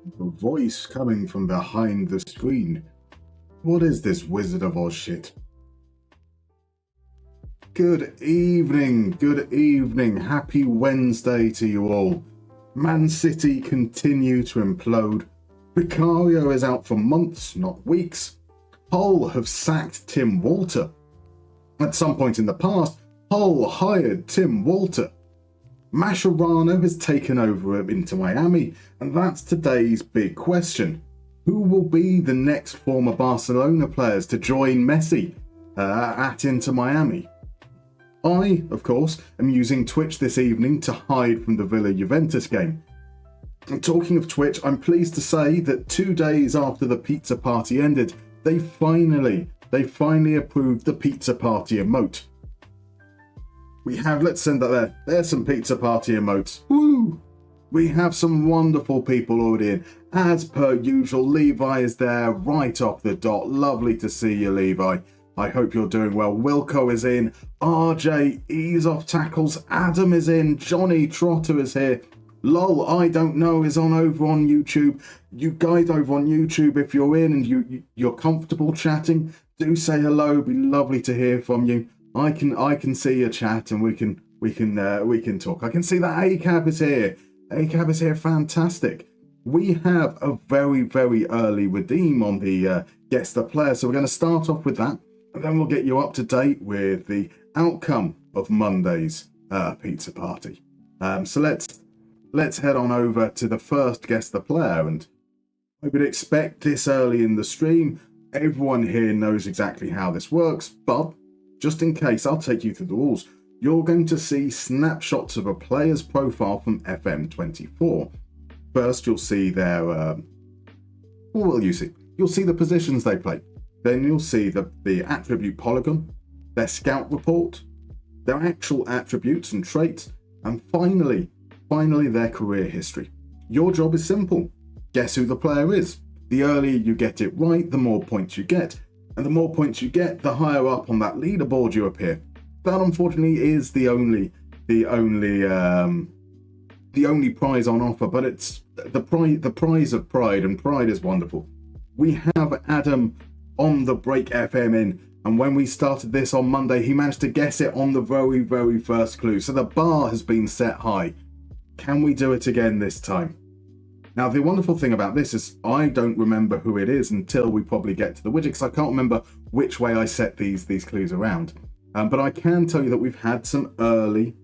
A voice coming from behind the screen. What is this Wizard of Oz shit? Good evening, happy Wednesday to you all. Man City continue to implode. Vicario is out for months, not weeks. Hull have sacked Tim Walter. At some point in the past, Hull hired Tim Walter. Mascherano has taken over Inter Miami, and that's today's big question. Who will be the next former Barcelona players to join Messi at Inter Miami? I, of course, am using Twitch this evening to hide from the Villa-Juventus game. And talking of Twitch, I'm pleased to say that 2 days after the pizza party ended, they finally approved the pizza party emote. We have, let's send that there. There's some pizza party emotes. Woo! We have some wonderful people already in. As per usual, Levi is there right off the dot. Lovely to see you, Levi. I hope you're doing well. Wilco is in. RJ, ease off tackles. Adam is in. Johnny Trotter is here. Lol, I don't know, is over on YouTube. You guys over on YouTube, if you're in and you're comfortable chatting, do say hello. It'd be lovely to hear from you. I can see your chat and we can talk. I can see that ACAB is here. ACAB is here, fantastic. We have a very, very early redeem on the Guess the Player, so we're going to start off with that, and then we'll get you up to date with the outcome of Monday's pizza party. So let's head on over to the first Guess the Player, and I would expect this early in the stream. Everyone here knows exactly how this works, but just in case, I'll take you through the rules. You're going to see snapshots of a player's profile from FM24. First, you'll see their, what will you see? You'll see the positions they play. Then you'll see the attribute polygon, their scout report, their actual attributes and traits, and finally their career history. Your job is simple. Guess who the player is. The earlier you get it right, the more points you get. And the more points you get, the higher up on that leaderboard you appear. That unfortunately is the only prize on offer, but it's the prize of pride, and pride is wonderful. We have Adam on the Break FM in, and when we started this on Monday, he managed to guess it on the very, very first clue. So the bar has been set high. Can we do it again this time? Now, the wonderful thing about this is I don't remember who it is until we probably get to the widget, because I can't remember which way I set these clues around. But I can tell you that we've had some early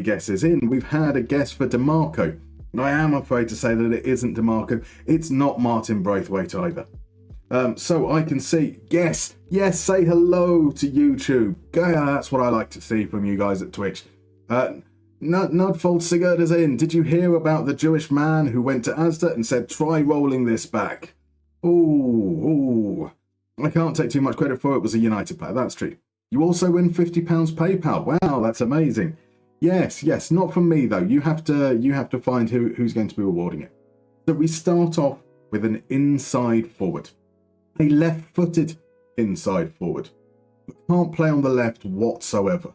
guesses in. We've had a guess for DeMarco, and I am afraid to say that it isn't DeMarco. It's not Martin Braithwaite either. So I can see, yes, say hello to YouTube. Yeah, that's what I like to see from you guys at Twitch. Nudfold Sigurd is in. Did you hear about the Jewish man who went to Asda and said, try rolling this back? Ooh. I can't take too much credit for it. It was a United player. That's true. You also win £50 PayPal. Wow, that's amazing. Yes. Not from me, though. You have to find who's going to be rewarding it. So we start off with an inside forward. A left-footed inside forward. Can't play on the left whatsoever.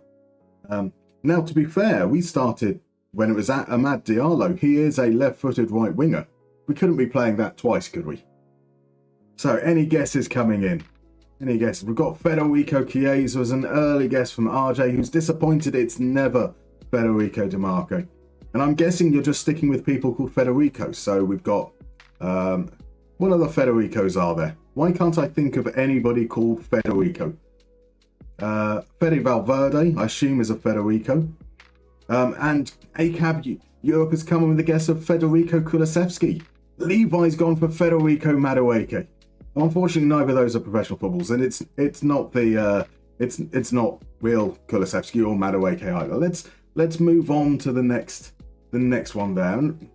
Now, to be fair, we started when it was at Amad Diallo. He is a left-footed right winger. We couldn't be playing that twice, could we? So, any guesses coming in? Any guesses? We've got Federico Chiesa as an early guess from RJ, who's disappointed it's never Federico DeMarco. And I'm guessing you're just sticking with people called Federico. So we've got, what other Federicos are there? Why can't I think of anybody called Federico? Fede Valverde, I assume, is a Federico. And ACAB Europe has come in with a guess of Federico Kulusevski. Levi's gone for Federico Madueke. Unfortunately, neither of those are professional footballs, and it's not the it's not real Kulusevski or Madueke either. Let's move on to the next one there. And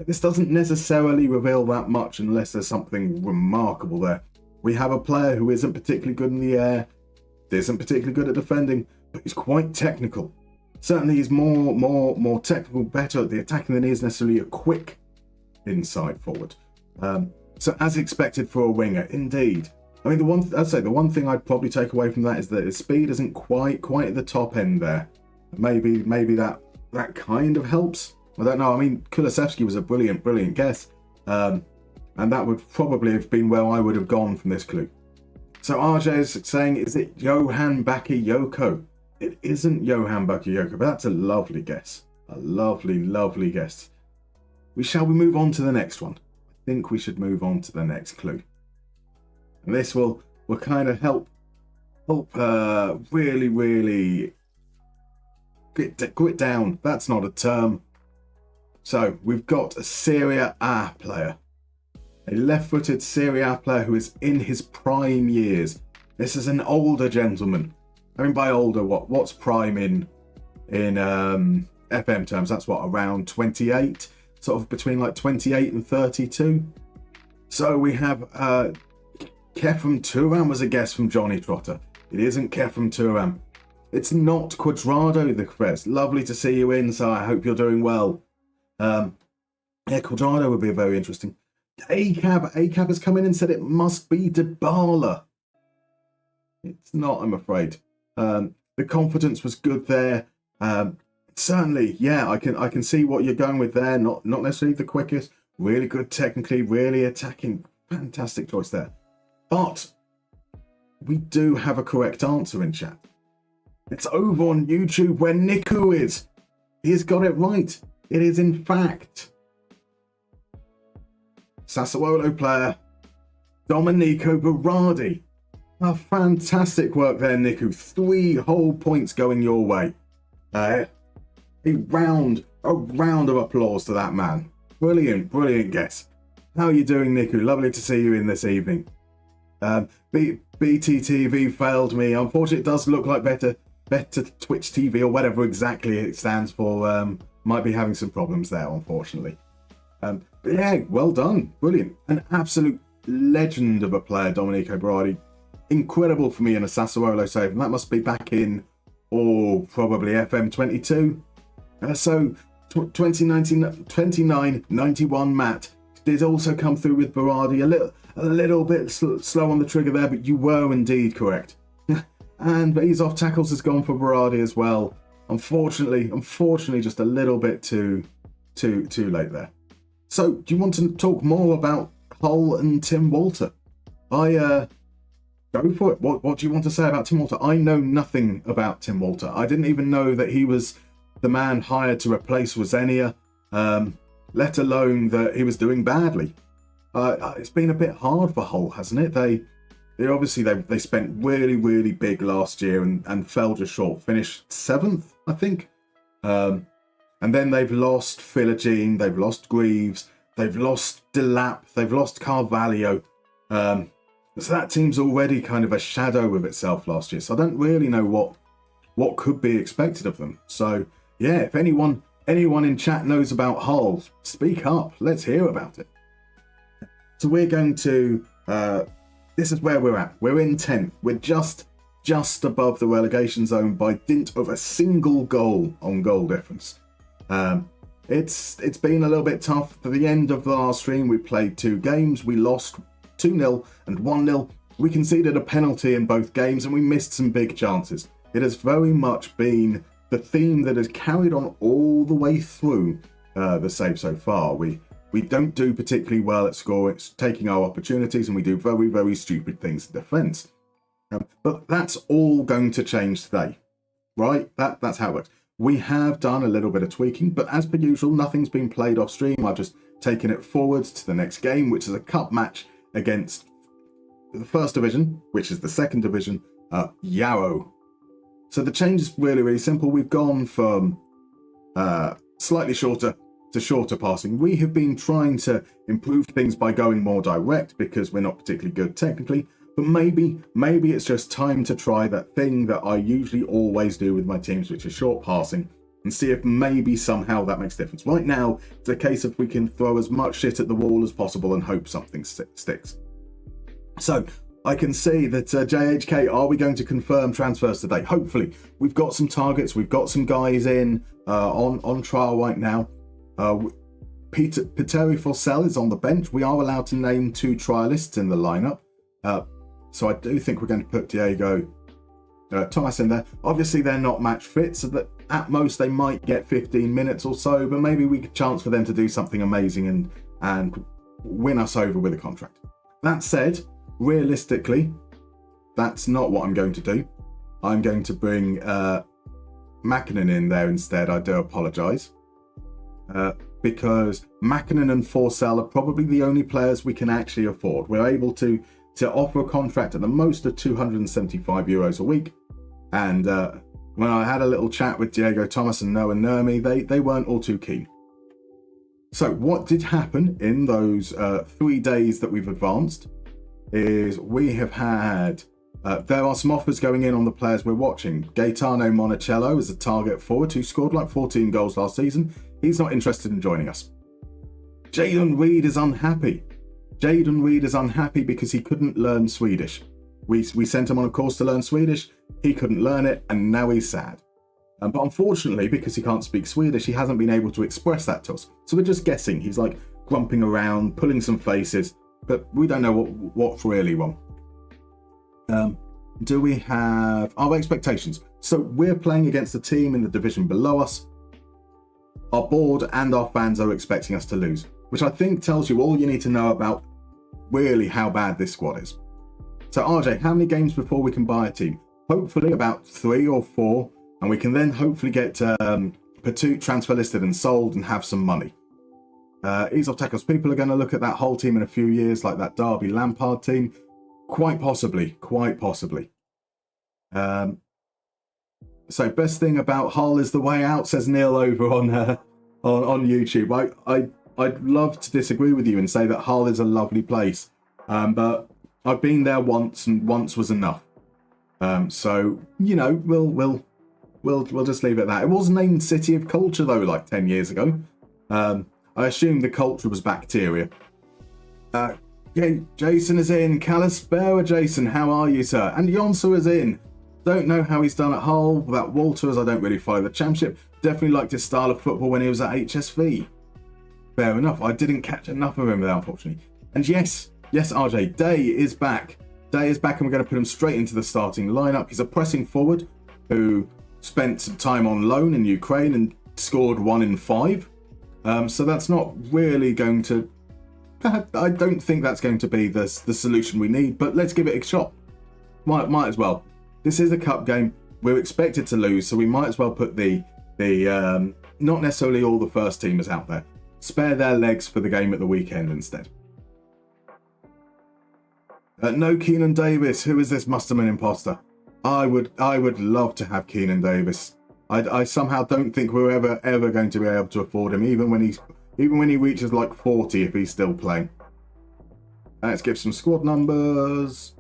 this doesn't necessarily reveal that much unless there's something remarkable there. We have a player who isn't particularly good in the air, isn't particularly good at defending, but he's quite technical. Certainly, he's more technical, better at the attacking than he is necessarily a quick inside forward. So as expected for a winger, indeed. I mean, the one thing I'd probably take away from that is that his speed isn't quite at the top end there. Maybe that kind of helps. I don't know. I mean, Kulusevski was a brilliant guess. And that would probably have been where I would have gone from this clue. So RJ is saying, is it Johan Bakayoko? It isn't Johan Bakayoko, but that's a lovely guess. A lovely, lovely guess. Shall we move on to the next one? I think we should move on to the next clue. And this will kind of help really, really grit down. That's not a term. So we've got a Serie A player. A left-footed Serie A player who is in his prime years. This is an older gentleman. I mean, by older, what's prime in FM terms? That's what, around 28? Sort of between like 28 and 32. So we have Kefram Turam was a guess from Johnny Trotter. It isn't Kefram Turam. It's not Quadrado the Crest. Lovely to see you in, so I hope you're doing well. Yeah, Quadrado would be very interesting. ACAB has come in and said it must be Dybala. It's not, I'm afraid. The confidence was good there. Certainly, yeah, I can see what you're going with there. Not necessarily the quickest. Really good technically, really attacking. Fantastic choice there. But we do have a correct answer in chat. It's over on YouTube where Niku is. He has got it right. It is in fact Sassuolo player Domenico Berardi. Oh, fantastic work there, Niku. 3 whole points going your way. A round of applause to that man. Brilliant guess. How are you doing, Niku? Lovely to see you in this evening. BTTV failed me. Unfortunately, it does look like better Twitch TV or whatever exactly it stands for. Might be having some problems there, unfortunately. But yeah, well done. Brilliant. An absolute legend of a player, Domenico Berardi. Incredible for me in a Sassuolo save, and that must be back in, probably FM22. So 2991 Matt did also come through with Berardi. A little bit slow on the trigger there, but you were indeed correct. And ease off tackles has gone for Berardi as well. Unfortunately, just a little bit too late there. So, do you want to talk more about Hull and Tim Walter? Go for it. What do you want to say about Tim Walter? I know nothing about Tim Walter. I didn't even know that he was the man hired to replace Rosenia, let alone that he was doing badly. It's been a bit hard for Hull, hasn't it? They obviously spent really big last year and fell just short. Finished 7th, I think. And then they've lost Philogene, they've lost Greaves, they've lost Delap, they've lost Carvalho. So that team's already kind of a shadow of itself last year. So I don't really know what could be expected of them. So yeah, if anyone in chat knows about Hull, speak up. Let's hear about it. So we're going to. This is where we're at. We're in 10th. We're just above the relegation zone by dint of a single goal on goal difference. It's been a little bit tough. For the end of our stream, we played 2 games. We lost 2-0 and 1-0. We conceded a penalty in both games and we missed some big chances. It has very much been the theme that has carried on all the way through the save so far. We don't do particularly well at scoring, taking our opportunities, and we do very stupid things in defence. But that's all going to change today, right? That's how it works. We have done a little bit of tweaking, but as per usual, nothing's been played off stream. I've just taken it forwards to the next game, which is a cup match against the first division, which is the second division, Yarrow. So the change is really simple. We've gone from slightly shorter to shorter passing. We have been trying to improve things by going more direct because we're not particularly good technically, but maybe it's just time to try that thing that I usually always do with my teams, which is short passing, and see if maybe somehow that makes a difference. Right now, it's a case of we can throw as much shit at the wall as possible and hope something sticks. So I can see that JHK, are we going to confirm transfers today? Hopefully. We've got some targets. We've got some guys in on trial right now. Peteri Fossell is on the bench. We are allowed to name 2 trialists in the lineup. So I do think we're going to put Diego Thomas in there. Obviously, they're not match fit, so that at most they might get 15 minutes or so, but maybe we could chance for them to do something amazing and win us over with a contract. That said, realistically, that's not what I'm going to do. I'm going to bring Mackinnon in there instead. I do apologise. Because Mackinnon and Forsell are probably the only players we can actually afford. We're able to offer a contract at the most of €275 a week. And when I had a little chat with Diego Thomas and Noah Nurmi, they weren't all too keen. So what did happen in those 3 days that we've advanced is we have had, there are some offers going in on the players we're watching. Gaetano Monicello is a target forward who scored like 14 goals last season. He's not interested in joining us. Jaden Reed is unhappy. Jaden Reed is unhappy because he couldn't learn Swedish. We sent him on a course to learn Swedish. He couldn't learn it, and now he's sad. But unfortunately, because he can't speak Swedish, he hasn't been able to express that to us. So we're just guessing. He's like grumping around, pulling some faces, but we don't know what's really wrong. Do we have our expectations? So we're playing against a team in the division below us. Our board and our fans are expecting us to lose, which I think tells you all you need to know about really how bad this squad is. So RJ, how many games before we can buy a team? Hopefully about 3 or 4, and we can then hopefully get Patoot transfer listed and sold and have some money. Ease of tackles. People are going to look at that whole team in a few years, like that Derby Lampard team. Quite possibly. So best thing about Hull is the way out, says Neil over on YouTube. I'd love to disagree with you and say that Hull is a lovely place, but I've been there once, and once was enough. So you know, we'll just leave it at that. It was named City of Culture though, like 10 years ago. I assume the culture was bacteria. Yeah, Jason is in. Kalispera, Jason. How are you, sir? And Yonsa is in. Don't know how he's done at Hull. Without Walters, I don't really follow the championship. Definitely liked his style of football when he was at HSV. Fair enough. I didn't catch enough of him there, unfortunately. And yes, RJ, Day is back. Day is back, and we're going to put him straight into the starting lineup. He's a pressing forward who spent some time on loan in Ukraine and scored 1 in 5. So that's not really going to... I don't think that's going to be the solution we need, but let's give it a shot. Might as well. This is a cup game. We're expected to lose, so we might as well put the not necessarily all the first teamers out there. Spare their legs for the game at the weekend instead. No Keenan Davis. Who is this Musterman imposter? I would love to have Keenan Davis. I somehow don't think we're ever going to be able to afford him, even when he reaches like 40 if he's still playing. Let's give some squad numbers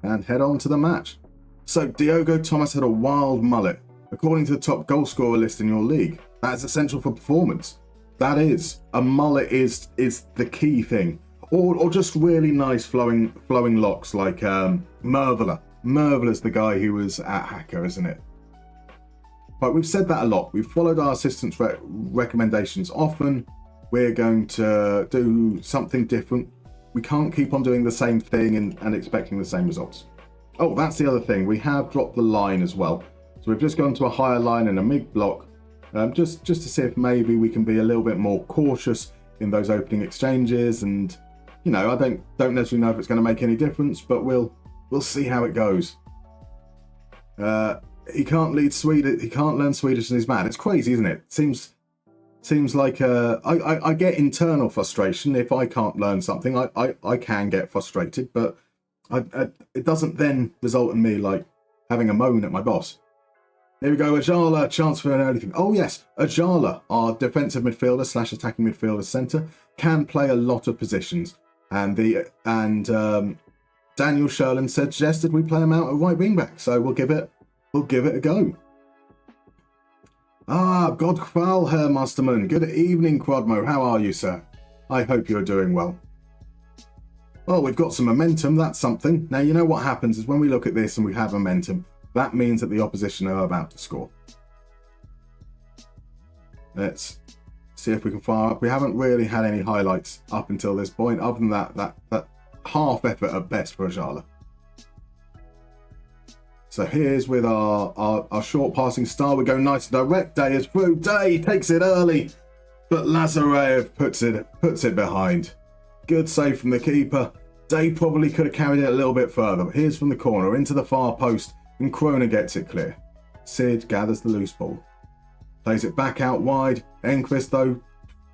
and head on to the match. So Diogo Thomas had a wild mullet, according to the top goal scorer list in your league. That's essential for performance. That is, a mullet is the key thing. Or just really nice flowing locks like Mervilla. Mervilla's the guy who was at Hacker, isn't it? But we've said that a lot. We've followed our assistants' recommendations often. We're going to do something different. We can't keep on doing the same thing and expecting the same results. Oh, that's the other thing. We have dropped the line as well. So we've just gone to a higher line and a mid block, just to see if maybe we can be a little bit more cautious in those opening exchanges. And you know, I don't necessarily know if it's going to make any difference, but we'll see how it goes. He can't lead Swedish. He can't learn Swedish and he's mad. It's crazy, isn't it? Seems like I get internal frustration if I can't learn something. I can get frustrated, but it doesn't then result in me like having a moan at my boss. Here we go, Ajala, chance for an early thing. Oh yes, Ajala, our defensive midfielder / attacking midfielder centre, can play a lot of positions. And Daniel Sherlin suggested we play him out at right wing back, so we'll give it a go. Godfall, Herr Musterman. Good evening, Quadmo. How are you, sir? I hope you're doing well. Well, we've got some momentum. That's something. Now, you know what happens is when we look at this and we have momentum, that means that the opposition are about to score. Let's see if we can fire up. We haven't really had any highlights up until this point, other than that half effort at best for Ajala. So here's with our short passing style. We go nice and direct. Day is through. Day takes it early, but Lazarev puts it behind. Good save from the keeper. Day probably could have carried it a little bit further, but here's from the corner into the far post, and Krona gets it clear. Sid gathers the loose ball. Plays it back out wide. Enquist, though,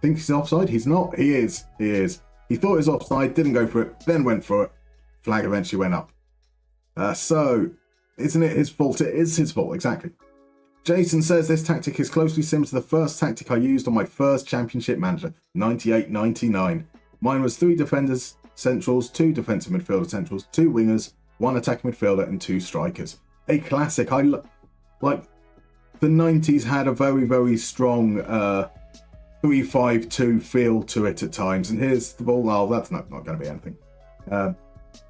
thinks he's offside. He's not. He is. He is. He thought he was offside, didn't go for it, then went for it. Flag eventually went up. So, isn't it his fault? It is his fault, exactly. Jason says this tactic is closely similar to the first tactic I used on my first championship manager, 98-99. Mine was 3 defenders, centrals, 2 defensive midfielder centrals, 2 wingers, 1 attacking midfielder, and 2 strikers. A classic. Like, the 90s had a very, very strong 3-5-2 feel to it at times. And here's the ball. Oh, that's not going to be anything. And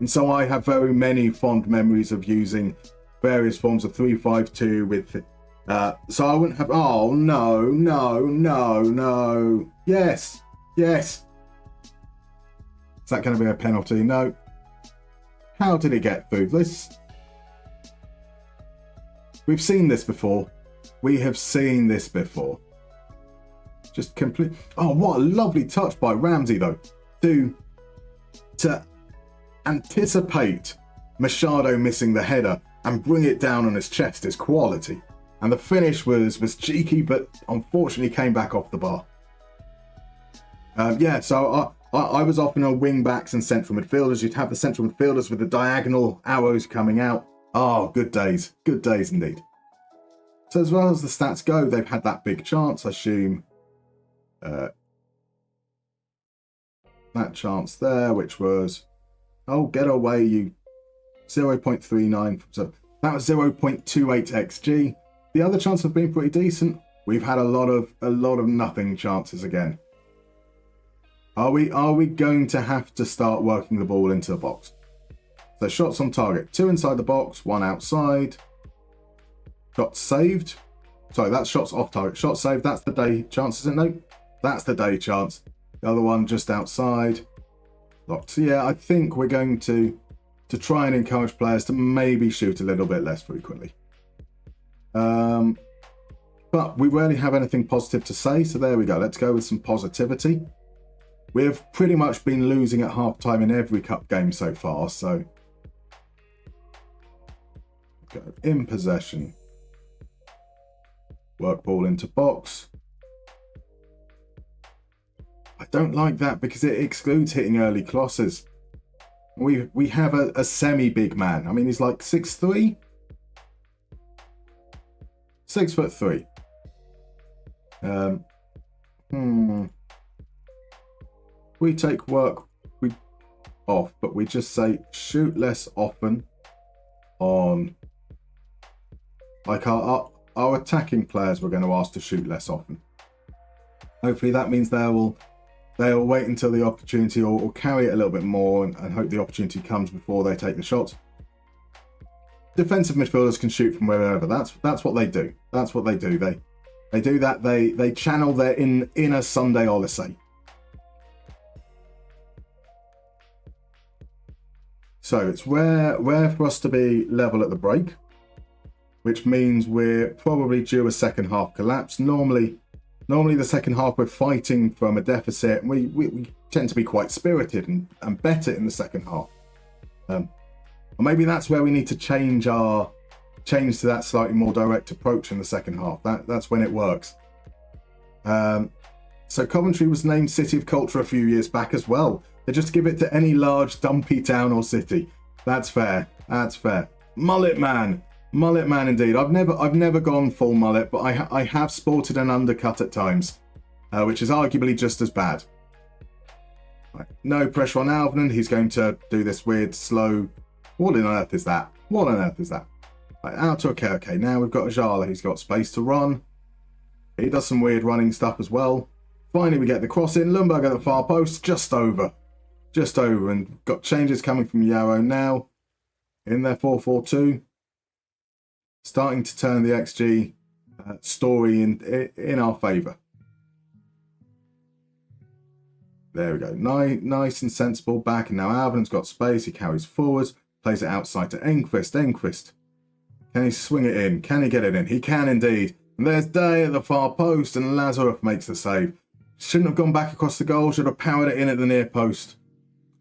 so I have very many fond memories of using various forms of 3-5-2 with... so I wouldn't have... Oh, no. Yes. Is that going to be a penalty? No. How did it get through this? We've seen this before. We have seen this before. Just complete... Oh, what a lovely touch by Ramsey, though. To anticipate Machado missing the header and bring it down on his chest is quality. And the finish was cheeky, but unfortunately came back off the bar. So I was often on wing backs and central midfielders. You'd have the central midfielders with the diagonal arrows coming out. Oh, good days. Good days indeed. So as well as the stats go, they've had that big chance, I assume. That chance there, which was... Oh, get away, you... 0.39. So that was 0.28 XG. The other chances have been pretty decent. We've had a lot of nothing chances again. Are we going to have to start working the ball into the box? So shots on target. 2 inside the box, 1 outside. Shot saved. Sorry, that's shots off target. Shot saved, that's the day chance, isn't it? No, that's the day chance. The other one just outside. Locked. So yeah, I think we're going to try and encourage players to maybe shoot a little bit less frequently. But we rarely have anything positive to say, so there we go. Let's go with some positivity. We have pretty much been losing at half-time in every cup game so far, so... Go in possession. Work ball into box. I don't like that because it excludes hitting early crosses. We have a semi-big man. I mean, he's like 6'3". 6'3". We take work off, but we just say shoot less often on... Like our attacking players, we're going to ask to shoot less often. Hopefully that means they'll wait until the opportunity or carry it a little bit more and hope the opportunity comes before they take the shots. Defensive midfielders can shoot from wherever. That's what they do. That's what they do. They do that. They channel their inner Sunday Odyssey. So it's rare for us to be level at the break, which means we're probably due a second half collapse. Normally the second half we're fighting from a deficit. We tend to be quite spirited and better in the second half. Or maybe that's where we need to change to that slightly more direct approach in the second half. That's when it works. So Coventry was named City of Culture a few years back as well. They just give it to any large dumpy town or city. That's fair. That's fair. Mullet man indeed. I've never gone full mullet, but I have sported an undercut at times, which is arguably just as bad. Right. No pressure on Alvin. He's going to do this weird slow. What on earth is that? What on earth is that? Right, out to okay. Now we've got Ajala. He's got space to run. He does some weird running stuff as well. Finally, we get the cross in. Lundberg at the far post, just over, and got changes coming from Yarrow now. In their 4-4-2. Starting to turn the XG story in our favour. There we go. Nice and sensible back. And now Alvin's got space. He carries forwards. Plays it outside to Enquist. Can he swing it in? Can he get it in? He can indeed. And there's Day at the far post. And Lazarus makes the save. Shouldn't have gone back across the goal. Should have powered it in at the near post.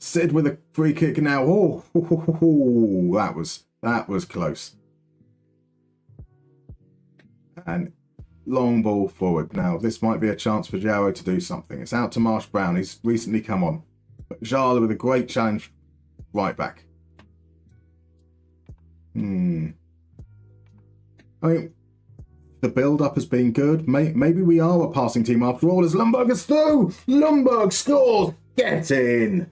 Sid with a free kick now. Oh, that was close. And long ball forward. Now, this might be a chance for Joao to do something. It's out to Marsh Brown. He's recently come on. But Jala with a great challenge right back. I mean, the build-up has been good. Maybe we are a passing team after all, as Lundberg is through. Lundberg scores. Get in.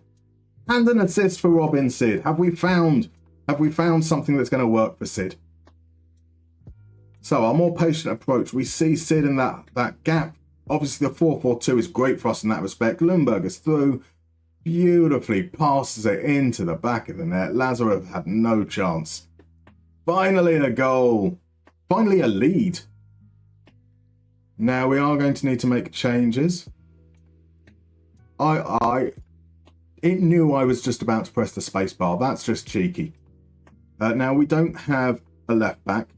And an assist for Robin Sid. Have we found something that's going to work for Sid? So our more patient approach. We see Sid in that gap. Obviously, the 4-4-2 is great for us in that respect. Lundberg is through. Beautifully passes it into the back of the net. Lazarev had no chance. Finally a goal. Finally a lead. Now we are going to need to make changes. It knew I was just about to press the space bar. That's just cheeky. Now we don't have a left back.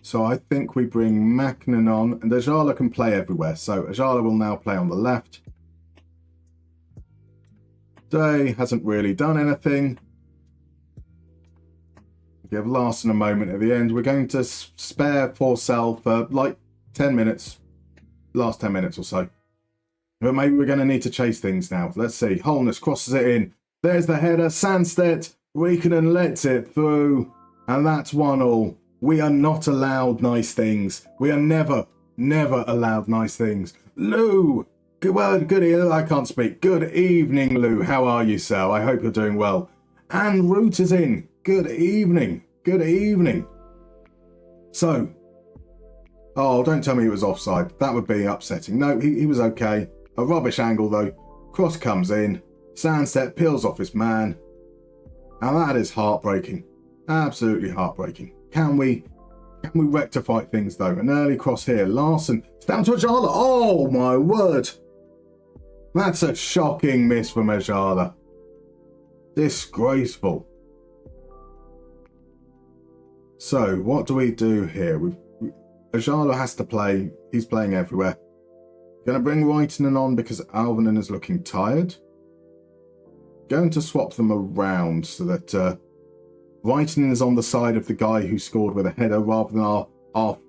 So I think we bring Mackinnon on, and Ajala can play everywhere. So Ajala will now play on the left. Day hasn't really done anything. Give Larson a moment at the end. We're going to spare Forsell for like 10 minutes. Last 10 minutes or so. But maybe we're going to need to chase things now. Let's see. Holness crosses it in. There's the header. Sandstedt. Riikonen lets it through. And that's 1-1. We are not allowed nice things. We are never allowed nice things. Lou. I can't speak. Good evening, Lou. How are you, sir? I hope you're doing well. And Root is in. Good evening. Good evening. So. Oh, don't tell me he was offside. That would be upsetting. No, he was okay. A rubbish angle, though. Cross comes in. Sandstedt peels off his man. And that is heartbreaking. Absolutely heartbreaking. Can we rectify things, though? An early cross here. Larson. It's down to Ajala. Oh, my word. That's a shocking miss from Ajala. Disgraceful. So, what do we do here? Ajala has to play. He's playing everywhere. Going to bring Riikonen on because Alvinen is looking tired. Going to swap them around so that Riikonen is on the side of the guy who scored with a header rather than our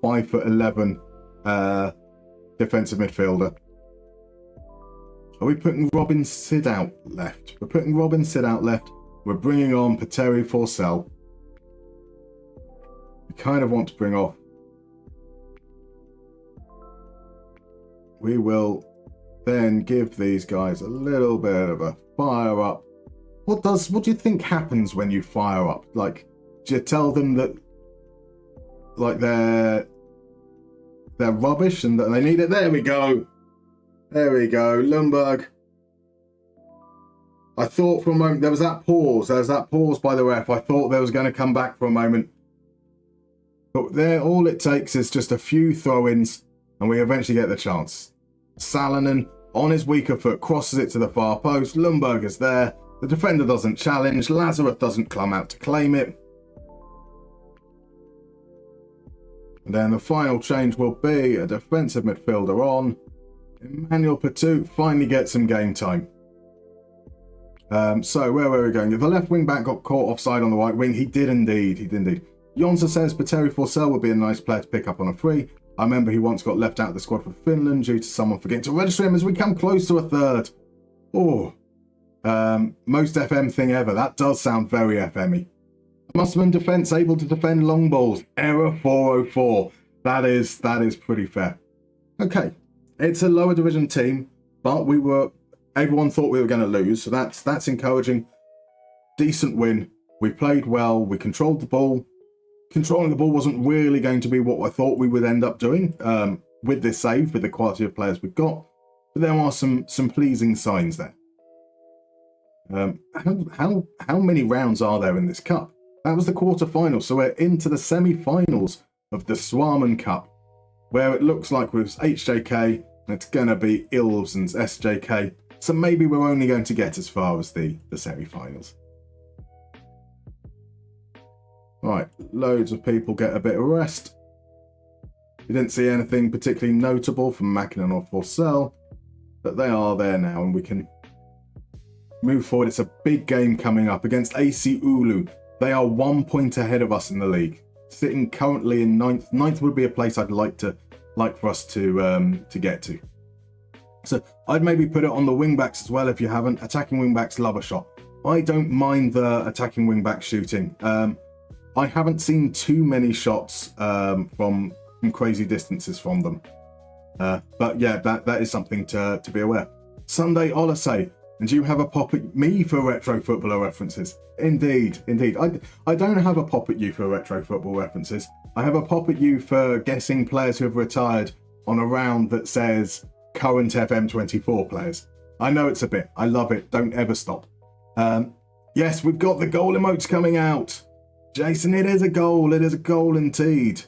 5'11" defensive midfielder. Are we putting Robin Sid out left? We're putting Robin Sid out left. We're bringing on Petteri Forsell. We kind of want to bring off. We will then give these guys a little bit of a fire up. What do you think happens when you fire up? Like, do you tell them that like they're rubbish and that they need it? There we go. There we go. Lundberg. I thought for a moment there was that pause. There was that pause by the ref. I thought they was going to come back for a moment. But there, all it takes is just a few throw-ins and we eventually get the chance. Salonen, on his weaker foot, crosses it to the far post. Lundberg is there. The defender doesn't challenge. Lazarev doesn't come out to claim it. And then the final change will be a defensive midfielder on. Emmanuel Patout finally gets some game time. So where were we going? If the left wing back got caught offside on the right wing, he did indeed. He did indeed. Jonsa says Petteri Forsell would be a nice player to pick up on a free. I remember he once got left out of the squad for Finland due to someone forgetting to register him as we come close to a third. Oh, most FM thing ever. That does sound very FM-y. Mustermann defence able to defend long balls. Error 404. That is pretty fair. Okay, it's a lower division team, but everyone thought we were going to lose, so that's encouraging. Decent win. We played well. We controlled the ball. Controlling the ball wasn't really going to be what I thought we would end up doing with this save, with the quality of players we've got. But there are some pleasing signs there. How many rounds are there in this cup? That was the quarter-final, so we're into the semi-finals of the Swarman Cup, where it looks like with HJK, and it's going to be Ilves and SJK. So maybe we're only going to get as far as the semi-finals. Right, loads of people get a bit of rest. We didn't see anything particularly notable from Mackinnon or Forsell. But they are there now, and we can move forward. It's a big game coming up against AC Oulu. They are 1 point ahead of us in the league, sitting currently in ninth. Ninth would be a place I'd like for us to get to. So I'd maybe put it on the wing backs as well if you haven't. Attacking wing backs love a shot. I don't mind the attacking wing back shooting. I haven't seen too many shots from crazy distances from them. But yeah, that is something to be aware. Sunday Olasey, and you have a pop at me for retro footballer references. Indeed. I don't have a pop at you for retro football references. I have a pop at you for guessing players who have retired on a round that says current FM24 players. I know it's a bit. I love it. Don't ever stop. Yes, we've got the goal emotes coming out. Jason, it is a goal. It is a goal indeed.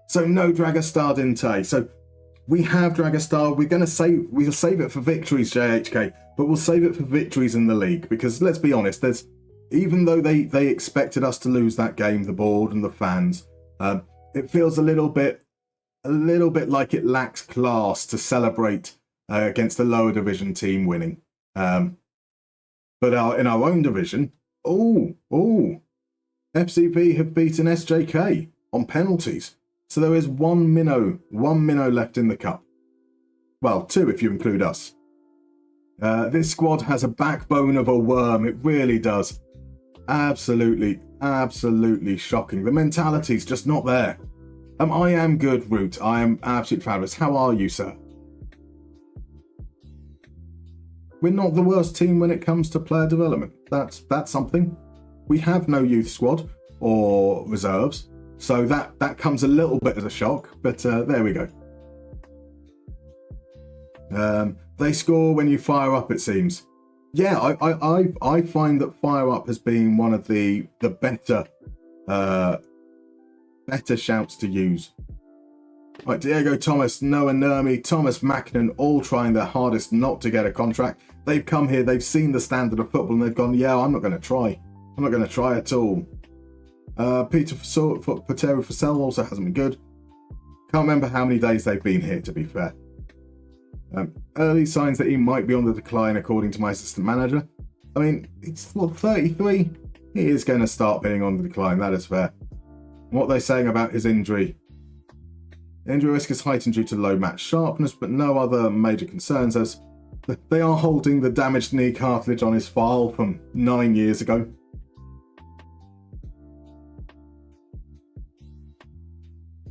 So no Dragastar Dinte. So we have Dragastar. We'll save it for victories, JHK, but we'll save it for victories in the league because let's be honest, even though they expected us to lose that game, the board and the fans, it feels a little bit like it lacks class to celebrate against a lower division team winning. But in our own division, FCP have beaten SJK on penalties. So there is one minnow left in the cup. Well, 2 if you include us. This squad has a backbone of a worm. It really does. Absolutely shocking. The mentality's just not there. I am good, Root. I am absolutely fabulous. How are you, sir? We're not the worst team when it comes to player development. That's something. We have no youth squad or reserves, so that comes a little bit as a shock. But there we go. They score when you fire up, it seems. Yeah, I find that fire up has been one of the better shouts to use. Right, Diego Thomas, Noah Nurmi, Thomas Mackinnon, all trying their hardest not to get a contract. They've come here, they've seen the standard of football, and they've gone, yeah, I'm not going to try. I'm not going to try at all. Peter Patero Fussell also hasn't been good. Can't remember how many days they've been here, to be fair. Early signs that he might be on the decline, according to my assistant manager. I mean, it's 33. He is going to start being on the decline, that is fair. What they're saying about his injury. Injury risk is heightened due to low match sharpness, but no other major concerns, as they are holding the damaged knee cartilage on his file from 9 years ago.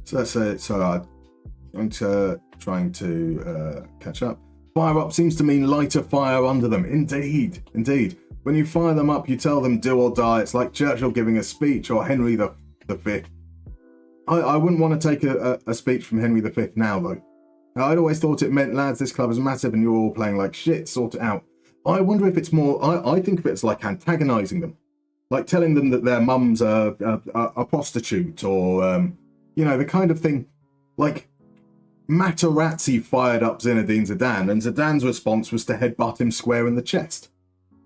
So that's it. So I'm trying to catch up. Fire up seems to mean lighter fire under them. Indeed. When you fire them up, you tell them do or die. It's like Churchill giving a speech, or Henry the Fifth. I wouldn't want to take a speech from Henry V now, though. I'd always thought it meant, lads, this club is massive and you're all playing like shit, sort it out. I wonder if it's more, I think of it as like antagonising them. Like telling them that their mum's a prostitute, or, the kind of thing. Like, Materazzi fired up Zinedine Zidane, and Zidane's response was to headbutt him square in the chest.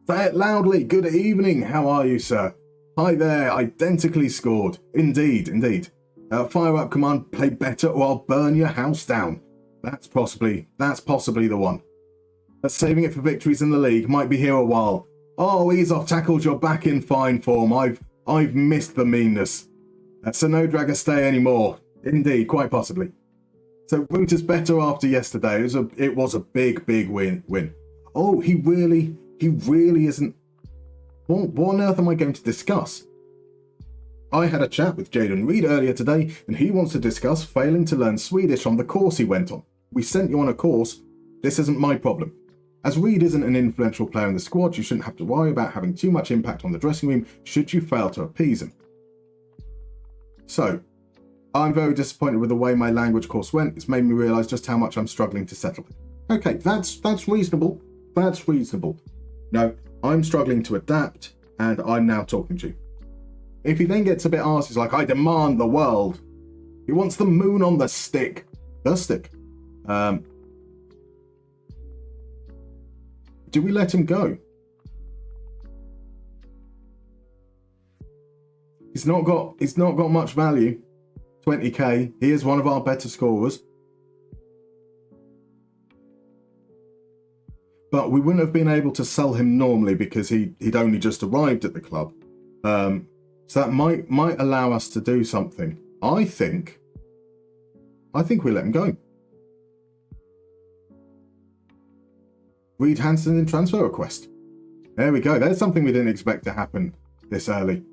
Say it loudly. Good evening. How are you, sir? Hi there. Identically scored. Indeed. Fire up command, play better or I'll burn your house down. That's possibly the one. Saving it for victories in the league, might be here a while. Oh, ease off tackles, you're back in fine form. I've missed the meanness. So no Dragastay anymore. Indeed, quite possibly. So Root is better after yesterday. It was a big win. Oh, he really isn't. What on earth am I going to discuss? I had a chat with Jaden Reed earlier today, and he wants to discuss failing to learn Swedish on the course he went on. We sent you on a course. This isn't my problem. As Reed isn't an influential player in the squad, you shouldn't have to worry about having too much impact on the dressing room should you fail to appease him. So, I'm very disappointed with the way my language course went. It's made me realise just how much I'm struggling to settle with. Okay, that's reasonable. That's reasonable. No, I'm struggling to adapt, and I'm now talking to you. If he then gets a bit arsy, he's like, I demand the world. He wants the moon on the stick. The stick. Do we let him go? He's not got much value. 20k. He is one of our better scorers. but we wouldn't have been able to sell him normally because he'd only just arrived at the club. So that might allow us to do something. I think we let him go. Reed Hansen in transfer request. There we go. There's something we didn't expect to happen this early.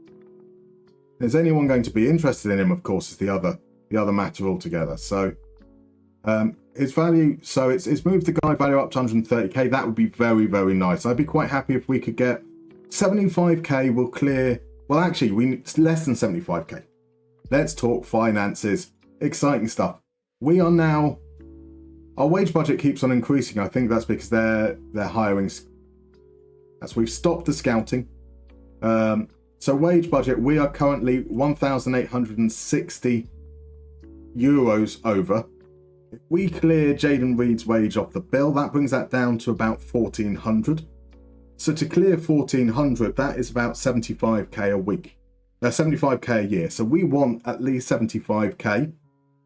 Is anyone going to be interested in him? Of course, is the other matter altogether. So his value. So it's moved the guy value up to 130k. That would be very, very nice. I'd be quite happy if we could get 75k. Will clear. Well, actually, we need less than 75k. Let's talk finances. Exciting stuff. We are now. Our wage budget keeps on increasing. I think that's because they're hiring. As we've stopped the scouting. So wage budget, we are currently 1,860 euros over. If we clear Jaden Reed's wage off the bill, that brings that down to about 1,400. So to clear 1,400, that is about 75k a week. 75k a year. So we want at least 75k.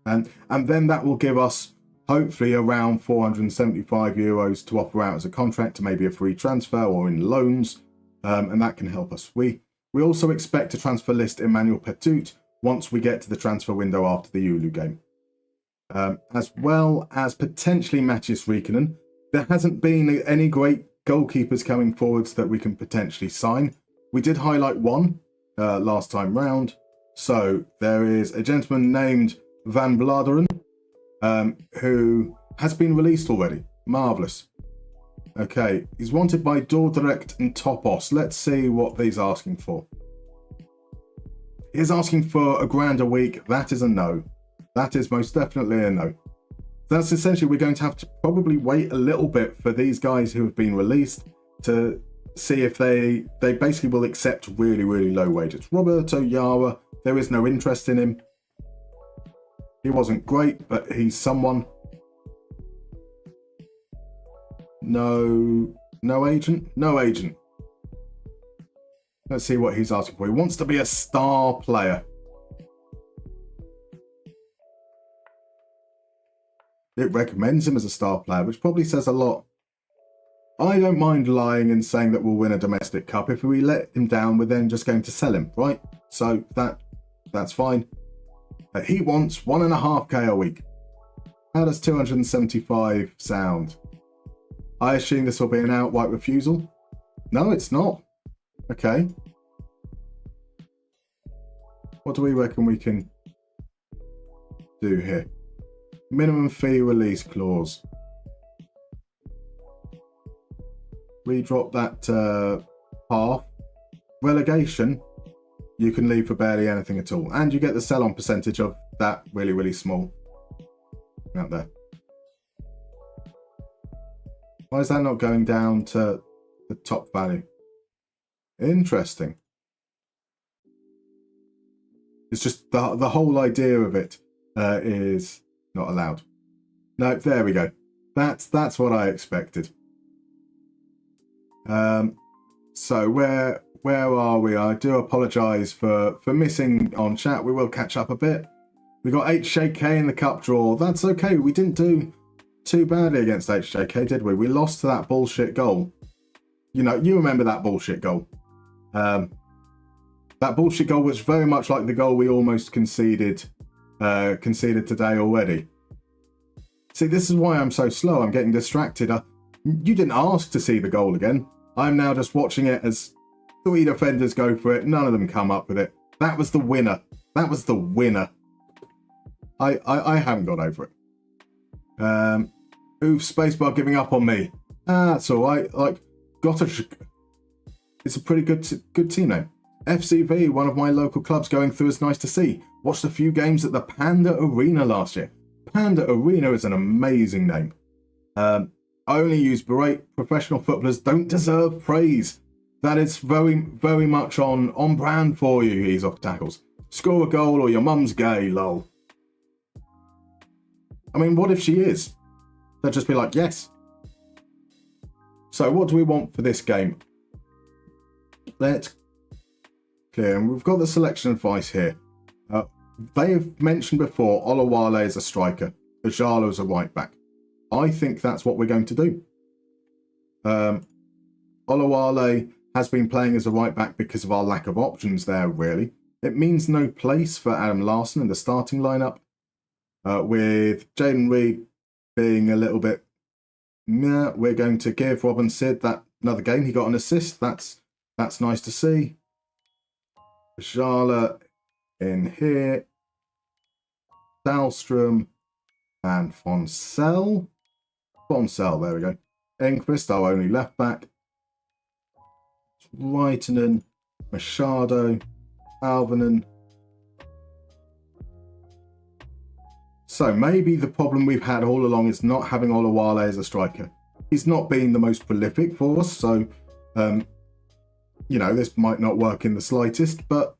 And then that will give us hopefully around 475 euros to offer out as a contract to maybe a free transfer or in loans. And that can help us. We also expect to transfer list Emmanuel Petit once we get to the transfer window after the Oulu game. As well as potentially Matthias Riikonen. There hasn't been any great goalkeepers coming forwards that we can potentially sign. We did highlight one last time round. So there is a gentleman named Van Bladeren who has been released already. Marvellous. Okay, he's wanted by Dordrecht and Topos. Let's see what he's asking for. He's asking for £1,000 a week. That is a no. That is most definitely a no. That's essentially, we're going to have to probably wait a little bit for these guys who have been released to see if they basically will accept really, really low wages. Roberto Yara, there is no interest in him. He wasn't great, but he's someone. No agent? No agent. Let's see what he's asking for. He wants to be a star player. It recommends him as a star player, which probably says a lot. I don't mind lying and saying that we'll win a domestic cup. If we let him down, we're then just going to sell him, right? So that's fine. He wants 1.5k a week. How does 275 sound? I assume this will be an outright refusal. No, it's not. Okay. What do we reckon we can do here? Minimum fee release clause. We drop that half. Relegation, you can leave for barely anything at all. And you get the sell-on percentage of that really, really small. Out there. Why is that not going down to the top value? Interesting. It's just the whole idea of it is not allowed. No, there we go. That's what I expected. So where are we? I do apologise for missing on chat. We will catch up a bit. We got HJK in the cup draw. That's okay. We didn't do too badly against HJK, did we? We lost to that bullshit goal. You know, you remember that bullshit goal. That bullshit goal was very much like the goal we almost conceded today already. See, this is why I'm so slow. I'm getting distracted. You didn't ask to see the goal again. I'm now just watching it as 3 defenders go for it. None of them come up with it. That was the winner. That was the winner. I haven't got over it. Oof, spacebar giving up on me. That's all right. Like, it's a pretty good team name. FCV, one of my local clubs going through, is nice to see. Watched a few games at the Panda Arena last year. Panda Arena is an amazing name. I only use berate. Professional footballers don't deserve praise. That is very, very much on brand for you, He's Off Tackles. Score a goal or your mum's gay, lol. I mean, what if she is? They'll just be like, yes. So what do we want for this game? Let's clear. And we've got the selection advice here. They have mentioned before Olawale is a striker. Ajala is a right back. I think that's what we're going to do. Olawale has been playing as a right back because of our lack of options there, really. It means no place for Adam Larson in the starting lineup, with Jaden Reed being a little bit meh. We're going to give Robin Sid that another game. He got an assist. That's nice to see. Jala in here. Dahlstrom and Fonsell. There we go. Enquist, our only left back. Reitinen, Machado, Alvanen. So maybe the problem we've had all along is not having Olawale as a striker. He's not been the most prolific for us, so this might not work in the slightest, but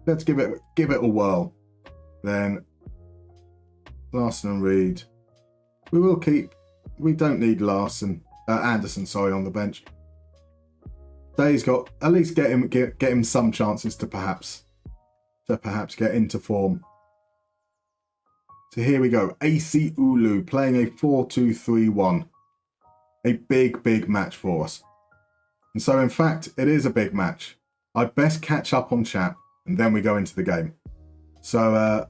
let's give it a whirl. Then Larson and Reed. We don't need Anderson, on the bench. Day's got, at least get him some chances to perhaps get into form. So here we go. AC Oulu playing a 4-2-3-1. A big match for us. And so in fact, it is a big match. I'd best catch up on chat and then we go into the game. So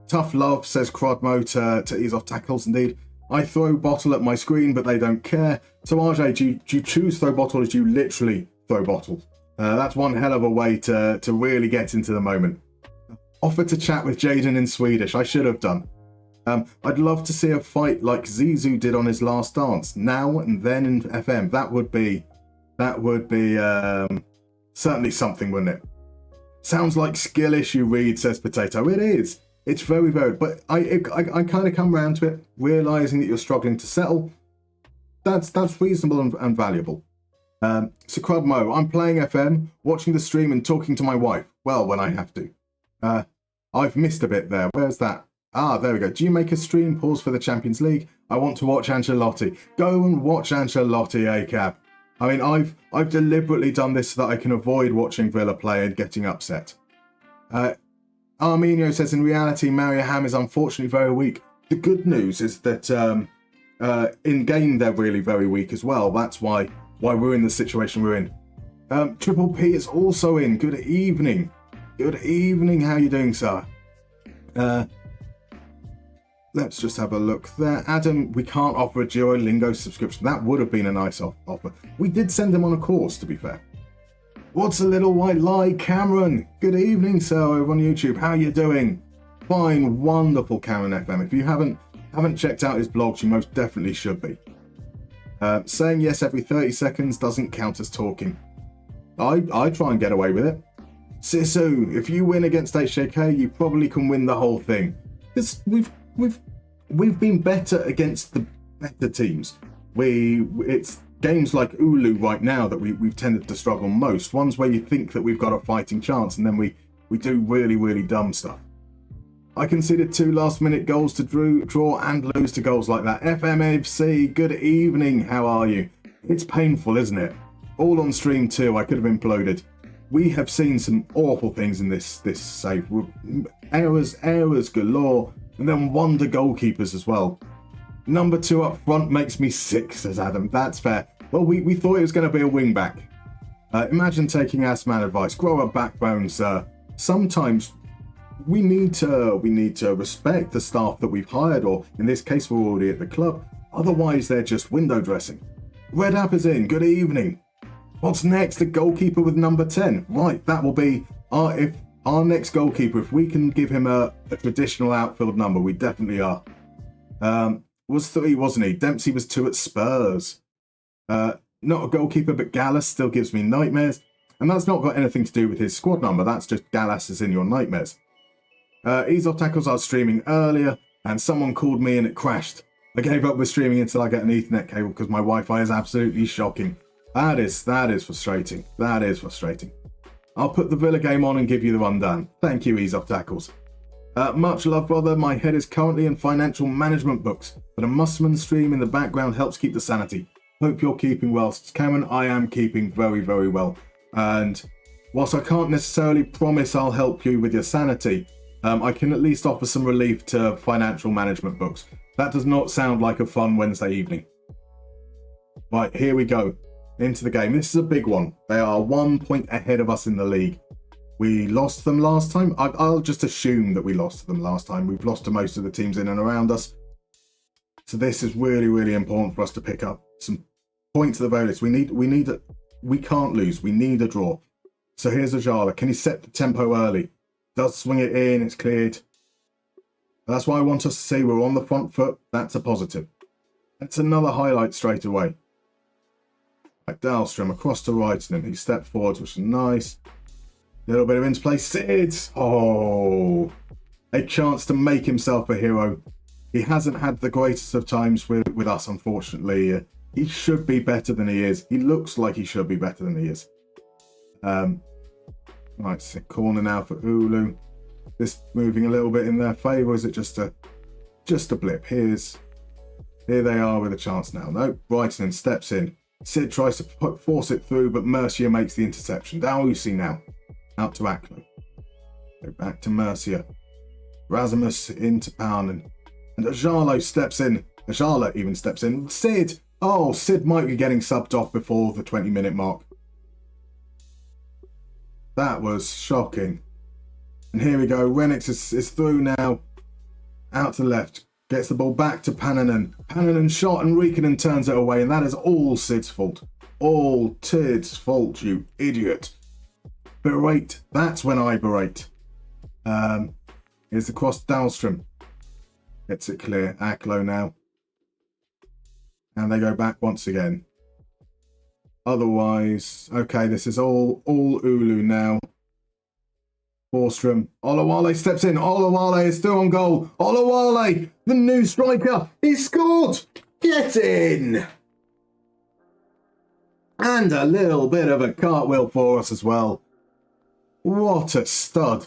tough love, says Crodmo to ease off tackles. Indeed, I throw bottle at my screen, but they don't care. So RJ, do you choose throw bottle, or do you literally throw bottle? That's one hell of a way to really get into the moment. Offer to chat with Jaden in Swedish. I should have done. I'd love to see a fight like Zizou did on his last dance, now and then in FM. That would be certainly something, wouldn't it? Sounds like skill issue, Reed, says Potato. It is. It's very, but I kind of come around to it, realising that you're struggling to settle. That's reasonable and valuable. So Crudmo, I'm playing FM, watching the stream and talking to my wife. Well, when I have to. I've missed a bit there. Where's that? Ah, there we go. Do you make a stream pause for the Champions League? I want to watch Ancelotti. Go and watch Ancelotti, ACAB. I mean, I've deliberately done this so that I can avoid watching Villa play and getting upset. Arminio says, in reality, Mariehamn is unfortunately very weak. The good news is that in game they're really very weak as well. That's why we're in the situation we're in. Triple P is also in. Good evening. Good evening. How you doing, sir? Let's just have a look there. Adam, we can't offer a Duolingo subscription. That would have been a nice offer. We did send him on a course, to be fair. What's a little white lie, Cameron? Good evening, sir, over on YouTube. How you doing? Fine, wonderful, Cameron FM. If you haven't checked out his blogs, you most definitely should be. Saying yes every 30 seconds doesn't count as talking. I try and get away with it. Sisu, if you win against HJK, you probably can win the whole thing. We've been better against the better teams. It's games like Oulu right now that we've tended to struggle most. Ones where you think that we've got a fighting chance, and then we do really dumb stuff. I conceded 2 last-minute goals to draw and lose to goals like that. FMFC, good evening. How are you? It's painful, isn't it? All on stream too. I could have imploded. We have seen some awful things in this save. Errors galore, and then wonder goalkeepers as well. Number 2 up front makes me sick, says Adam. That's fair. Well, we thought it was going to be a wing back. Imagine taking Assman advice. Grow a backbone, sir. Sometimes we need to respect the staff that we've hired, or in this case, we're already at the club. Otherwise, they're just window dressing. Red App is in. Good evening. What's next? A goalkeeper with number 10. Right, that will be our next goalkeeper. If we can give him a traditional outfield number, we definitely are. Was 3, wasn't he? Dempsey was 2 at Spurs. Not a goalkeeper, but Gallas still gives me nightmares. And that's not got anything to do with his squad number. That's just Gallas is in your nightmares. Ease Off Tackles, I was streaming earlier, and someone called me and it crashed. I gave up with streaming until I get an Ethernet cable because my Wi-Fi is absolutely shocking. That is frustrating. That is frustrating. I'll put the Villa game on and give you the rundown. Thank you, Ease Off Tackles. Much love, brother. My head is currently in financial management books, but a Musterman stream in the background helps keep the sanity. Hope you're keeping well. Cameron, I am keeping very well. And whilst I can't necessarily promise I'll help you with your sanity, I can at least offer some relief to financial management books. That does not sound like a fun Wednesday evening. Right, here we go. Into the game. This is a big one. They are 1 point ahead of us in the league. We lost them last time. I'll just assume that we lost to them last time. We've lost to most of the teams in and around us. So this is really, really important for us to pick up some points at the very least. We can't lose. We need a draw. So here's Ajala. Can he set the tempo early? Does swing it in. It's cleared. That's why I want us to see we're on the front foot. That's a positive. That's another highlight straight away. Like Dahlstrom across to Reitinen. He stepped forwards, which is nice. Little bit of interplay. Sid! Oh! A chance to make himself a hero. He hasn't had the greatest of times with us, unfortunately. He should be better than he is. He looks like he should be better than he is. Right, so corner now for Oulu. This moving a little bit in their favour. Is it just a blip? Here they are with a chance now. No, Reitinen steps in. Sid tries to force it through, but Mercier makes the interception. Dalusi now. Out to Aklo. Go back to Mercier. Rasmus into Paunen. And Ajalo steps in. Ajala even steps in. Sid! Oh, Sid might be getting subbed off before the 20-minute mark. That was shocking. And here we go. Renix is through now. Out to the left. Gets the ball back to Pannanen. Pannanen shot and Riikonen turns it away. And that is all Sid's fault. All Tid's fault, you idiot. Berate. That's when I berate. Here's the cross. Dahlstrom. Gets it clear. Aklo now. And they go back once again. Otherwise, okay, this is all Oulu now. Borstrom. Olawale steps in. Olawale is still on goal. Olawale, the new striker. He scored. Get in. And a little bit of a cartwheel for us as well. What a stud.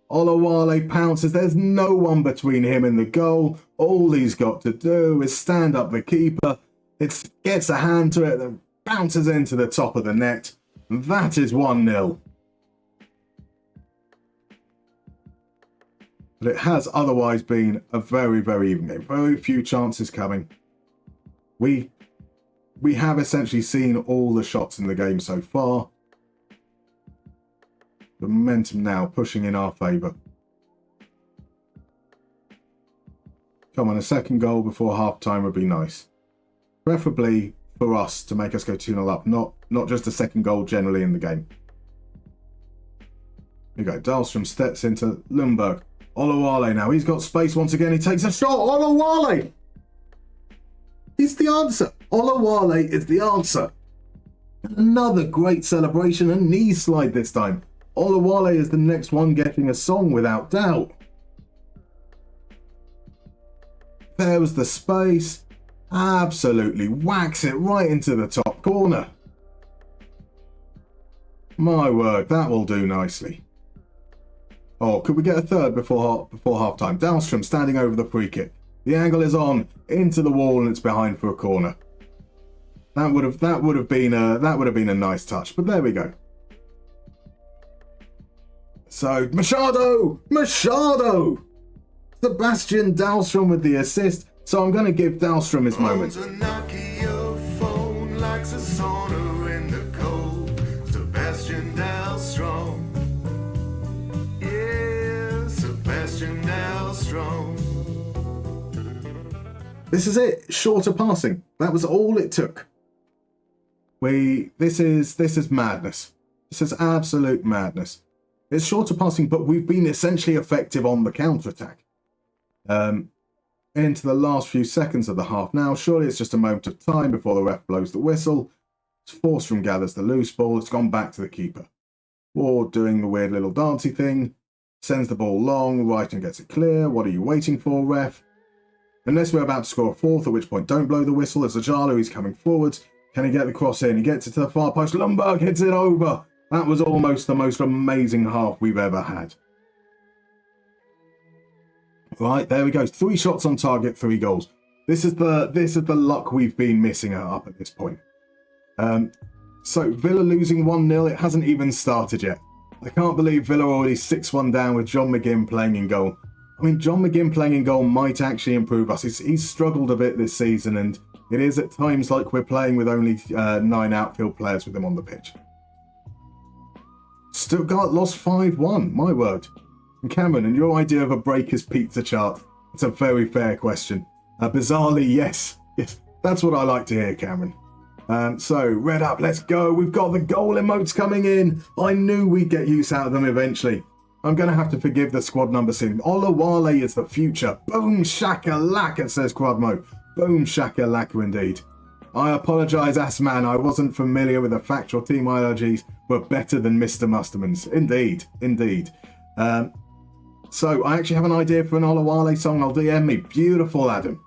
Olawale pounces. There's no one between him and the goal. All he's got to do is stand up the keeper. It gets a hand to it and bounces into the top of the net. That is 1-0. But it has otherwise been a very, very even game. Very few chances coming. We have essentially seen all the shots in the game so far. The momentum now pushing in our favour. Come on, a second goal before half-time would be nice. Preferably for us to make us go 2-0 up, not just a second goal generally in the game. Here we go. Dahlstrom steps into Lundberg. Olawale now. He's got space once again. He takes a shot. Olawale! He's the answer. Olawale is the answer. Another great celebration and knee slide this time. Olawale is the next one getting a song without doubt. There was the space. Absolutely whacks it right into the top corner. My word, that will do nicely. Oh, could we get a third before half time? Dahlstrom standing over the free kick. The angle is on into the wall and it's behind for a corner. That would have been a nice touch, but there we go. So Machado! Sebastian Dahlstrom with the assist. So I'm going to give Dahlstrom his moment. Sebastian Dahlstrom. Yeah, Sebastian Dahlstrom. This is it. Shorter passing. That was all it took. This is madness. This is absolute madness. It's shorter passing, but we've been essentially effective on the counter-attack. Into the last few seconds of the half now. Surely it's just a moment of time before the ref blows the whistle. Forsstrom gathers the loose ball. It's gone back to the keeper. Ward doing the weird little dancey thing. Sends the ball long. Right and gets it clear. What are you waiting for, ref? Unless we're about to score a fourth, at which point don't blow the whistle. It's Ajala, he's coming forwards. Can he get the cross in? He gets it to the far post. Lundberg hits it over. That was almost the most amazing half we've ever had. Right, there we go. 3 shots on target, 3 goals. This is the luck we've been missing up at this point. So Villa losing 1-0. It hasn't even started yet. I can't believe Villa are already 6-1 down with John McGinn playing in goal. I mean, John McGinn playing in goal might actually improve us. He's struggled a bit this season, and It is at times like we're playing with only 9 outfield players with them on the pitch. Stuttgart lost 5-1, my word. And Cameron, and your idea of a breakers pizza chart, it's a very fair question. Bizarrely, yes. Yes, that's what I like to hear, Cameron. So, red up, let's go. We've got the goal emotes coming in. I knew we'd get use out of them eventually. I'm going to have to forgive the squad number soon. Olawale is the future. Boom shakalaka, says Quadmo. Boom shakalaka indeed. I apologise, Assman. I wasn't familiar with the factual team IRGs were better than Mr. Mustermann's. Indeed, indeed. So, I actually have an idea for an Olawale song. I'll DM me. Beautiful, Adam.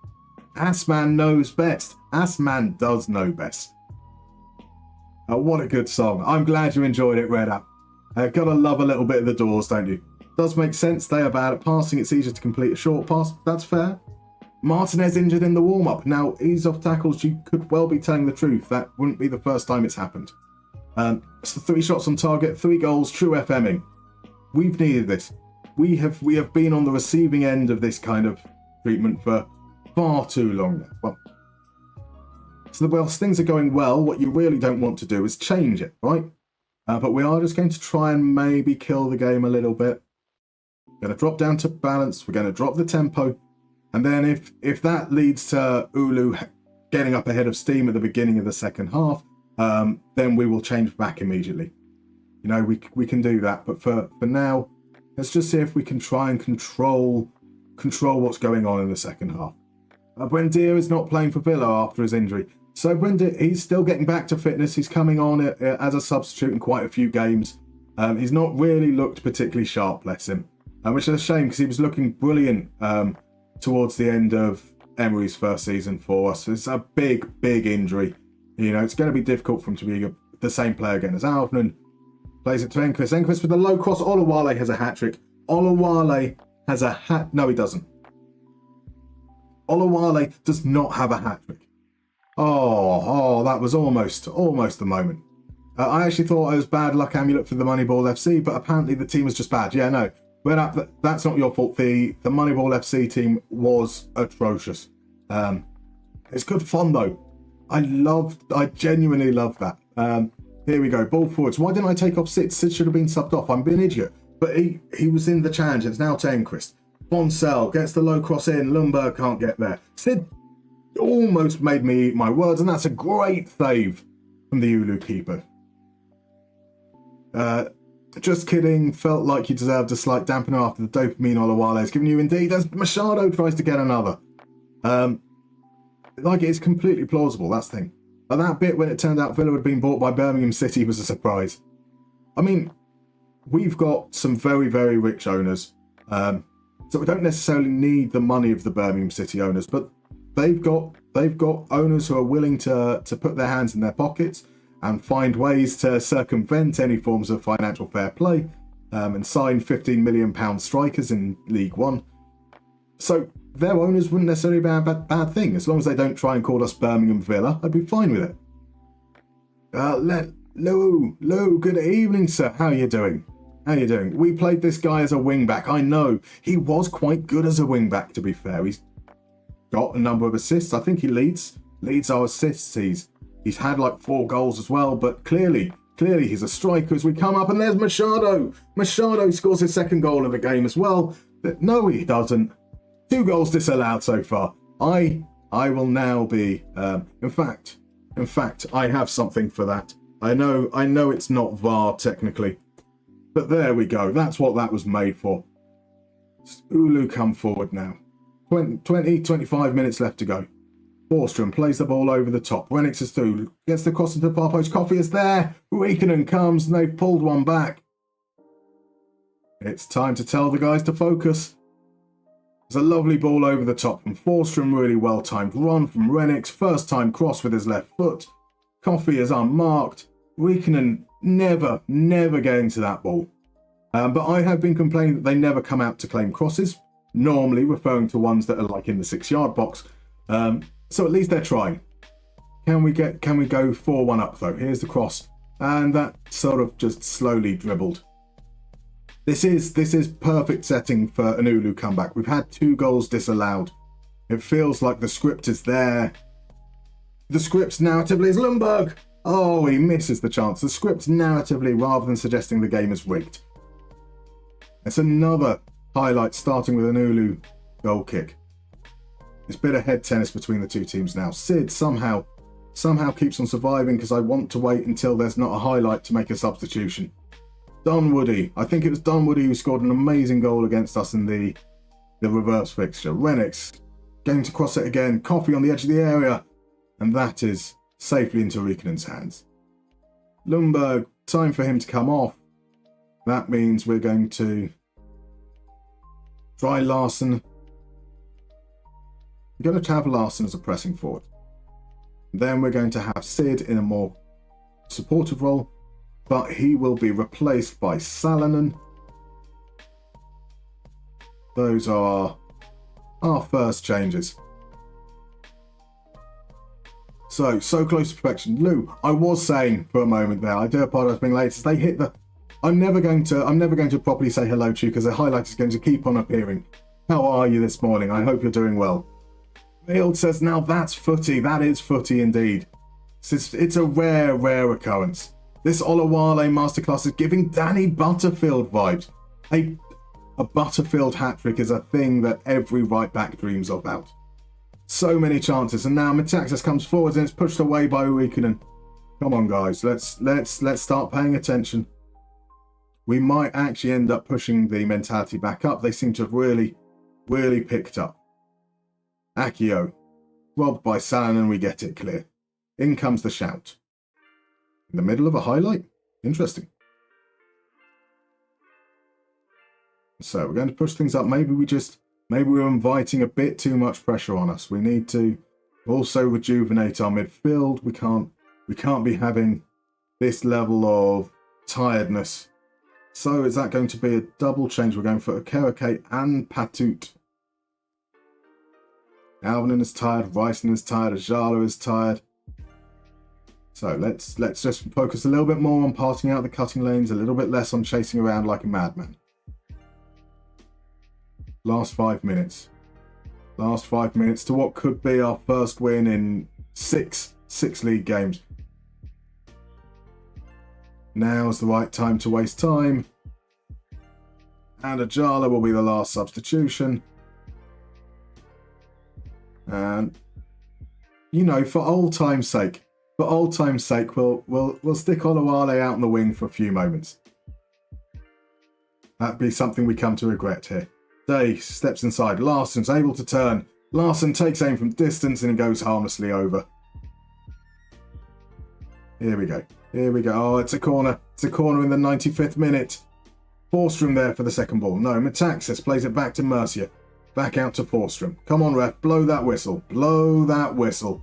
Assman knows best. Assman does know best. What a good song. I'm glad you enjoyed it, Red Up. Gotta love a little bit of the Doors, don't you? Does make sense. They are bad at passing. It's easier to complete a short pass. That's fair. Martinez injured in the warm-up. Now, ease off tackles, you could well be telling the truth. That wouldn't be the first time it's happened. It's the 3 shots on target, 3 goals, true FMing. We've needed this. We have been on the receiving end of this kind of treatment for far too long now. Well, so whilst things are going well, what you really don't want to do is change it, right? But we are just going to try and maybe kill the game a little bit. We're going to drop down to balance. We're going to drop the tempo. And then if that leads to Oulu getting up ahead of steam at the beginning of the second half, then we will change back immediately. You know, we can do that. But for now, let's just see if we can try and control what's going on in the second half. Buendia is not playing for Villa after his injury. So Buendia, he's still getting back to fitness. He's coming on as a substitute in quite a few games. He's not really looked particularly sharp, bless him. Which is a shame because he was looking brilliant towards the end of Emery's first season for us. It's a big injury. You know, it's going to be difficult for him to be the same player again as Alvin. Plays it to Enquist. Enquist with the low cross. Olawale has a hat-trick. Olawale has a hat... No, he doesn't. Olawale does not have a hat-trick. Oh, that was almost the moment. I actually thought it was bad luck amulet for the Moneyball FC, but apparently the team was just bad. Yeah, no. But that's not your fault. The Moneyball FC team was atrocious. It's good fun, though. I genuinely love that. Here we go. Ball forwards. Why didn't I take off Sid? Sid should have been subbed off. I'm being an idiot. But he was in the challenge. It's now to Enquist. Bonsell gets the low cross in. Lundberg can't get there. Sid almost made me eat my words, and that's a great save from the Oulu keeper. Just kidding. Felt like you deserved a slight dampener after the dopamine Olawale has given you. Indeed, as Machado tries to get another. Like, it's completely plausible, that's the thing. But that bit when it turned out Villa had been bought by Birmingham City was a surprise. I mean, we've got some very, very rich owners. So we don't necessarily need the money of the Birmingham City owners, but they've got owners who are willing to put their hands in their pockets and find ways to circumvent any forms of financial fair play and sign £15 million strikers in League One. So their owners wouldn't necessarily be a bad thing. As long as they don't try and call us Birmingham Villa, I'd be fine with it. Lou, good evening, sir. How are you doing? We played this guy as a wing-back. I know. He was quite good as a wing-back, to be fair. He's got a number of assists. I think he leads our assists. He's had like 4 goals as well, but clearly he's a striker as we come up, and there's Machado. Machado scores his second goal of the game as well. But no, he doesn't. 2 goals disallowed so far. I will now be, in fact, I have something for that. I know it's not VAR technically, but there we go. That's what that was made for. Oulu come forward now. 25 minutes left to go. Borstrom plays the ball over the top. Renix is through. Gets the cross into the far post. Coffee is there. Riekkonen comes and they've pulled one back. It's time to tell the guys to focus. There's a lovely ball over the top from Forstrom. Really well timed run from Renix. First time cross with his left foot. Coffee is unmarked. Riekkonen never getting to that ball. But I have been complaining that they never come out to claim crosses. Normally referring to ones that are like in the 6-yard box. So at least they're trying. Can we go 4-1 up though? Here's the cross. And that sort of just slowly dribbled. This is perfect setting for an Oulu comeback. We've had 2 goals disallowed. It feels like the script is there. The script narratively is Lundberg. Oh, he misses the chance. The script narratively, rather than suggesting the game is rigged. It's another highlight starting with an Oulu goal kick. It's a bit of head tennis between the two teams now. Sid somehow keeps on surviving because I want to wait until there's not a highlight to make a substitution. Dunwoody. I think it was Dunwoody who scored an amazing goal against us in the reverse fixture. Renix going to cross it again. Coffee on the edge of the area. And that is safely into Riikkonen's hands. Lundberg, time for him to come off. That means we're going to try Larsen. We're going to have Larsen as a pressing forward. Then we're going to have Sid in a more supportive role, but he will be replaced by Salonen. Those are our first changes. So close to perfection. Lou, I was saying for a moment there, I do apologize for being late. As they hit the, I'm never going to properly say hello to you because the highlight is going to keep on appearing. How are you this morning? I hope you're doing well. Field says, now that's footy. That is footy indeed. It's a rare occurrence. This Olawale masterclass is giving Danny Butterfield vibes. A Butterfield hat-trick is a thing that every right-back dreams about. So many chances, and now Metaxas comes forward and it's pushed away by Riikkonen. Come on, guys, let's start paying attention. We might actually end up pushing the mentality back up. They seem to have really picked up. Akio, robbed by Salonen, we get it clear. In comes the shout. In the middle of a highlight? Interesting. So we're going to push things up. Maybe we're inviting a bit too much pressure on us. We need to also rejuvenate our midfield. We can't be having this level of tiredness. So is that going to be a double change? We're going for Okereke and Patut. Alvin is tired, Ryson is tired, Ajala is tired. So let's just focus a little bit more on parting out the cutting lanes, a little bit less on chasing around like a madman. Last 5 minutes. Last 5 minutes to what could be our first win in six league games. Now's the right time to waste time. And Ajala will be the last substitution. And, you know, for old time's sake, we'll stick Olawale out on the wing for a few moments. That'd be something we come to regret here. Day steps inside. Larsen's able to turn. Larsen takes aim from distance and it goes harmlessly over. Here we go. Here we go. Oh, it's a corner. It's a corner in the 95th minute. Forstrom there for the second ball. No, Metaxas plays it back to Mercier. Back out to Forstrom. Come on, ref. Blow that whistle. Blow that whistle.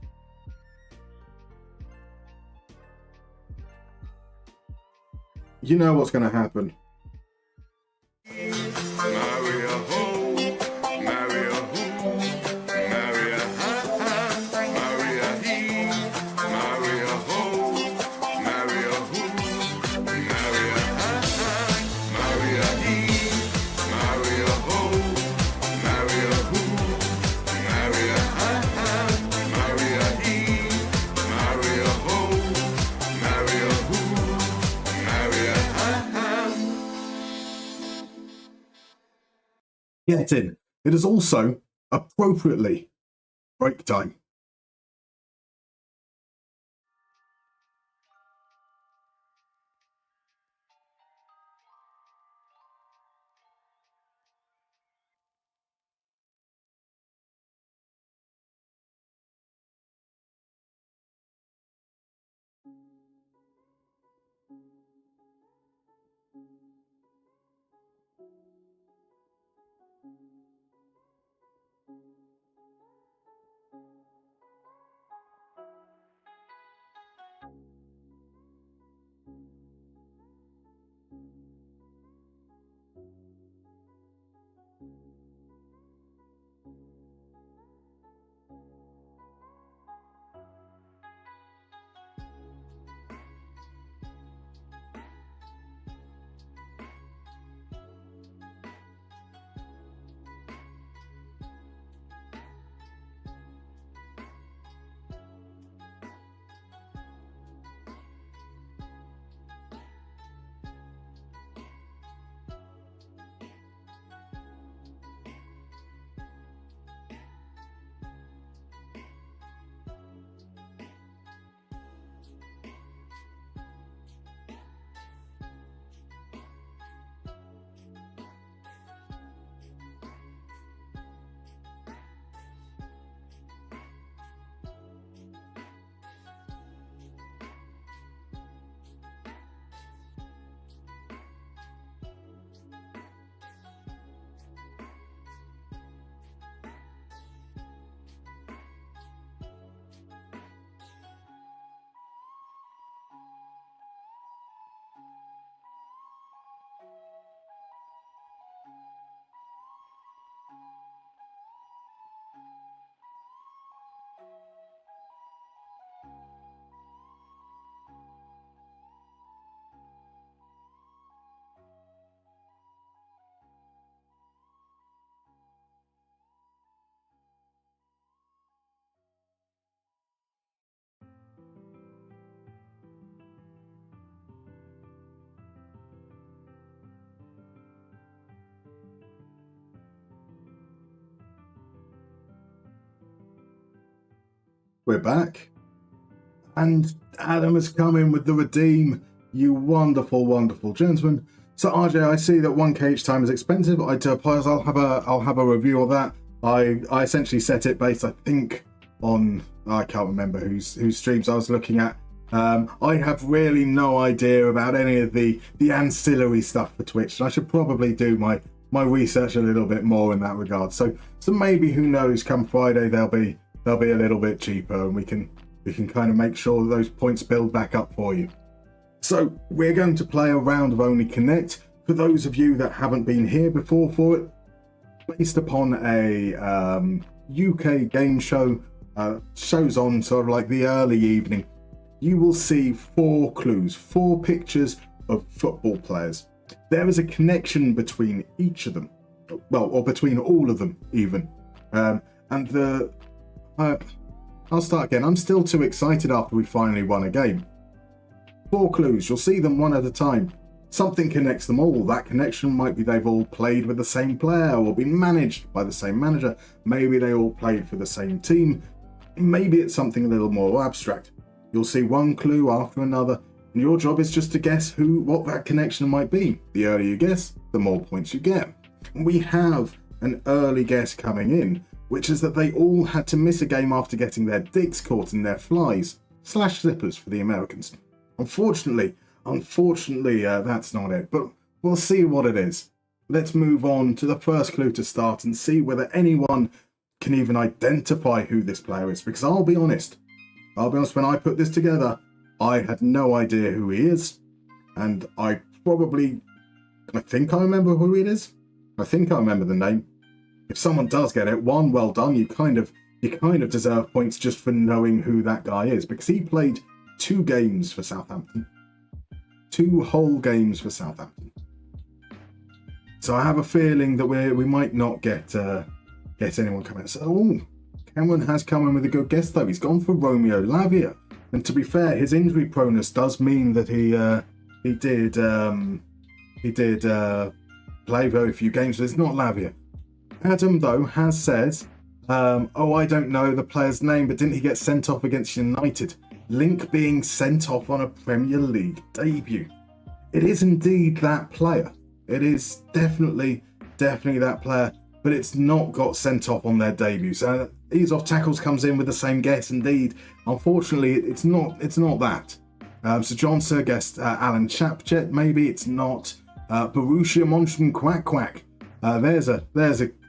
You know what's going to happen. Get in. It is also appropriately break time. we're back. And Adam has come in with the redeem, you wonderful, wonderful gentleman. So RJ, I see that 1k each time is expensive. I do apologize. I'll have a review of that. I essentially set it based, I think, on, I can't remember whose streams I was looking at. I have really no idea about any of the ancillary stuff for Twitch. I should probably do my research a little bit more in that regard. So maybe, who knows, come Friday they'll be a little bit cheaper, and we can kind of make sure that those points build back up for you. So we're going to play a round of Only Connect. For those of you that haven't been here before for it, based upon a UK game show, shows on sort of like the early evening, you will see 4 clues, 4 pictures of football players. There is a connection between each of them, well, or between all of them even. I'll start again. I'm still too excited after we finally won a game. 4 clues. You'll see them one at a time. Something connects them all. That connection might be they've all played with the same player or been managed by the same manager. Maybe they all played for the same team. Maybe it's something a little more abstract. You'll see one clue after another, and your job is just to guess what that connection might be. The earlier you guess, the more points you get. And we have an early guess coming in, which is that they all had to miss a game after getting their dicks caught in their flies / slippers for the Americans. Unfortunately, that's not it, but we'll see what it is. Let's move on to the first clue to start and see whether anyone can even identify who this player is, because I'll be honest, when I put this together, I had no idea who he is, and I think I remember who it is. I think I remember the name. If someone does get it, one, well done. You kind of deserve points just for knowing who that guy is, because he played 2 games for Southampton. 2 whole games for Southampton. So I have a feeling that we might not get anyone coming. So, Cameron has come in with a good guess though. He's gone for Romeo Lavia, and to be fair, his injury proneness does mean that he did play very few games. So it's not Lavia. Adam though has said, I don't know the player's name, but didn't he get sent off against United? Link being sent off on a Premier League debut. It is indeed that player. It is definitely that player, but it's not got sent off on their debut. So Ease Off Tackles comes in with the same guess indeed. Unfortunately, it's not that. So John Sir guessed Alan Chapchet, maybe it's not. Borussia Mönchengladbach.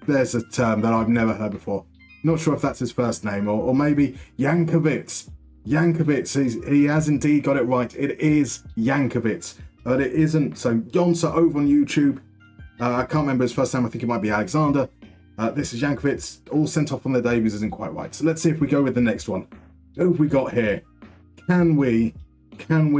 There's a term that I've never heard before. Not sure if that's his first name, or maybe Jankovic. He has indeed got it right. It is Jankovic, but it isn't. So Jonsa over on YouTube. I can't remember his first name. I think it might be Alexander. This is Jankovic. All sent off on their debuts isn't quite right. So let's see if we go with the next one. Who have we got here? Can we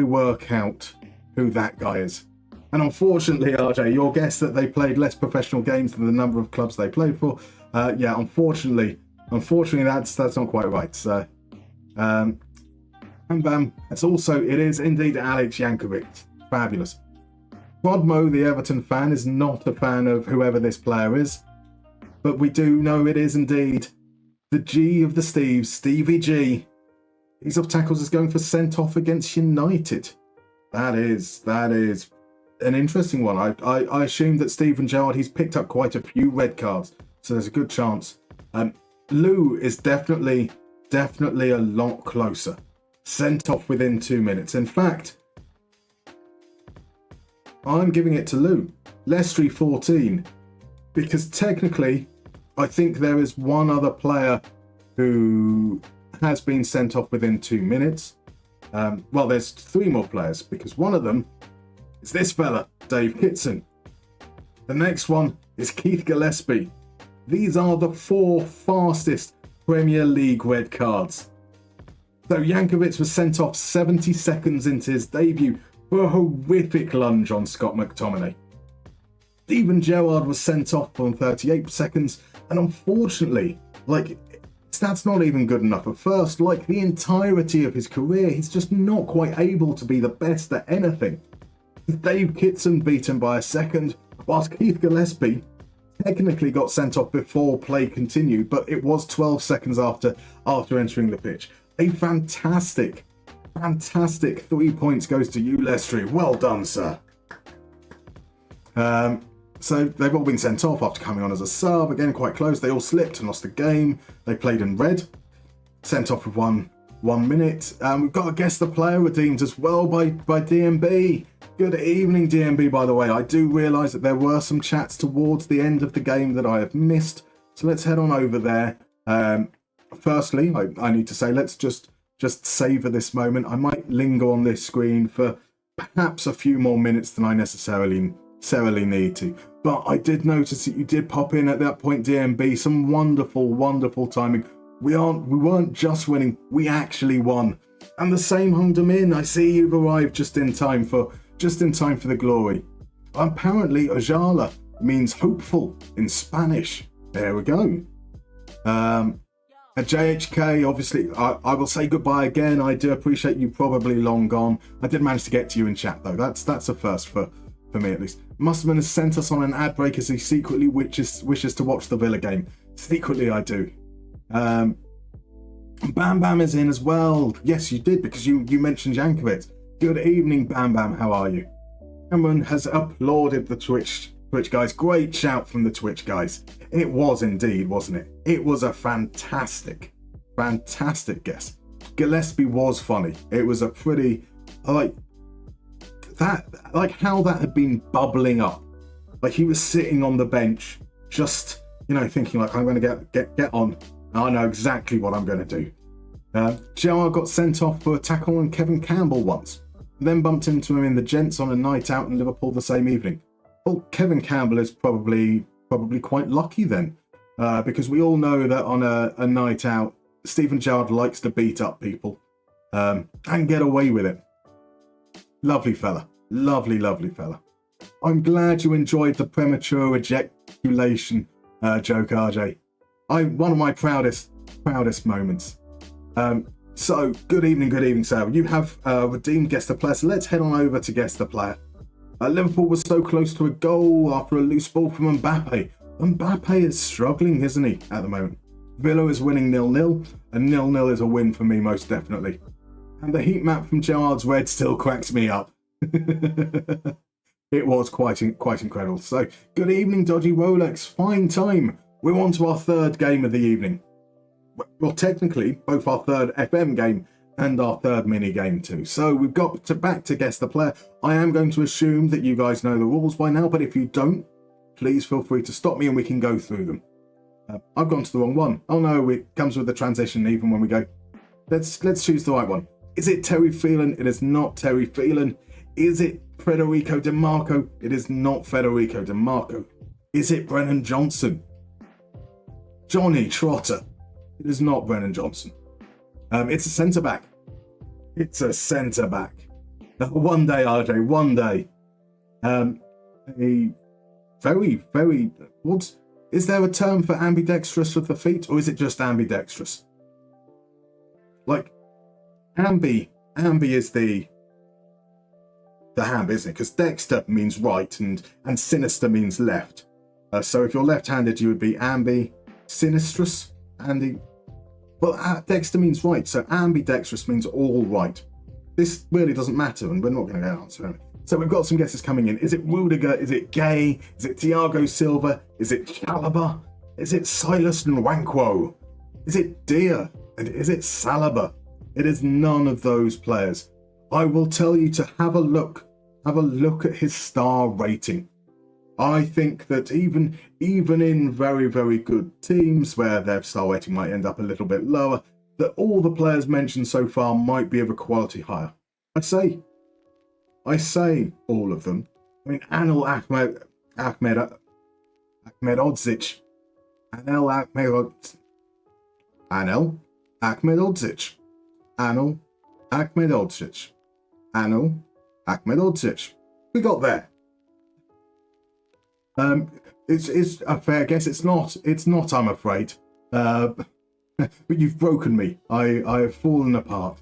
work out who that guy is? And unfortunately, RJ, your guess that they played less professional games than the number of clubs they played for. Unfortunately, that's not quite right. So, and bam, it is indeed Alex Jankovic. Fabulous. Rodmo, the Everton fan, is not a fan of whoever this player is, but we do know it is indeed the G of the Steves, Stevie G. Ease Off Tackles is going for sent off against United. That is an interesting one. I assume that Steven Gerrard, he's picked up quite a few red cards, so there's a good chance. Lou is definitely a lot closer. Sent off within 2 minutes. In fact, I'm giving it to Lou. Lestry 14, because technically, I think there is one other player who has been sent off within 2 minutes. Well, there's 3 more players, because one of them is this fella, Dave Kitson. The next one is Keith Gillespie. These are the 4 fastest Premier League red cards. So Jankovic was sent off 70 seconds into his debut for a horrific lunge on Scott McTominay. Steven Gerrard was sent off on 38 seconds, and unfortunately, that's not even good enough at first. Like the entirety of his career, he's just not quite able to be the best at anything. Dave Kitson beaten by a second, whilst Keith Gillespie technically got sent off before play continued, but it was 12 seconds after entering the pitch. A fantastic 3 points goes to you, Lestry. Well done, sir. So they've all been sent off after coming on as a sub. Again, quite close. They all slipped and lost the game. They played in red. Sent off with 1 minute. We've got to guess the player redeemed as well by DMB. Good evening, DMB, by the way. I do realise that there were some chats towards the end of the game that I have missed. So let's head on over there. Firstly, I need to say, let's just savour this moment. I might linger on this screen for perhaps a few more minutes than I necessarily need to. But I did notice that you did pop in at that point, DMB. Some wonderful timing. We weren't just winning, we actually won. And the same hung them in. I see you've arrived just in time for the glory. Apparently, Ajala means hopeful in Spanish. There we go. At JHK, obviously, I will say goodbye again. I do appreciate you probably long gone. I did manage to get to you in chat though. That's a first for me at least. Musterman has sent us on an ad break as he secretly wishes to watch the Villa game. Secretly, I do. Bam Bam is in as well. Yes, you did, because you mentioned Jankovic. Good evening, Bam Bam. How are you? Cameron has applauded the Twitch guys. Great shout from the Twitch guys. It was indeed, wasn't it? It was a fantastic guess. Gillespie was funny. It was a pretty how that had been bubbling up. Like he was sitting on the bench, just thinking like, I'm going to get on. I know exactly what I'm going to do. JR got sent off for a tackle on Kevin Campbell once, then bumped into him in the gents on a night out in Liverpool the same evening. Well, Kevin Campbell is probably quite lucky then, because we all know that on a night out, Stephen Gerrard likes to beat up people and get away with it. Lovely fella. Lovely fella. I'm glad you enjoyed the premature ejaculation joke, RJ. One of my proudest moments. So, good evening, sir. You have redeemed Guess the Player, so let's head on over to Guess the Player. Liverpool was so close to a goal after a loose ball from Mbappe. Mbappe is struggling, isn't he, at the moment? Villa is winning 0-0, and 0-0 is a win for me, most definitely. And the heat map from Gerrard's red still cracks me up. It was quite incredible. So, good evening, Dodgy Rolex. Fine time. We're on to our third game of the evening. Well, technically, both our third FM game and our third mini game too. So we've got back to Guess the Player. I am going to assume that you guys know the rules by now, but if you don't, please feel free to stop me and we can go through them. I've gone to the wrong one. Oh no, it comes with the transition even when we go. Let's choose the right one. Is it Terry Phelan? It is not Terry Phelan. Is it Federico Di Marco? It is not Federico Di Marco. Is it Brennan Johnson? Johnny Trotter. It is not Brennan Johnson. It's a centre-back. It's a centre-back. One day, RJ, one day. A very... Is there a term for ambidextrous with the feet, or is it just ambidextrous? Like, ambi is the hand, isn't it? Because dexter means right, and sinister means left. So if you're left-handed, you would be ambi-sinistrous. Well, dexter means right, so ambidextrous means all right. This really doesn't matter, and we're not going to get an answer anyway. So we've got some guesses coming in. Is it Rudiger? Is it Gay? Is it Thiago Silva? Is it Chalobah? Is it Silas Nwankwo? Is it Dia? And is it Saliba? It is none of those players. I will tell you to have a look at his star rating. I think that even in very, very good teams where their star rating might end up a little bit lower, that all the players mentioned so far might be of a quality higher. I say all of them. I mean, Anil Ahmedodzic. We got there. It's a fair guess. It's not, I'm afraid. But you've broken me. I have fallen apart.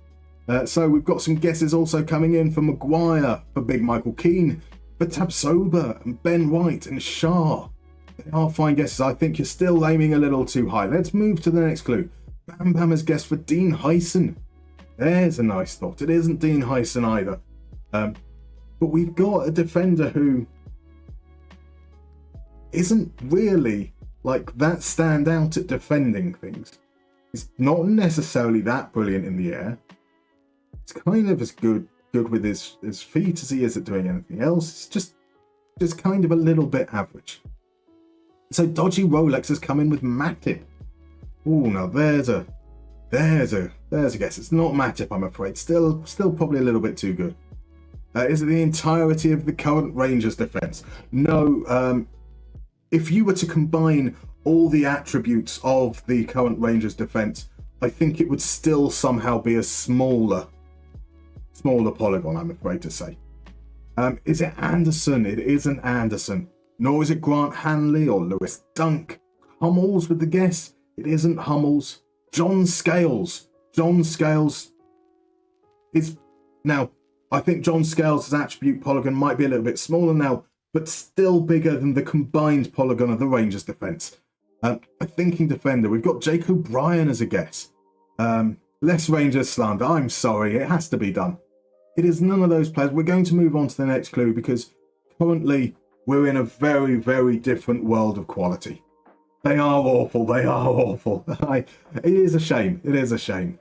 So we've got some guesses also coming in for Maguire, for Big Michael Keane, for Tabsoba, and Ben White, and Shah. They are fine guesses. I think you're still aiming a little too high. Let's move to the next clue. Bam Bam has guessed for Dean Hyson. There's a nice thought. It isn't Dean Hyson either. But we've got a defender who isn't really like that stand out at defending things. He's not necessarily that brilliant in the air. He's kind of as good with his feet as he is at doing anything else. It's just kind of a little bit average. So Dodgy Rolex has come in with Matip. Oh, now there's a guess. It's not Matip, I'm afraid. Still probably a little bit too good. Is it the entirety of the current Rangers defence? No. If you were to combine all the attributes of the current Rangers defence, I think it would still somehow be a smaller polygon, I'm afraid to say. Is it Anderson? It isn't Anderson. Nor is it Grant Hanley or Lewis Dunk. Hummels with the guess? It isn't Hummels. John Scales. John Scales is... Now, I think John Scales' attribute polygon might be a little bit smaller now, but still bigger than the combined polygon of the Rangers defence. A thinking defender. We've got Jake O'Brien as a guess. Less Rangers slander. I'm sorry, it has to be done. It is none of those players. We're going to move on to the next clue because currently we're in a very, very different world of quality. They are awful. They are awful. It is a shame. It is a shame.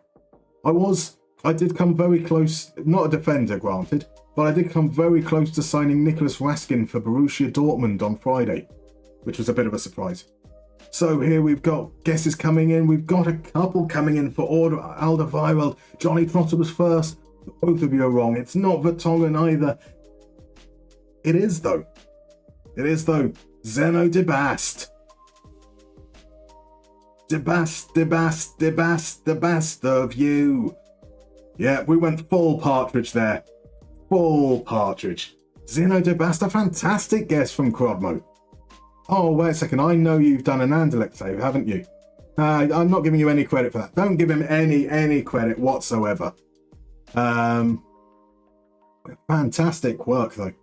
I did come very close, not a defender, granted, but I did come very close to signing Nicholas Raskin for Borussia Dortmund on Friday, which was a bit of a surprise. So here we've got guesses coming in. We've got a couple coming in for Alderweireld. Johnny Trotter was first. Both of you are wrong. It's not Vertonghen either. It is, though. It is, though. Zeno de Bast. De Bast of you. Yeah, we went full partridge there. Full partridge. Zeno de Bast, a fantastic guess from Crodmo. Oh, wait a second. I know you've done an Anderlecht save, haven't you? I'm not giving you any credit for that. Don't give him any credit whatsoever. Fantastic work, though.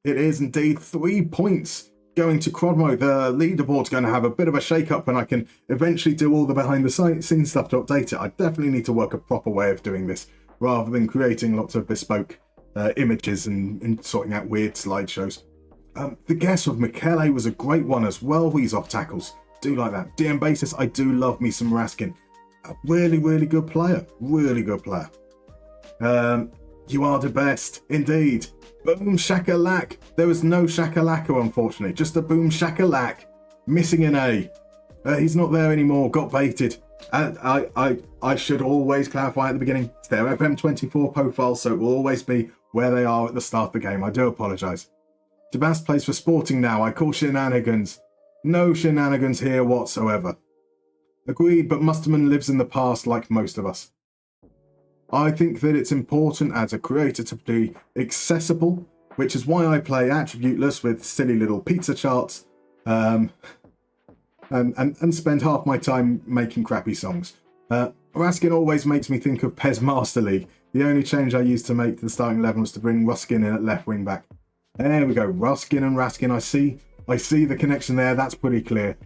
It is indeed 3 points going to Crodmo. The leaderboard's going to have a bit of a shake-up, and I can eventually do all the behind-the-scenes stuff to update it. I definitely need to work a proper way of doing this, rather than creating lots of bespoke images and sorting out weird slideshows. The guess of Michele was a great one as well. These off tackles. Do like that. DM basis, I do love me some Raskin. A really, really good player. Really good player. You are the best. Indeed. Boom shakalak. There was no shakalaka, unfortunately. Just a boom shakalak. Missing an A. He's not there anymore. Got baited. I should always clarify at the beginning. It's their FM24 profile, so it will always be where they are at the start of the game. I do apologise. DeBast plays for Sporting now. I call shenanigans. No shenanigans here whatsoever. Agreed, but Mustermann lives in the past like most of us. I think that it's important as a creator to be accessible, which is why I play attributeless with silly little pizza charts, and spend half my time making crappy songs. Raskin always makes me think of PES Master League. The only change I used to make to the starting 11 was to bring Ruskin in at left wing back. There we go, Ruskin and Raskin. I see the connection there. That's pretty clear.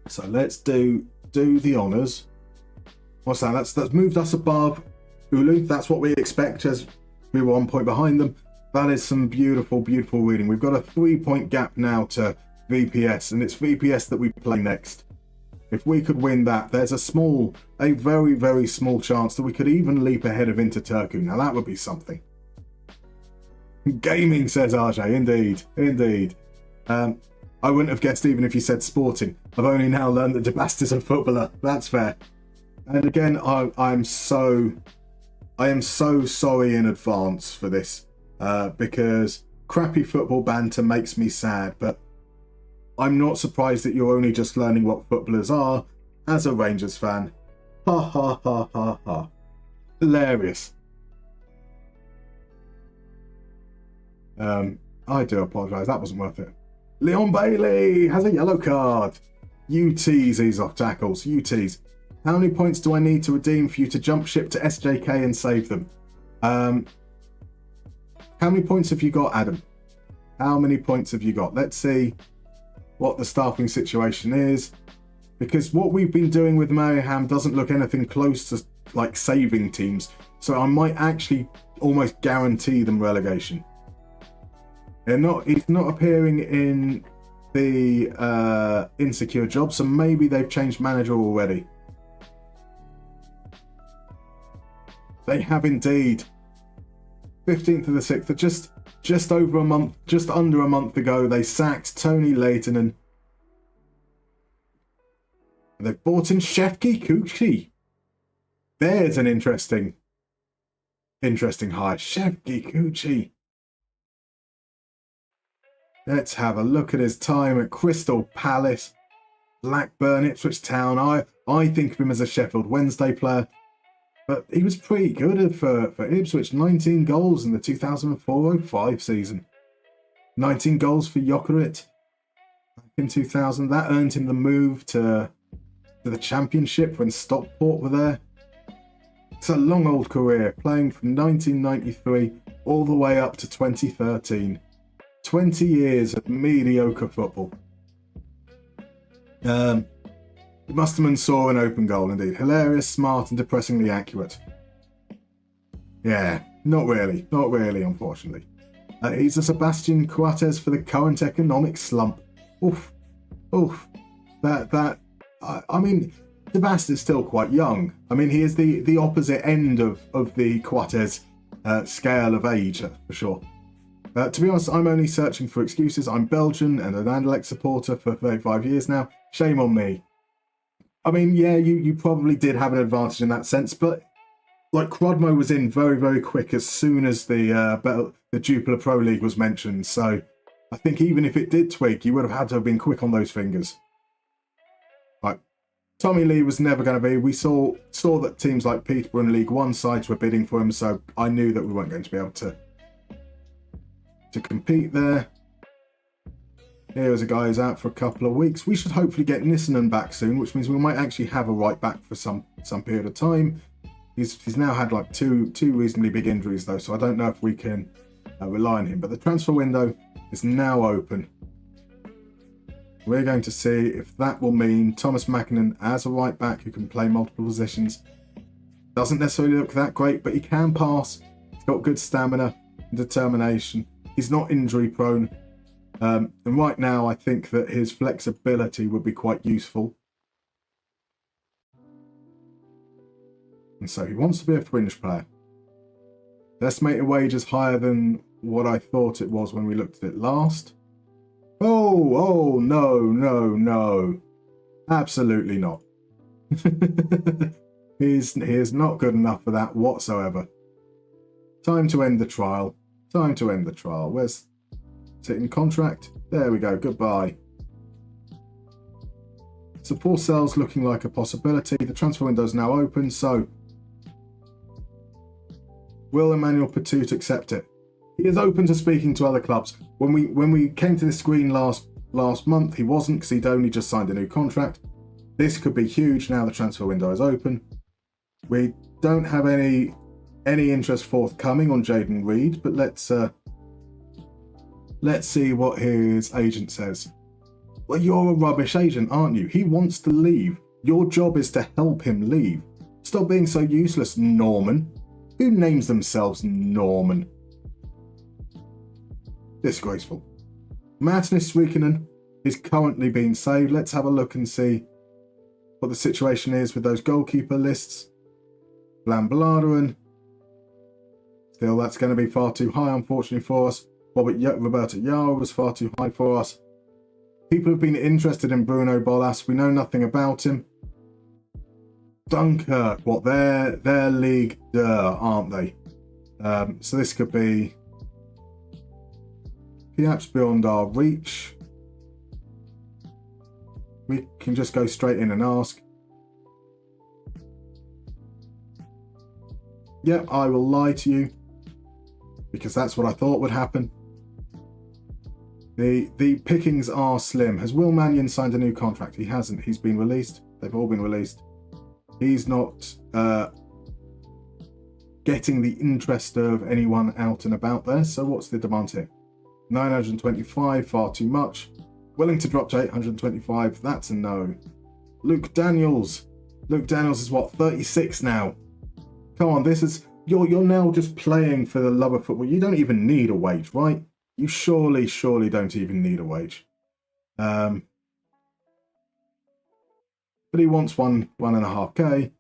So let's do the honours. What's that? That's moved us above Oulu. That's what we expect as we were 1 point behind them. That is some beautiful, beautiful reading. We've got a 3-point gap now to VPS, and it's VPS that we play next. If we could win that, there's a very, very small chance that we could even leap ahead of Inter Turku. Now that would be something. Gaming, says RJ. Indeed, indeed. I wouldn't have guessed even if you said Sporting. I've only now learned that DeBast is a footballer. That's fair. And again, I am so sorry in advance for this, because crappy football banter makes me sad, but I'm not surprised that you're only just learning what footballers are as a Rangers fan. Ha ha ha ha ha. Hilarious. I do apologise, that wasn't worth it. Leon Bailey has a yellow card. You tease these off tackles, you tease. How many points do I need to redeem for you to jump ship to SJK and save them? How many points have you got, Adam? How many points have you got? Let's see what the staffing situation is. because what we've been doing with Mariehamn doesn't look anything close to like saving teams. So I might actually almost guarantee them relegation. He's not appearing in the insecure job, so maybe they've changed manager already. They have indeed. 15th of the 6th, just over a month, just under a month ago, they sacked Tony Layton and they've brought in Shefki Kuchi. There's an interesting hire. Shefki Kuchi. Let's have a look at his time at Crystal Palace, Blackburn, Ipswich Town. I think of him as a Sheffield Wednesday player, but he was pretty good for Ipswich. 19 goals in the 2004-05 season. 19 goals for Jokerit in 2000. That earned him the move to the Championship when Stockport were there. It's a long old career, playing from 1993 all the way up to 2013. 20 years of mediocre football. Mustermann saw an open goal indeed. Hilarious, smart and depressingly accurate. Yeah, not really, unfortunately. He's a Sebastian Coates for the current economic slump. Oof. I mean, Sebastian's still quite young. I mean, he is the opposite end of the Coates scale of age, for sure. To be honest, I'm only searching for excuses. I'm Belgian and an Anderlecht supporter for 35 years now. Shame on me. I mean, yeah, you probably did have an advantage in that sense, but like Crodmo was in very, very quick as soon as the Jupiler Pro League was mentioned. So I think even if it did twig, you would have had to have been quick on those fingers. Like Tommy Lee was never going to be. We saw that teams like Peterborough and League One sides were bidding for him, so I knew that we weren't going to be able to compete there. Here's a guy who's out for a couple of weeks. We should hopefully get Nissanen back soon, which means we might actually have a right back for some period of time. He's now had like two reasonably big injuries though, so I don't know if we can rely on him. But the transfer window is now open. We're going to see if that will mean Thomas Mackinnon as a right back who can play multiple positions. Doesn't necessarily look that great, but he can pass. He's got good stamina and determination. He's not injury prone. And right now, I think that his flexibility would be quite useful. And so he wants to be a fringe player. The estimated wage is higher than what I thought it was when we looked at it last. Oh, no. Absolutely not. He is not good enough for that whatsoever. Time to end the trial. Where's it in contract? There we go. Goodbye. So 4 sales looking like a possibility. The transfer window is now open. So will Emmanuel Petut accept it? He is open to speaking to other clubs. When we came to the screen last month, he wasn't because he'd only just signed a new contract. This could be huge now the transfer window is open. We don't have any interest forthcoming on Jaden Reed, but let's see what his agent says. Well, you're a rubbish agent, aren't you? He wants to leave. Your job is to help him leave. Stop being so useless, Norman. Who names themselves Norman? Disgraceful. Magnus Swikinen is currently being saved. Let's have a look and see what the situation is with those goalkeeper lists. Bladeren. Still, that's going to be far too high, unfortunately, for us. Roberto Yara was far too high for us. People have been interested in Bruno Bolas. We know nothing about him. Dunkirk, what they're League 2, aren't they? So this could be perhaps beyond our reach. We can just go straight in and ask. Yeah, I will lie to you, because that's what I thought would happen. The pickings are slim. Has Will Mannion signed a new contract? He hasn't. He's been released. They've all been released. He's not getting the interest of anyone out and about there. So what's the demand here? 925, far too much. Willing to drop to 825, that's a no. Luke Daniels. Luke Daniels is what, 36 now? Come on, this is... You're now just playing for the love of football. You don't even need a wage, right? You surely don't even need a wage. But he wants 1.5K.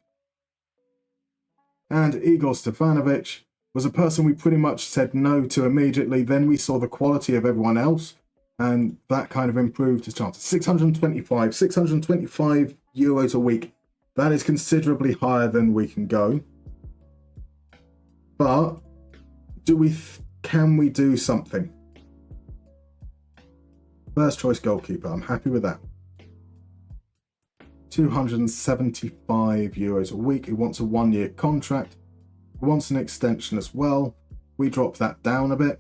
And Igor Stefanovic was a person we pretty much said no to immediately. Then we saw the quality of everyone else, and that kind of improved his chances. 625 euros a week. That is considerably higher than we can go. But can we do something? First choice goalkeeper. I'm happy with that. 275 euros a week. He wants a 1-year contract. He wants an extension as well. We drop that down a bit.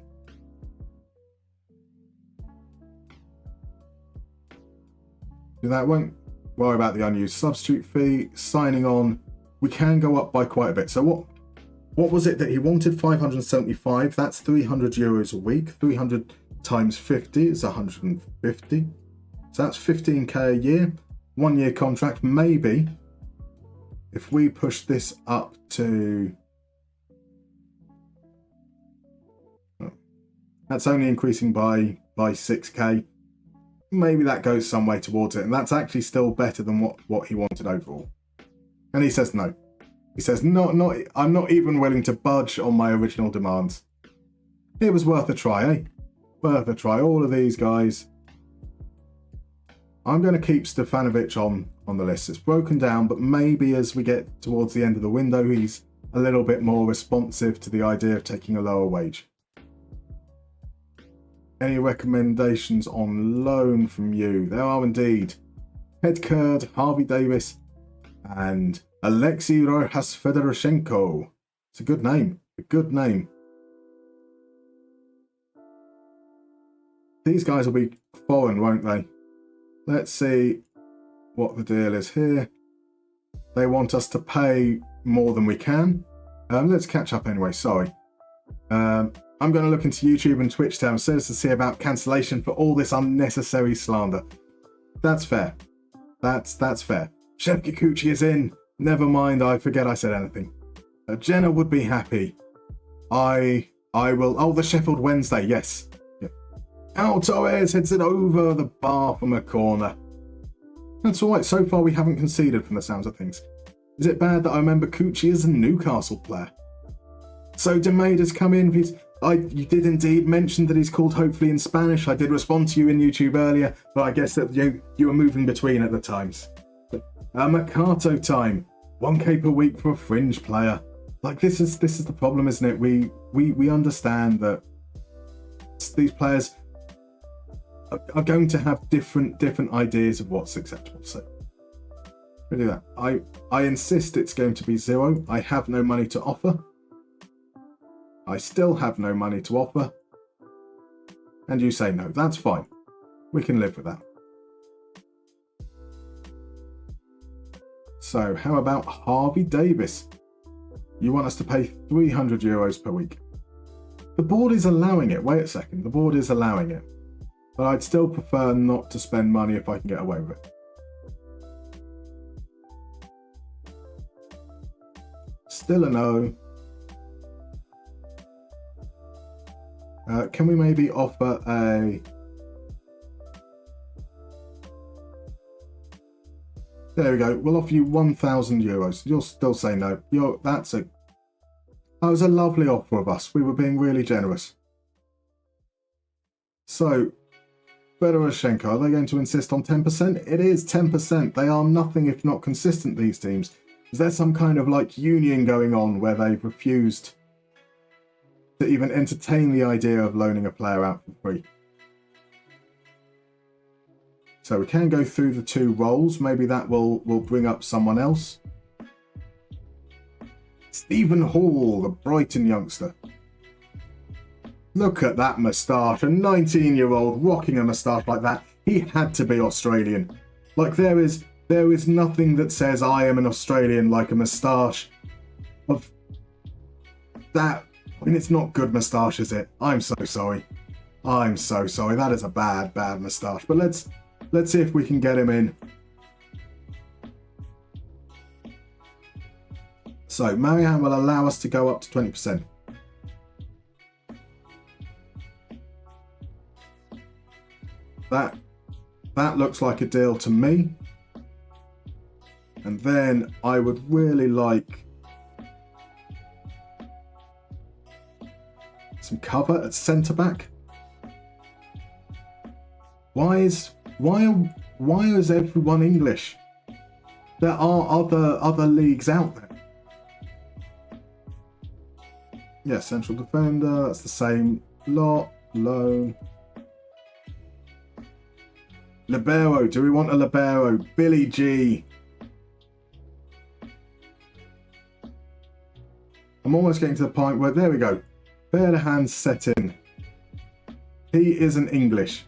That won't worry about the unused substitute fee. Signing on, we can go up by quite a bit. So what was it that he wanted? 575. That's 300 euros a week. 300 times 50 is 150. So that's 15k a year. 1-year contract. Maybe if we push this up to... That's only increasing by 6k. Maybe that goes some way towards it. And that's actually still better than what he wanted overall. And he says no. He says, I'm not even willing to budge on my original demands. It was worth a try, eh? Worth a try. All of these guys. I'm going to keep Stefanovic on the list. It's broken down, but maybe as we get towards the end of the window, he's a little bit more responsive to the idea of taking a lower wage. Any recommendations on loan from you? There are indeed. Ted Kurd, Harvey Davis, and Alexei Rojas Fedoroshenko. It's a good name. A good name. These guys will be foreign, won't they? Let's see what the deal is here. They want us to pay more than we can. Let's catch up anyway, sorry. I'm going to look into YouTube and Twitch terms to see about cancellation for all this unnecessary slander. That's fair. That's fair. Chef Kikuchi is in. Never mind, I forget I said anything. Jenna would be happy. I will... Oh, the Sheffield Wednesday, yes. Yep. Al Torres heads it over the bar from a corner. That's alright, so far we haven't conceded from the sounds of things. Is it bad that I remember Kuchi as a Newcastle player? So Demade has come in, please... You did indeed mention that he's called hopefully in Spanish. I did respond to you in YouTube earlier, but I guess that you were moving between at the times. Mercato time. 1k per week for a fringe player. Like this is the problem, isn't it? We understand that these players are going to have different ideas of what's acceptable. So we do that. I insist it's going to be 0. I have no money to offer. I still have no money to offer. And you say no. That's fine. We can live with that. So, how about Harvey Davis? You want us to pay 300 euros per week. The board is allowing it. Wait a second. The board is allowing it. But I'd still prefer not to spend money if I can get away with it. Still a no. Can we maybe offer a... There we go. We'll offer you 1,000 euros. You'll still say no. That was a lovely offer of us. We were being really generous. So, Fedoroshenko, are they going to insist on 10%? It is 10%. They are nothing if not consistent, these teams. Is there some kind of like union going on where they've refused to even entertain the idea of loaning a player out for free? So we can go through the 2 roles. Maybe that will bring up someone else. Stephen Hall, the Brighton youngster. Look at that moustache. A 19-year-old rocking a moustache like that. He had to be Australian. Like there is nothing that says I am an Australian like a moustache of that. I mean, it's not good moustache, is it? I'm so sorry. I'm so sorry. That is a bad moustache. But let's see if we can get him in. So Mariehamn will allow us to go up to 20%. That looks like a deal to me. And then I would really like some cover at centre back. Why is everyone English? There are other leagues out there. Yeah, central defender, that's the same lot, loan. Libero, do we want a libero? Billy G. I'm almost getting to the point where, there we go. Bare the hands set in. He isn't English.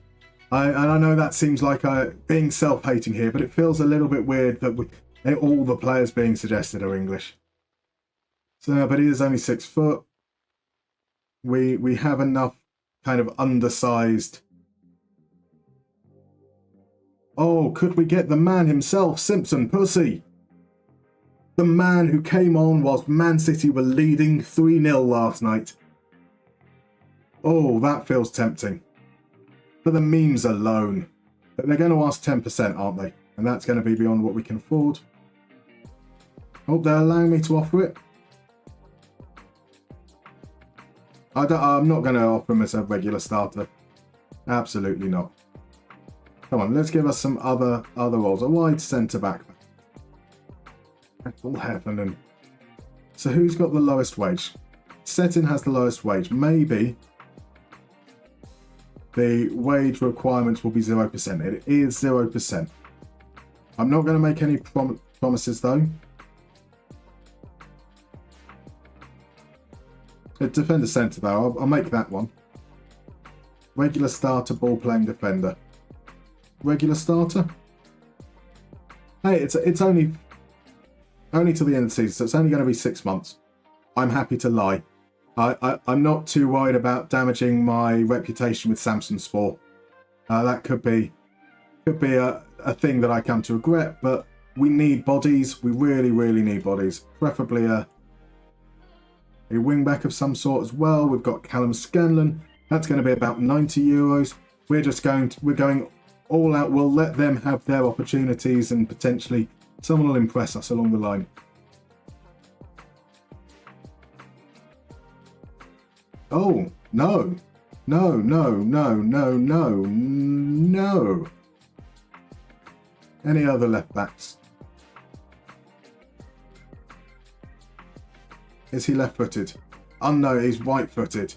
And I know that seems like being self-hating here, but it feels a little bit weird that all the players being suggested are English. So, but he is only 6 foot. We have enough kind of undersized. Oh, could we get the man himself, Simpson Pussy? The man who came on whilst Man City were leading 3-0 last night. Oh, that feels tempting. For the memes alone. But they're going to ask 10%, aren't they? And that's going to be beyond what we can afford. Oh, they're allowing me to offer it. I'm not going to offer him as a regular starter. Absolutely not. Come on, let's give us some other roles. A wide centre back. All heaven. So who's got the lowest wage? Settin has the lowest wage. Maybe the wage requirements will be 0%. It is 0%. I'm not going to make any promises though. A defender centre though. I'll make that one. Regular starter, ball playing defender. Regular starter. Hey, it's only to the end of the season, so it's only going to be 6 months. I'm happy to lie. I'm not too worried about damaging my reputation with Samson Sport. That could be a thing that I come to regret, but we need bodies. We really, really need bodies. Preferably a wing-back of some sort as well. We've got Callum Scanlon. That's going to be about €90. We're going all out. We'll let them have their opportunities and potentially someone will impress us along the line. Oh, no. No, no, no, no, no, no. Any other left backs? Is he left-footed? Oh no, he's right-footed.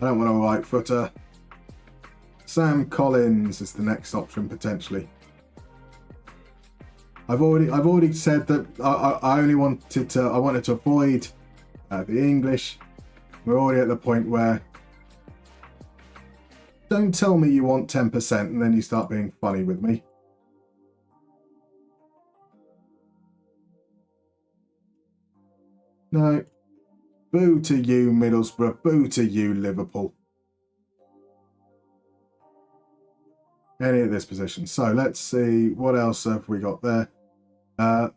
I don't want a right-footer. Sam Collins is the next option potentially. I've already said that I wanted to avoid the English. We're already at the point where don't tell me you want 10% and then you start being funny with me. No. Boo to you, Middlesbrough. Boo to you, Liverpool. Any of this position. So let's see. What else have we got there? 1K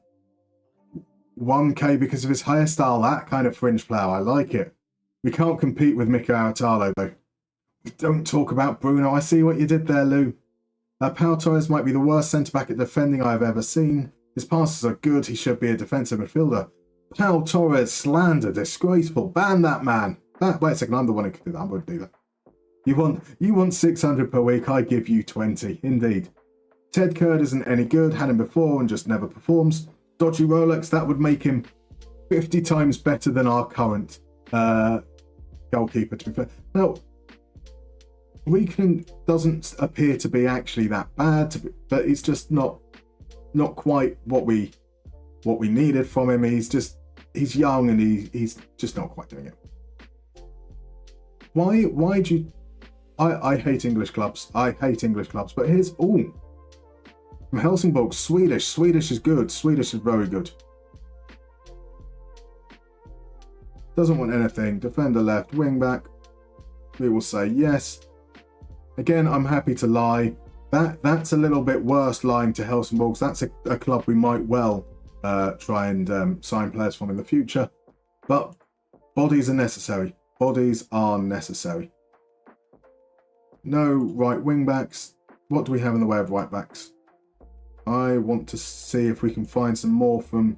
because of his hairstyle. That kind of fringe player. I like it. We can't compete with Mikel Artalo, though. Don't talk about Bruno. I see what you did there, Lou. Pau Torres might be the worst centre-back at defending I've ever seen. His passes are good. He should be a defensive midfielder. Pau Torres, slander, disgraceful. Ban that man. Wait a second, I'm the one who could do that. I wouldn't do that. You want 600 per week, I give you 20. Indeed. Ted Kurd isn't any good. Had him before and just never performs. Dodgy Rolex, that would make him 50 times better than our current goalkeeper, to be fair. Now, Weekend doesn't appear to be actually that bad, but it's just not quite what we needed from him. He's young and he's just not quite doing it. Why do you... I hate English clubs. I hate English clubs. But here's... Ooh. From Helsingborg. Swedish. Swedish is good. Swedish is very good. Doesn't want anything. Defender left. Wing back. We will say yes. Again, I'm happy to lie. That's a little bit worse lying to Helsingborg. That's a club we might well try and sign players from in the future. But bodies are necessary. Bodies are necessary. No right wing backs. What do we have in the way of right backs? I want to see if we can find some more from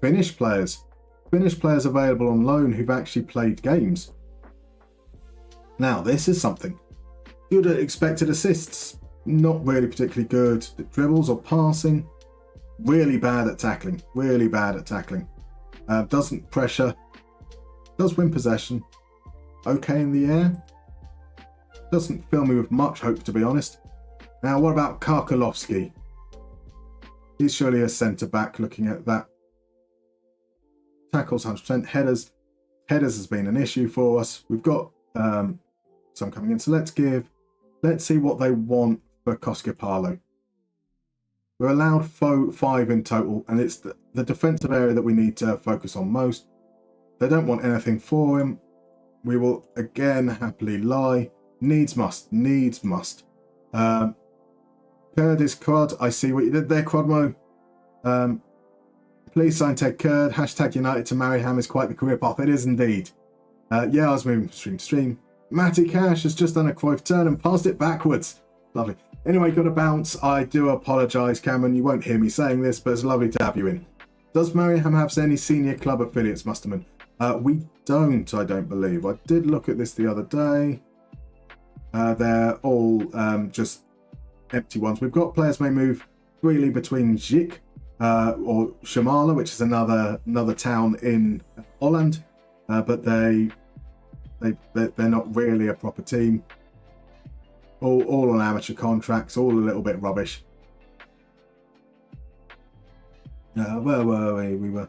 Finnish players. Finnish players available on loan who've actually played games. Now, this is something. You'd have expected assists. Not really particularly good at dribbles or passing. Really bad at tackling. Really bad at tackling. Doesn't pressure. Does win possession. Okay in the air. Doesn't fill me with much hope, to be honest. Now, what about Karkolovsky? He's surely a centre-back looking at that. Tackles 100%. Headers has been an issue for us. We've got some coming in. So let's see what they want for Koskipalo. We're allowed 5 in total, and it's the defensive area that we need to focus on most. They don't want anything for him. We will again happily lie. Needs must. Needs must. Kurd is Crod. I see what you did there, Crodmo. Please sign Ted Kurd. Hashtag United to Mariehamn is quite the career path. It is indeed. Yeah, I was moving from stream to stream. Matty Cash has just done a Cruyff turn and passed it backwards. Lovely. Anyway, got a bounce. I do apologise, Cameron. You won't hear me saying this, but it's lovely to have you in. Does Mariehamn have any senior club affiliates, Musterman? We don't, I don't believe. I did look at this the other day. They're all just empty ones. We've got players may move freely between Zik or Shamala, which is another town in Holland, but they're not really a proper team. All on amateur contracts, all a little bit rubbish. Where were we? We were.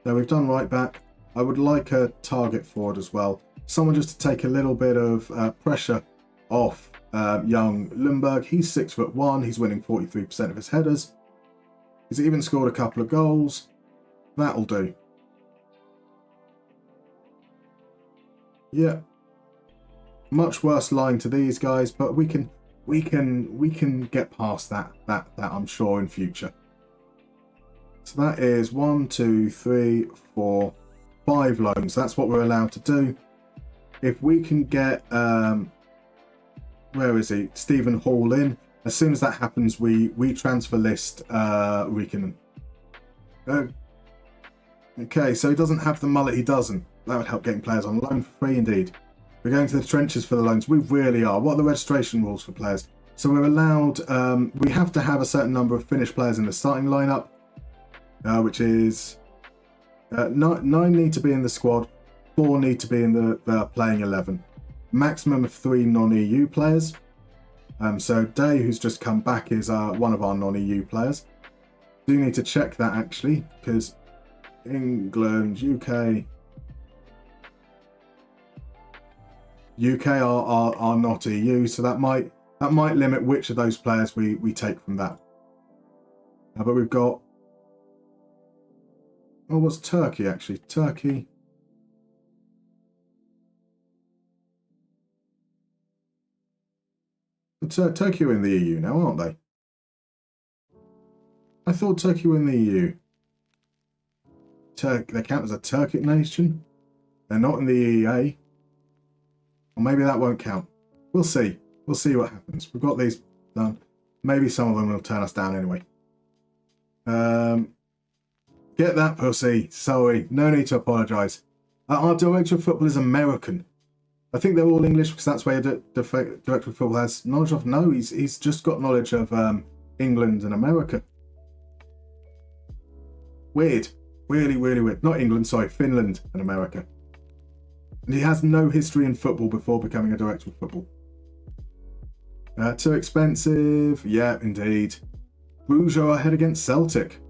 So we've done right back. I would like a target forward as well. Someone just to take a little bit of pressure off young Lundberg. He's 6'1". He's winning 43% of his headers. He's even scored a couple of goals. That'll do. Yeah. Much worse line to these guys, but we can get past that I'm sure in future. So that is 1, 2, 3, 4, 5 loans. That's what we're allowed to do. If we can get where is he? Stephen Hall in. As soon as that happens, we transfer list Rickinen. Okay, so he doesn't have the mullet. He doesn't. That would help getting players on loan for free indeed. We're going to the trenches for the loans. We really are. What are the registration rules for players? So we're allowed, we have to have a certain number of Finnish players in the starting lineup, which is 9 need to be in the squad, 4 need to be in the playing 11. Maximum of 3 non-EU players. So Day, who's just come back, is one of our non-EU players. Do need to check that actually, because England, UK are not EU, so that might limit which of those players we take from that. But we've got, oh, what's Turkey actually? Turkey. Turkey are in the EU now, aren't they? I thought Turkey were in the EU. They count as a Turkic nation. They're not in the EEA. Or maybe that won't count. We'll see. We'll see what happens. We've got these done. Maybe some of them will turn us down anyway. Get that pussy. Sorry. No need to apologise. Our director of football is American. I think they're all English because that's where the director of football has knowledge of. No, he's just got knowledge of England and America. Weird. Really, really weird. Not England, sorry. Finland and America. And he has no history in football before becoming a director of football. Too expensive. Yeah, indeed. Bruges are ahead against Celtic.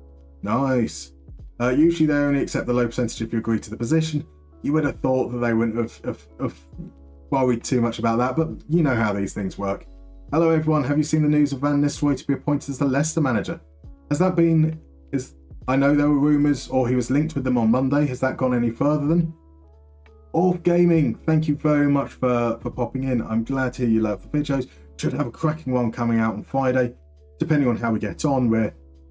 Nice. Usually they only accept the low percentage if you agree to the position. You would have thought that they wouldn't have worried too much about that, but you know how these things work. Hello everyone, have you seen the news of Van Nistelrooy to be appointed as the Leicester manager? Has that been... I know there were rumours, or he was linked with them on Monday. Has that gone any further then? Orf Gaming, thank you very much for popping in. I'm glad to hear you love the videos. Should have a cracking one coming out on Friday, depending on how we get on.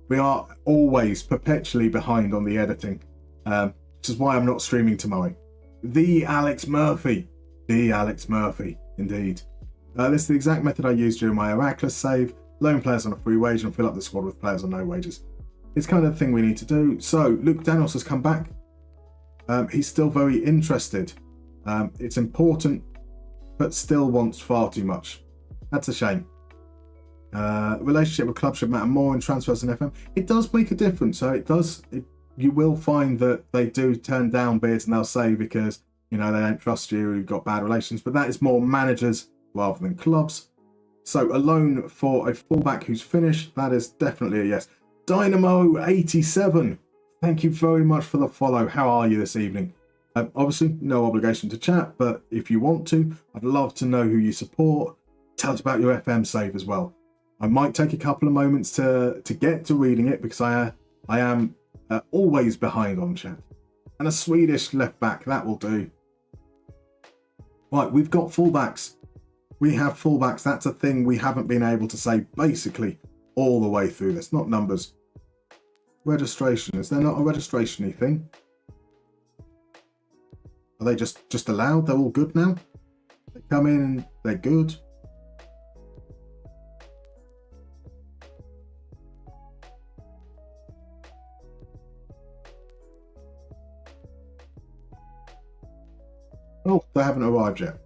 We are always perpetually behind on the editing, which is why I'm not streaming tomorrow. The Alex Murphy, indeed. This is the exact method I used during my Heracles save. Loan players on a free wage and fill up the squad with players on no wages. It's kind of the thing we need to do. So Luke Daniels has come back. He's still very interested. It's important, but still wants far too much. That's a shame. Relationship with clubs should matter more in transfers than FM. It does make a difference. So it does. You will find that they do turn down bids and they'll say because they don't trust you, you've got bad relations. But that is more managers rather than clubs. So a loan for a fullback who's finished, that is definitely a yes. Dynamo87, thank you very much for the follow. How are you this evening? Obviously, no obligation to chat, but if you want to, I'd love to know who you support. Tell us about your FM save as well. I might take a couple of moments to get to reading it because I am always behind on chat. And a Swedish left back, that will do. Right, we've got fullbacks. We have fullbacks. That's a thing we haven't been able to say basically all the way through this. Not numbers. Registration. Is there not a registration-y thing? Are they just allowed? They're all good now? They come in and they're good? Oh, they haven't arrived yet.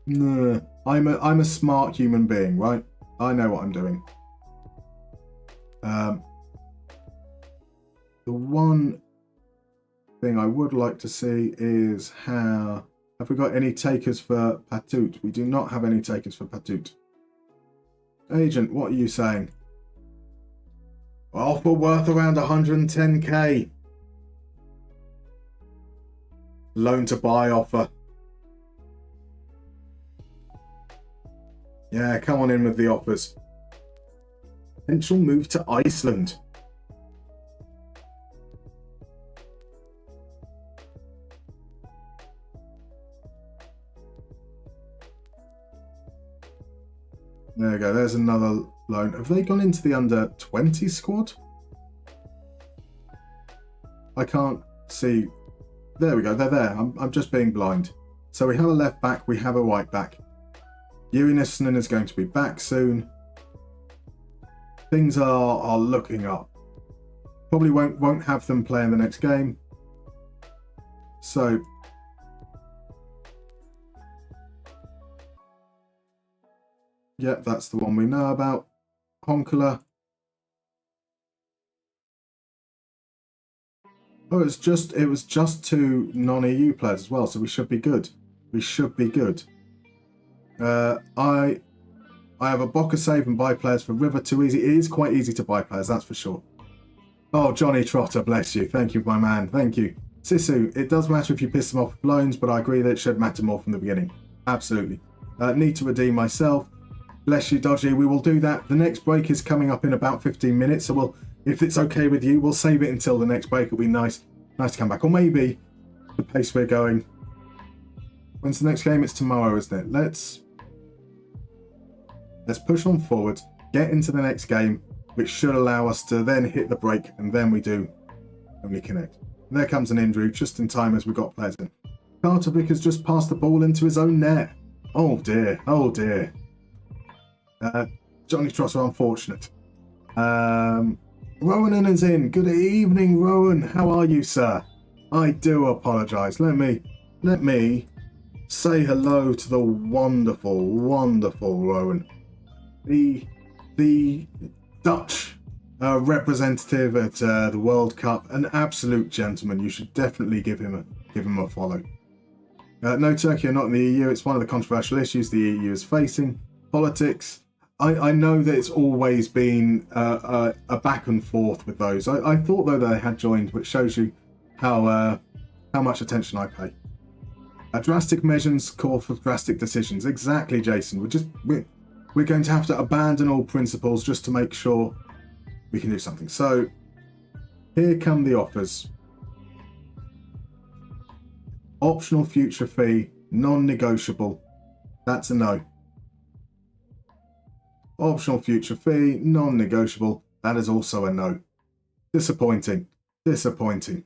No, I'm a smart human being, right? I know what I'm doing. The one thing I would like to see is have we got any takers for Patut? We do not have any takers for Patut. Agent, what are you saying? Offer worth around 110k. Loan to buy offer. Yeah, come on in with the offers. Potential move to Iceland. There we go. There's another loan. Have they gone into the under 20 squad? I can't see. There we go. They're there. I'm just being blind. So we have a left back. We have a right back. Unisson is going to be back soon. Things are looking up. Probably won't have them play in the next game. So yep, that's the one we know about. Honkala. Oh, it was just two non-EU players as well, so we should be good. We should be good. I have a Boca save and buy players for River. Too easy. It is quite easy to buy players, that's for sure. Oh, Johnny Trotter, bless you. Thank you, my man. Thank you. Sisu, it does matter if you piss them off with loans, but I agree that it should matter more from the beginning. Absolutely. Need to redeem myself. Bless you, Dodgy. We will do that. The next break is coming up in about 15 minutes, so if it's okay with you, we'll save it until the next break. It'll be nice to come back. Or maybe the pace we're going. When's the next game? It's tomorrow, isn't it? Let's push on forward, get into the next game, which should allow us to then hit the break, and then we connect. And there comes an injury just in time as we got players in. Kartovic has just passed the ball into his own net. Oh dear, oh dear. Johnny Trosser, unfortunate. Rowan is in. Good evening, Rowan. How are you, sir? I do apologise. Let me say hello to the wonderful, wonderful Rowan. The Dutch representative at the World Cup, an absolute gentleman. You should definitely give him a follow. No, Turkey are not in the EU. It's one of the controversial issues the EU is facing. Politics. I know that it's always been a back and forth with those. I thought though they had joined, which shows you how much attention I pay. Drastic measures call for drastic decisions. Exactly, Jason. We're going to have to abandon all principles just to make sure we can do something. So here come the offers. Optional future fee, non-negotiable. That's a no. Optional future fee, non-negotiable. That is also a no. Disappointing. Disappointing.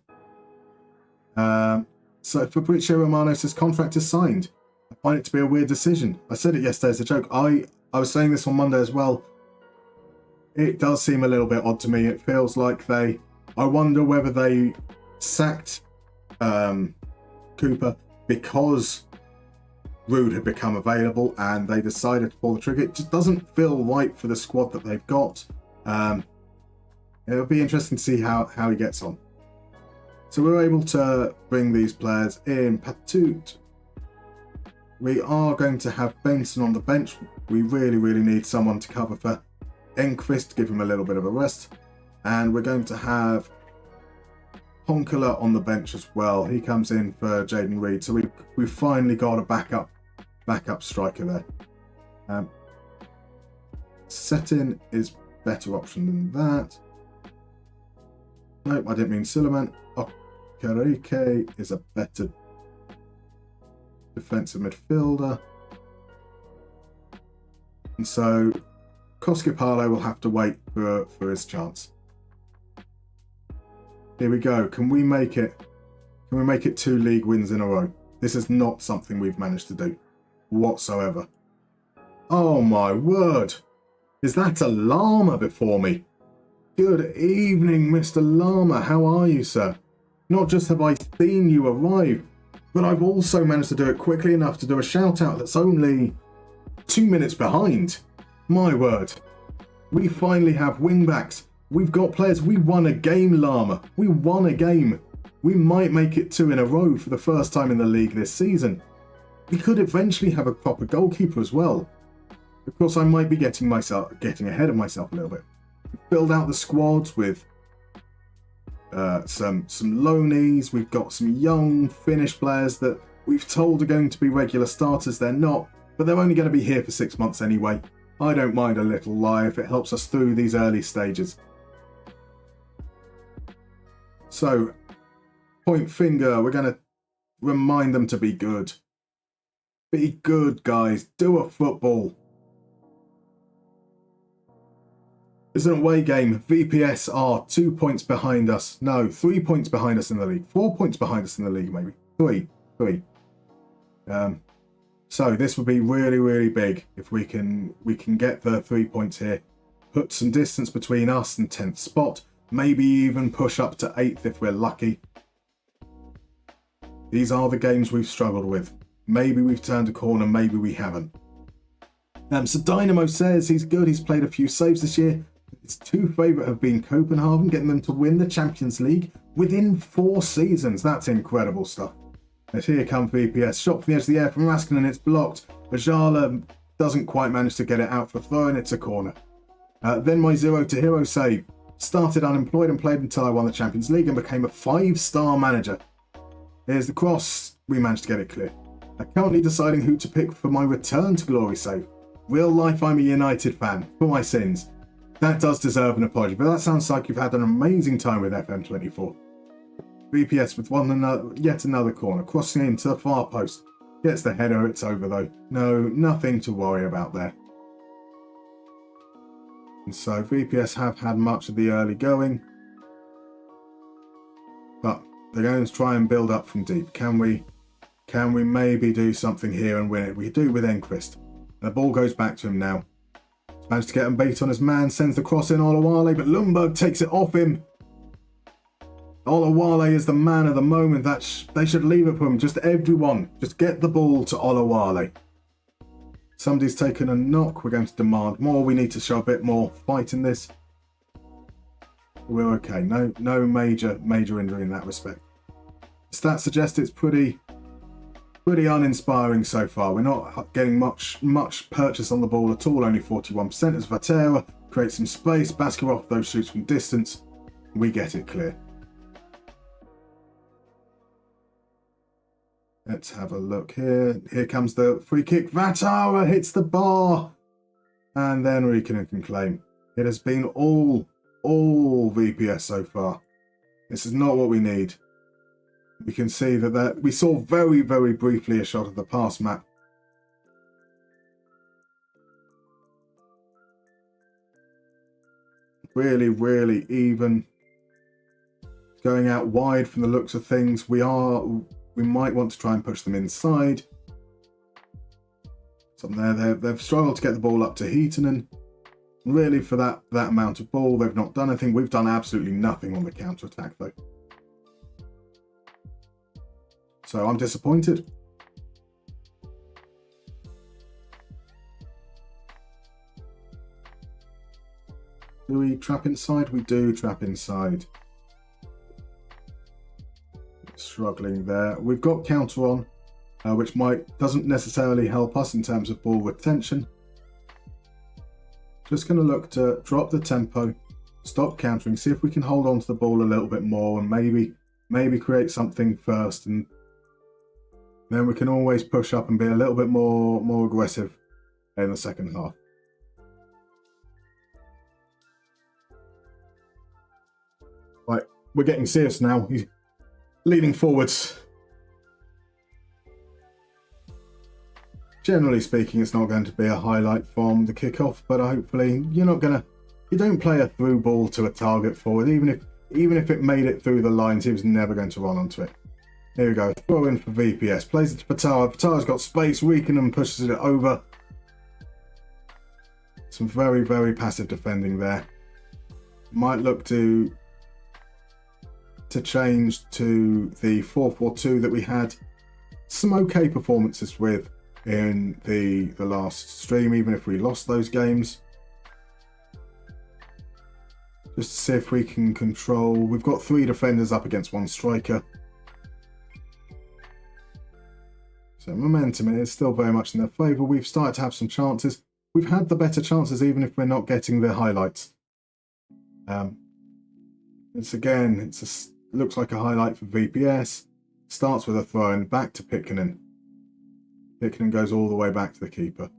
So Fabrizio Romano's contract is signed. I find it to be a weird decision. I said it yesterday as a joke. I was saying this on Monday as well. It does seem a little bit odd to me. It feels like I wonder whether they sacked Cooper because Rude had become available and they decided to pull the trigger. It just doesn't feel right for the squad that they've got. It'll be interesting to see how he gets on. So we're able to bring these players in. Patut. We are going to have Benson on the bench. We really, really need someone to cover for Enquist, give him a little bit of a rest. And we're going to have Honkala on the bench as well. He comes in for Jaden Reed. So we've finally got a backup striker there. Setin is better option than that. Nope, I didn't mean Suleiman. Okereke is a better defensive midfielder. And so Koskipalo will have to wait for his chance. Here we go. Can we make it 2 league wins in a row? This is not something we've managed to do whatsoever. Oh my word. Is that a llama before me? Good evening, Mr. Llama. How are you, sir? Not just have I seen you arrive, but I've also managed to do it quickly enough to do a shout out that's only 2 minutes behind. My word. We finally have wingbacks. We've got players. We won a game, Llama. We won a game. We might make it 2 in a row for the first time in the league this season. We could eventually have a proper goalkeeper as well. Of course, I might be getting ahead of myself a little bit. Build out the squads with some loanies. We've got some young Finnish players that we've told are going to be regular starters. They're not, but they're only going to be here for 6 months anyway. I don't mind a little lie if it helps us through these early stages. So, point finger, we're going to remind them to be good. Be good, guys. Do a football. It's an away game. VPS are 2 points behind us. No, 3 points behind us in the league. 4 points behind us in the league, maybe. Three. So this would be really, really big if we can get the 3 points here. Put some distance between us and 10th spot. Maybe even push up to 8th if we're lucky. These are the games we've struggled with. Maybe we've turned a corner, maybe we haven't. So Dynamo says he's good. He's played a few saves this year. His 2 favourite have been Copenhagen, getting them to win the Champions League within 4 seasons. That's incredible stuff. And here comes VPS. Shot from the edge of the air from Raskin and it's blocked. Ajala doesn't quite manage to get it out for throw and it's a corner. Then my 0 to hero save. Started unemployed and played until I won the Champions League and became a 5-star manager. Here's the cross. We managed to get it clear. I'm currently deciding who to pick for my return to glory save. Real life, I'm a United fan. For my sins. That does deserve an apology, but that sounds like you've had an amazing time with FM24. VPS with yet another corner, crossing into the far post. Gets the header, it's over though. No, nothing to worry about there. And so VPS have had much of the early going. But they're going to try and build up from deep. Can we maybe do something here and win it? We do with Enquist. The ball goes back to him now. Managed to get him beat on his man, sends the cross in Olawale, but Lundberg takes it off him. Olawale is the man of the moment. They should leave it for him. Just everyone, just get the ball to Olawale. Somebody's taken a knock. We're going to demand more. We need to show a bit more fight in this. We're okay. No major injury in that respect. Stats suggest it's pretty uninspiring so far. We're not getting much purchase on the ball at all. Only 41% as Vatera creates some space. Baskarov those shoots from distance. We get it clear. Let's have a look here. Here comes the free kick. Vatara hits the bar. And then Riikonen can claim. It has been all VPS so far. This is not what we need. We can see that we saw very, very briefly a shot of the pass map. really, really even. Going out wide from the looks of things. We might want to try and push them inside. Something there. They've struggled to get the ball up to Heatonen. Really, for that amount of ball, they've not done anything. We've done absolutely nothing on the counter-attack, though. So I'm disappointed. Do we trap inside? We do trap inside. Struggling there. We've got counter on, which doesn't necessarily help us in terms of ball retention. Just going to look to drop the tempo, stop countering, see if we can hold on to the ball a little bit more, and maybe create something first, and then we can always push up and be a little bit more aggressive in the second half. Right, we're getting serious now. He's leaning forwards. Generally speaking, it's not going to be a highlight from the kickoff, but hopefully you don't play a through ball to a target forward, even if it made it through the lines, he was never going to run onto it. Here we go, throw in for VPS, plays it to Patara. Patara's got space, Reekinen pushes it over. Some very, very passive defending there. Might look to change to the 4-4-2 that we had some okay performances with in the last stream, even if we lost those games. Just to see if we can control. We've got 3 defenders up against 1 striker. So momentum is still very much in their favour. We've started to have some chances. We've had the better chances even if we're not getting the highlights. Looks like a highlight for VPS. Starts with a throw in back to Pikkinen. Pikkinen goes all the way back to the keeper.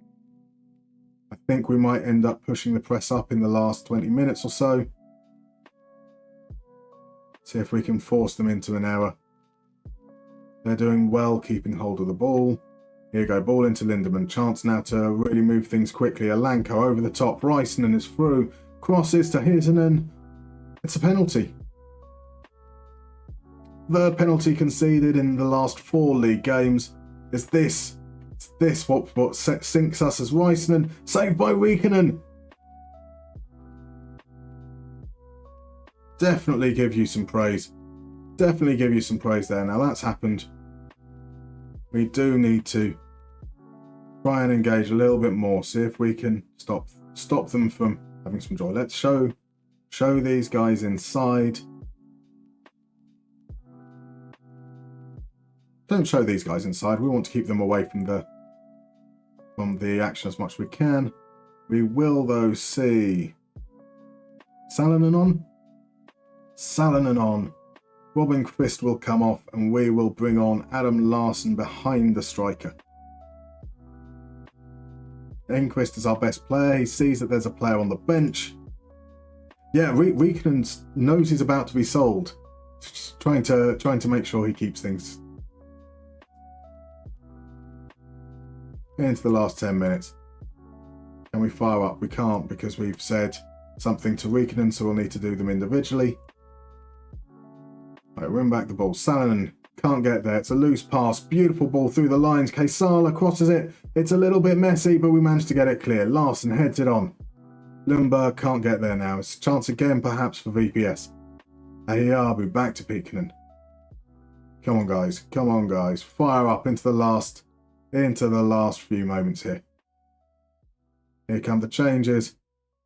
I think we might end up pushing the press up in the last 20 minutes or so. See if we can force them into an error. They're doing well keeping hold of the ball. Here you go, ball into Lindemann. Chance now to really move things quickly. Alanko over the top. Rysonen is through. Crosses to Heatonen. It's a penalty. The penalty conceded in the last 4 league games. Is this what sinks us as Rysonen? Saved by Reekinen. Definitely give you some praise. Definitely give you some praise there. Now that's happened. We do need to try and engage a little bit more. See if we can stop them from having some joy. Let's show these guys inside. Don't show these guys inside. We want to keep them away from the action as much as we can. We will though see Salonen on. Salonen on. Robin Quist will come off and we will bring on Adam Larsson behind the striker. Enquist is our best player. He sees that there's a player on the bench. Yeah, Reekinen knows he's about to be sold. Just trying to make sure he keeps things into the last 10 minutes. Can we fire up? We can't because we've said something to Reekinen, so we'll need to do them individually. Right, win back the ball. Salonen can't get there. It's a loose pass. Beautiful ball through the lines. Kaysala crosses it. It's a little bit messy, but we managed to get it clear. Larsson heads it on. Lundberg can't get there now. It's a chance again, perhaps, for VPS. Ahiabu back to Pikkinen. Come on, guys. Come on, guys. Fire up into the last few moments here. Here come the changes.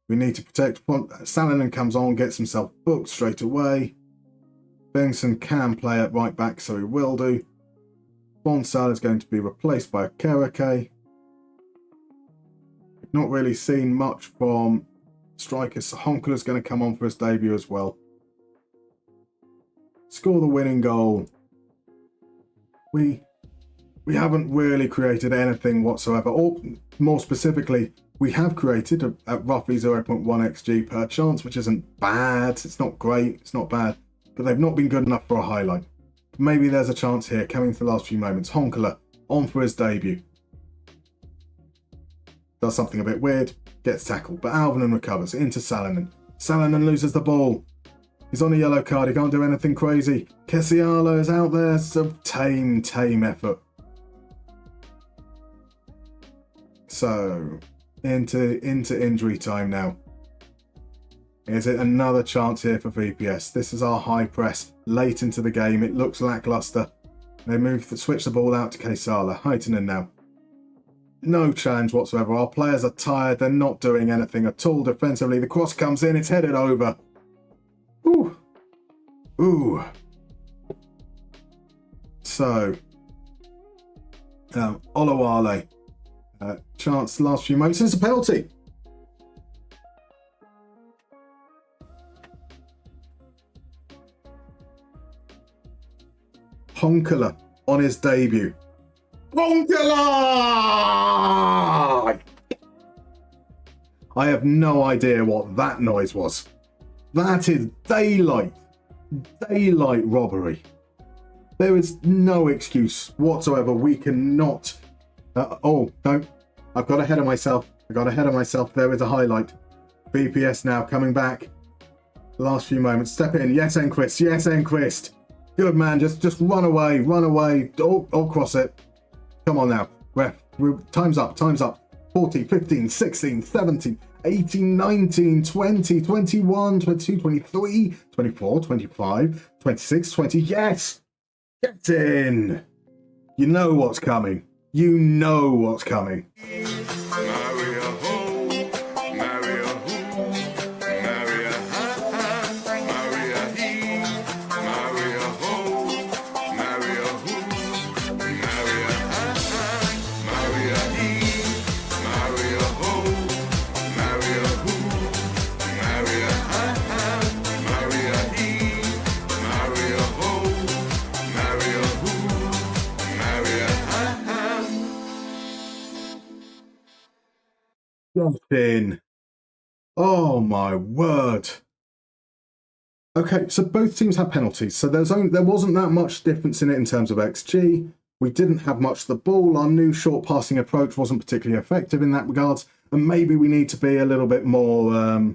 We need to protect. Salonen comes on, gets himself booked straight away. Benson can play at right back, so he will do. Bonsal is going to be replaced by Kereke. We've not really seen much from strikers, so Honkler's going to come on for his debut as well. Score the winning goal. We haven't really created anything whatsoever, or more specifically, we have created at roughly 0.1 xg per chance, which isn't bad. It's not great, it's not bad, but they've not been good enough for a highlight. Maybe there's a chance here, coming to the last few moments. Honkler on for his debut. Does something a bit weird, gets tackled, but Alvinen recovers into Salonen. Salonen loses the ball. He's on a yellow card. He can't do anything crazy. Kessiala is out there. So tame effort. So, into injury time now. Is it another chance here for VPS? This is our high press late into the game. It looks lackluster. They switch the ball out to Kessiala. Heitinen now. No challenge whatsoever. Our players are tired. They're not doing anything at all defensively. The cross comes in. It's headed over. Ooh. Ooh. So, Olawale. Chance last few moments. It's a penalty. Honkala on his debut. Honkala! I have no idea what that noise was. That is daylight robbery. There is no excuse whatsoever. We cannot. Oh, no. I've got ahead of myself. There is a highlight. BPS now coming back. Last few moments. Step in. Yes, Enquist. Yes, Enquist. Good man. Just run away. Or cross it. Come on now. Time's up. 40, 15, 16, 17, 18, 19, 20, 21, 22, 23, 24, 25, 26, 20. Yes! Get in! You know what's coming. In. Oh my word. Okay, so both teams had penalties, so there wasn't that much difference in it in terms of XG. We didn't have much of the ball. Our new short passing approach wasn't particularly effective in that regards, and maybe we need to be a little bit more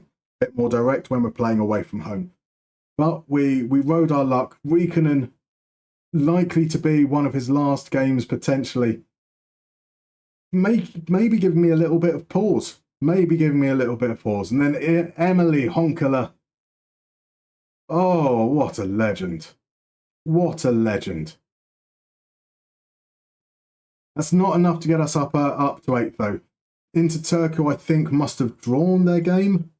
direct when we're playing away from home. But we rode our luck. Riikonen, likely to be one of his last games potentially. Maybe giving me a little bit of pause. And then Emily Honkala. Oh, what a legend. That's not enough to get us up to 8th, though. Inter Turku, I think, must have drawn their game.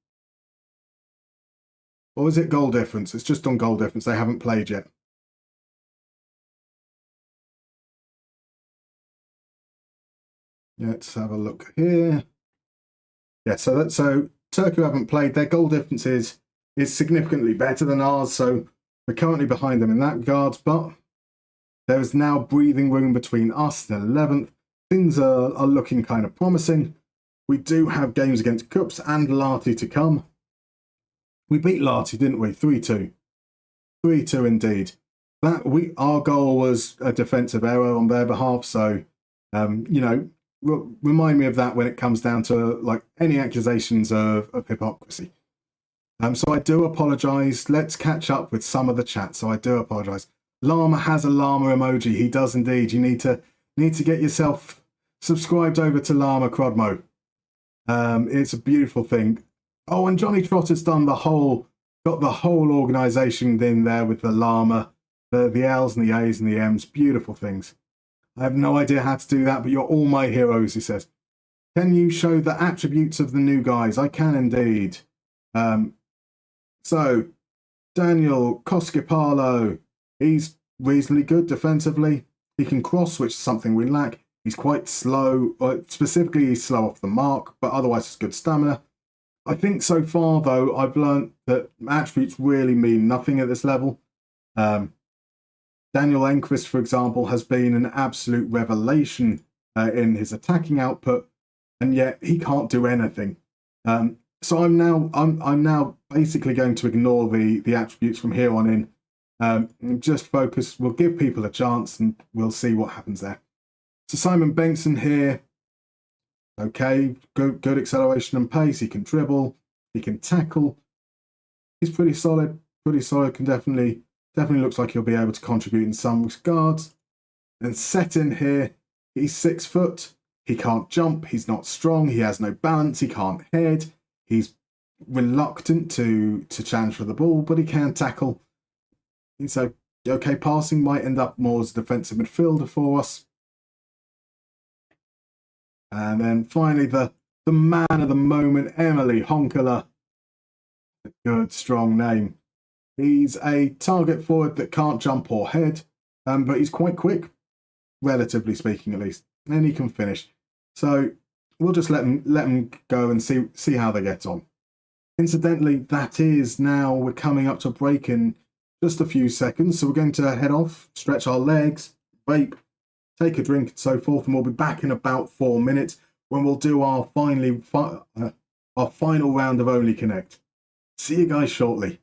Or is it goal difference? It's just on goal difference. They haven't played yet. Let's have a look here. Yeah, so Turku haven't played. Their goal difference is significantly better than ours, so we're currently behind them in that regard. But there is now breathing room between us and 11th. Things are looking kind of promising. We do have games against Cups and Lahti to come. We beat Lahti, didn't we? 3-2. 3-2 indeed. Our goal was a defensive error on their behalf, so remind me of that when it comes down to like any accusations of hypocrisy. So I do apologise. Let's catch up with some of the chat. So I do apologise. Llama has a llama emoji. He does indeed. You need to get yourself subscribed over to Llama Crodmo. It's a beautiful thing. Oh, and Johnny Trotter's got the whole organisation in there with the llama, the L's and the A's and the M's. Beautiful things. I have no idea how to do that, but you're all my heroes, he says. Can you show the attributes of the new guys? I can indeed. So, Daniel Koskipalo, he's reasonably good defensively. He can cross, which is something we lack. He's quite slow. Specifically, he's slow off the mark, but otherwise it's good stamina. I think so far, though, I've learned that attributes really mean nothing at this level. Daniel Enquist, for example, has been an absolute revelation in his attacking output, and yet he can't do anything. So I'm now basically going to ignore the attributes from here on in. And just focus. We'll give people a chance, and we'll see what happens there. So Simon Benson here. Okay, good acceleration and pace. He can dribble. He can tackle. He's pretty solid. Pretty solid. Can definitely looks like he'll be able to contribute in some regards. And set in here, he's 6 foot. He can't jump. He's not strong. He has no balance. He can't head. He's reluctant to challenge for the ball, but he can tackle. So, okay, passing might end up more as a defensive midfielder for us. And then finally, the man of the moment, Emily Honkala. A good, strong name. He's a target forward that can't jump or head, but he's quite quick, relatively speaking at least, and he can finish. So we'll just let him go and see how they get on. Incidentally, that is now, we're coming up to a break in just a few seconds, so we're going to head off, stretch our legs, vape, take a drink and so forth, and we'll be back in about 4 minutes when we'll do our final round of Only Connect. See you guys shortly.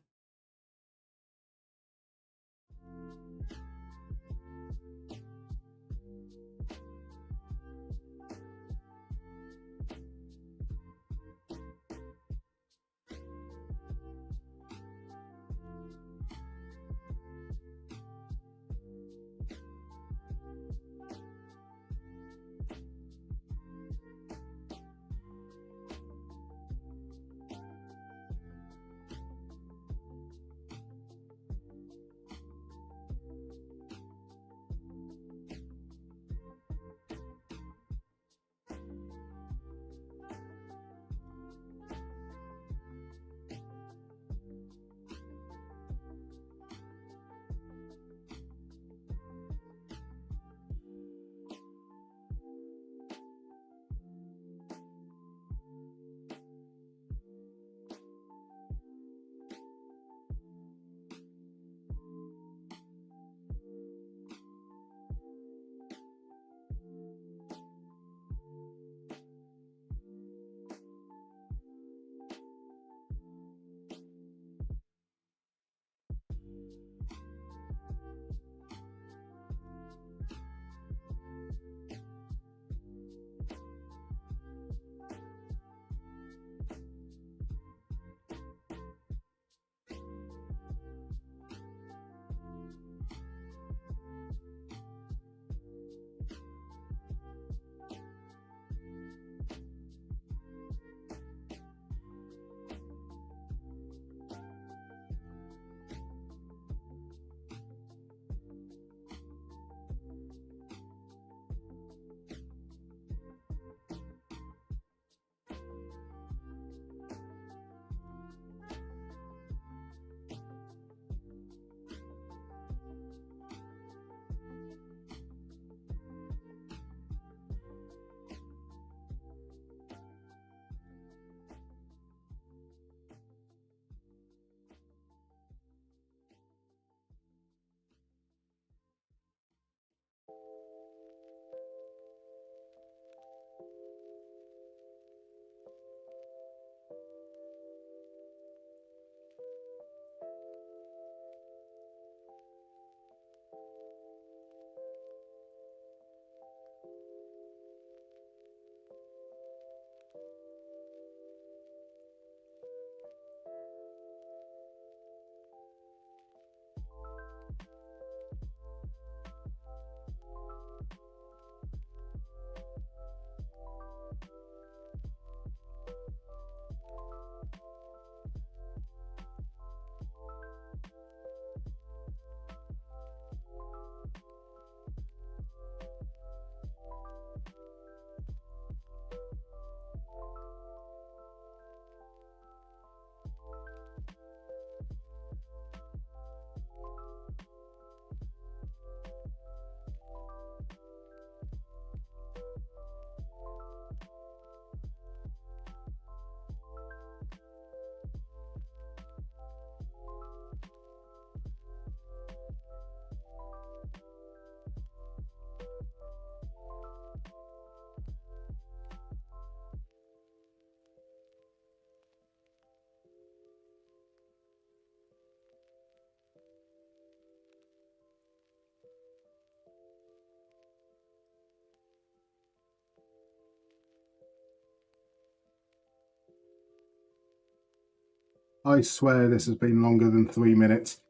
I swear this has been longer than 3 minutes.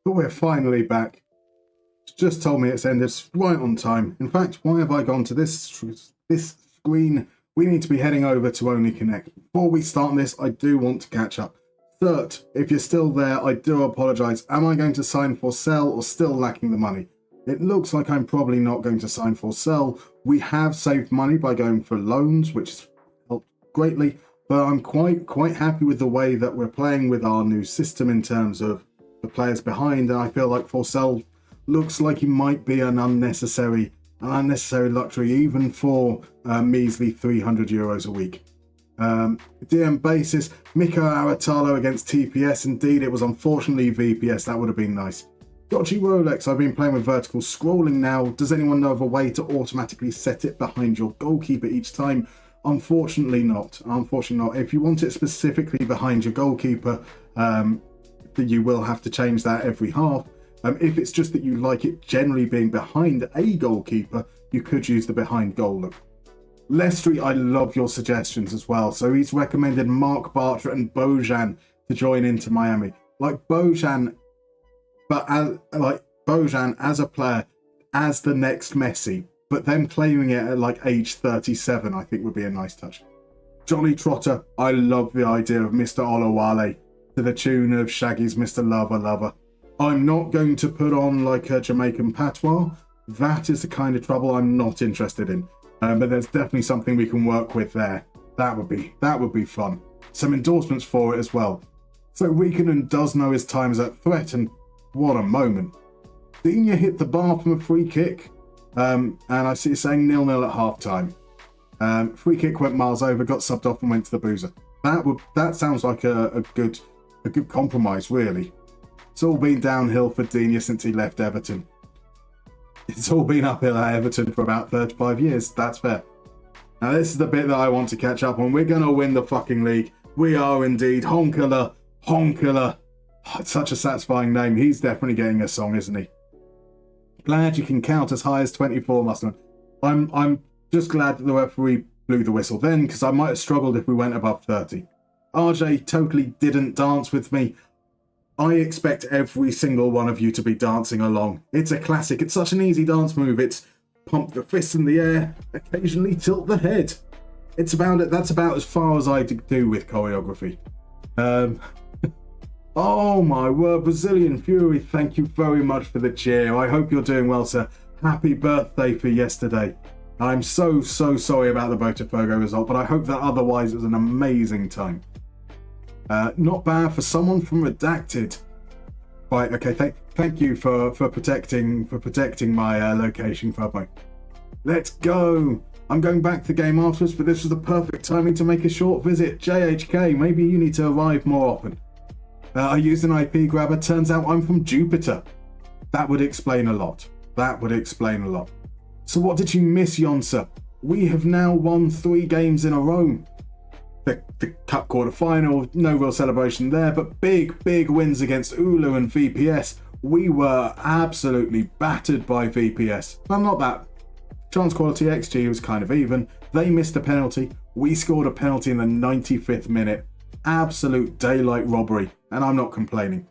But we're finally back. It's just told me it's ended right on time. In fact, why have I gone to this screen? We need to be heading over to Only Connect. Before we start this, I do want to catch up. Third, if you're still there, I do apologise. Am I going to sign for sell or still lacking the money? It looks like I'm probably not going to sign for sell. We have saved money by going for loans, which has helped greatly. But I'm quite happy with the way that we're playing with our new system in terms of the players behind. And I feel like Forsell looks like he might be an unnecessary luxury, even for measly €300 a week. DM basis, Miko Aratalo against TPS. Indeed, it was unfortunately VPS. That would have been nice. Dodgy Rolex, I've been playing with vertical scrolling now. Does anyone know of a way to automatically set it behind your goalkeeper each time? Unfortunately not. Unfortunately not. If you want it specifically behind your goalkeeper, you will have to change that every half. If it's just that you like it generally being behind a goalkeeper, you could use the behind goal look. Lestry, I love your suggestions as well. So he's recommended Mark Bartra and Bojan to join into Miami. Like Bojan as a player, as the next Messi, but them claiming it at like age 37, I think would be a nice touch. Johnny Trotter, I love the idea of Mr. Olawale to the tune of Shaggy's Mr. Lover Lover. I'm not going to put on like a Jamaican patois. That is the kind of trouble I'm not interested in. But there's definitely something we can work with there. That would be fun. Some endorsements for it as well. So Weekenden does know his time is at threat, and what a moment. Dina hit the bar from a free kick. And I see it saying 0-0 at half time. Free kick went miles over, got subbed off and went to the boozer. That sounds like a good compromise, really. It's all been downhill for Dina since he left Everton. It's all been uphill at Everton for about 35 years. That's fair. Now this is the bit that I want to catch up on. We're going to win the fucking league. We are indeed. Honkala. Such a satisfying name. He's definitely getting a song, isn't he? Glad you can count as high as 24, Musterman. I'm just glad that the referee blew the whistle then, because I might have struggled if we went above 30. RJ totally didn't dance with me. I expect every single one of you to be dancing along. It's a classic. It's such an easy dance move. It's pump the fists in the air, occasionally tilt the head. It's about it. That's about as far as I do with choreography. Oh my word, Brazilian Fury, thank you very much for the cheer. I hope you're doing well, sir. Happy birthday for yesterday. I'm so sorry about the Botafogo result, but I hope that otherwise it was an amazing time. Not bad for someone from Redacted. Right, okay, thank you for protecting my location, Fabio. Let's go. I'm going back to the game afterwards, but this was the perfect timing to make a short visit. JHK, maybe you need to arrive more often. I used an IP grabber. Turns out I'm from Jupiter. That would explain a lot. So what did you miss, Yonsa? We have now won 3 games in a row. The cup quarter final, no real celebration there, but big wins against Oulu and VPS. We were absolutely battered by VPS. I'm not that. Chance quality XG was kind of even. They missed a penalty. We scored a penalty in the 95th minute. Absolute daylight robbery, and I'm not complaining.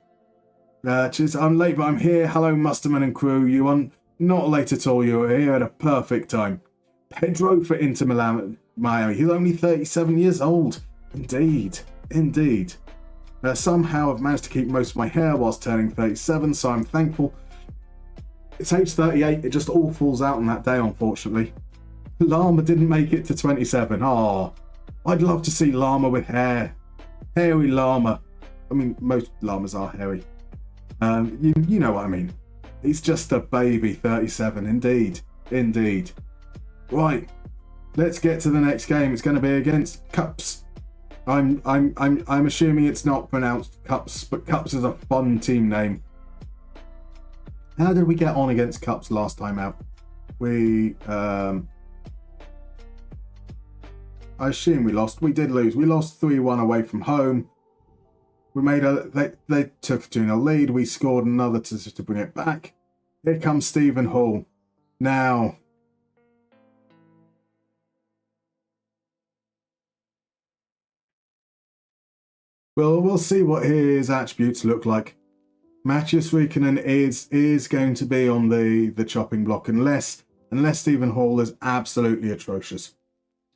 I'm late, but I'm here. Hello, Musterman and crew. You are not late at all. You are here at a perfect time. Pedro for Inter Miami. He's only 37 years old. Indeed. Somehow I've managed to keep most of my hair whilst turning 37, so I'm thankful. It's age 38. It just all falls out on that day, unfortunately. Llama didn't make it to 27. Oh, I'd love to see Llama with hair. Hairy llama. I mean, most llamas are hairy. You know what I mean. He's just a baby, 37. Indeed. Right. Let's get to the next game. It's going to be against Cups. I'm assuming it's not pronounced Cups, but Cups is a fun team name. How did we get on against Cups last time out? I assume we lost. We did lose. We lost 3-1 away from home. They took a 2-0 lead. We scored another to bring it back. Here comes Stephen Hall. Now, Well, we'll see what his attributes look like. Matthias Räikkönen is going to be on the chopping block unless Stephen Hall is absolutely atrocious.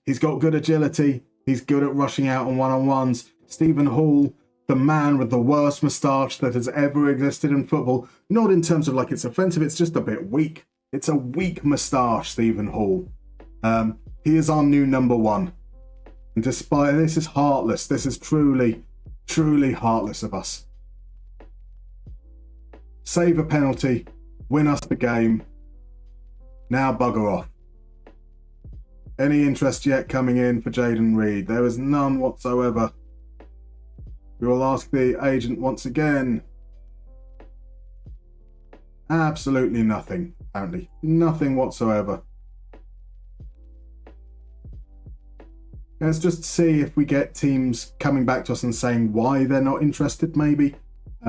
He's got good agility. He's good at rushing out on one-on-ones. Stephen Hall, the man with the worst moustache that has ever existed in football. Not in terms of like it's offensive, it's just a bit weak. It's a weak moustache, Stephen Hall. He is our new number one. And despite this is heartless. This is truly, truly heartless of us. Save a penalty, win us the game. Now bugger off. Any interest yet coming in for Jaden Reed? There is none whatsoever. We will ask the agent once again. Absolutely nothing, apparently. Nothing whatsoever. Let's just see if we get teams coming back to us and saying why they're not interested, maybe.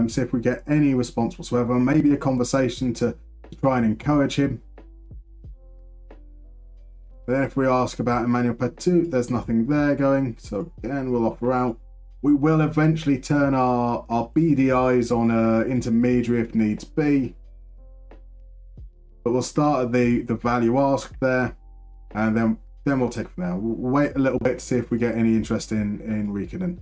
See if we get any response whatsoever. Maybe a conversation to try and encourage him. Then if we ask about Emmanuel Petit, there's nothing there going. So again, we'll offer out. We will eventually turn our beady eyes on an intermediary if needs be. But we'll start at the value asked there. And then we'll take it from there. We'll wait a little bit to see if we get any interest in Räikkönen.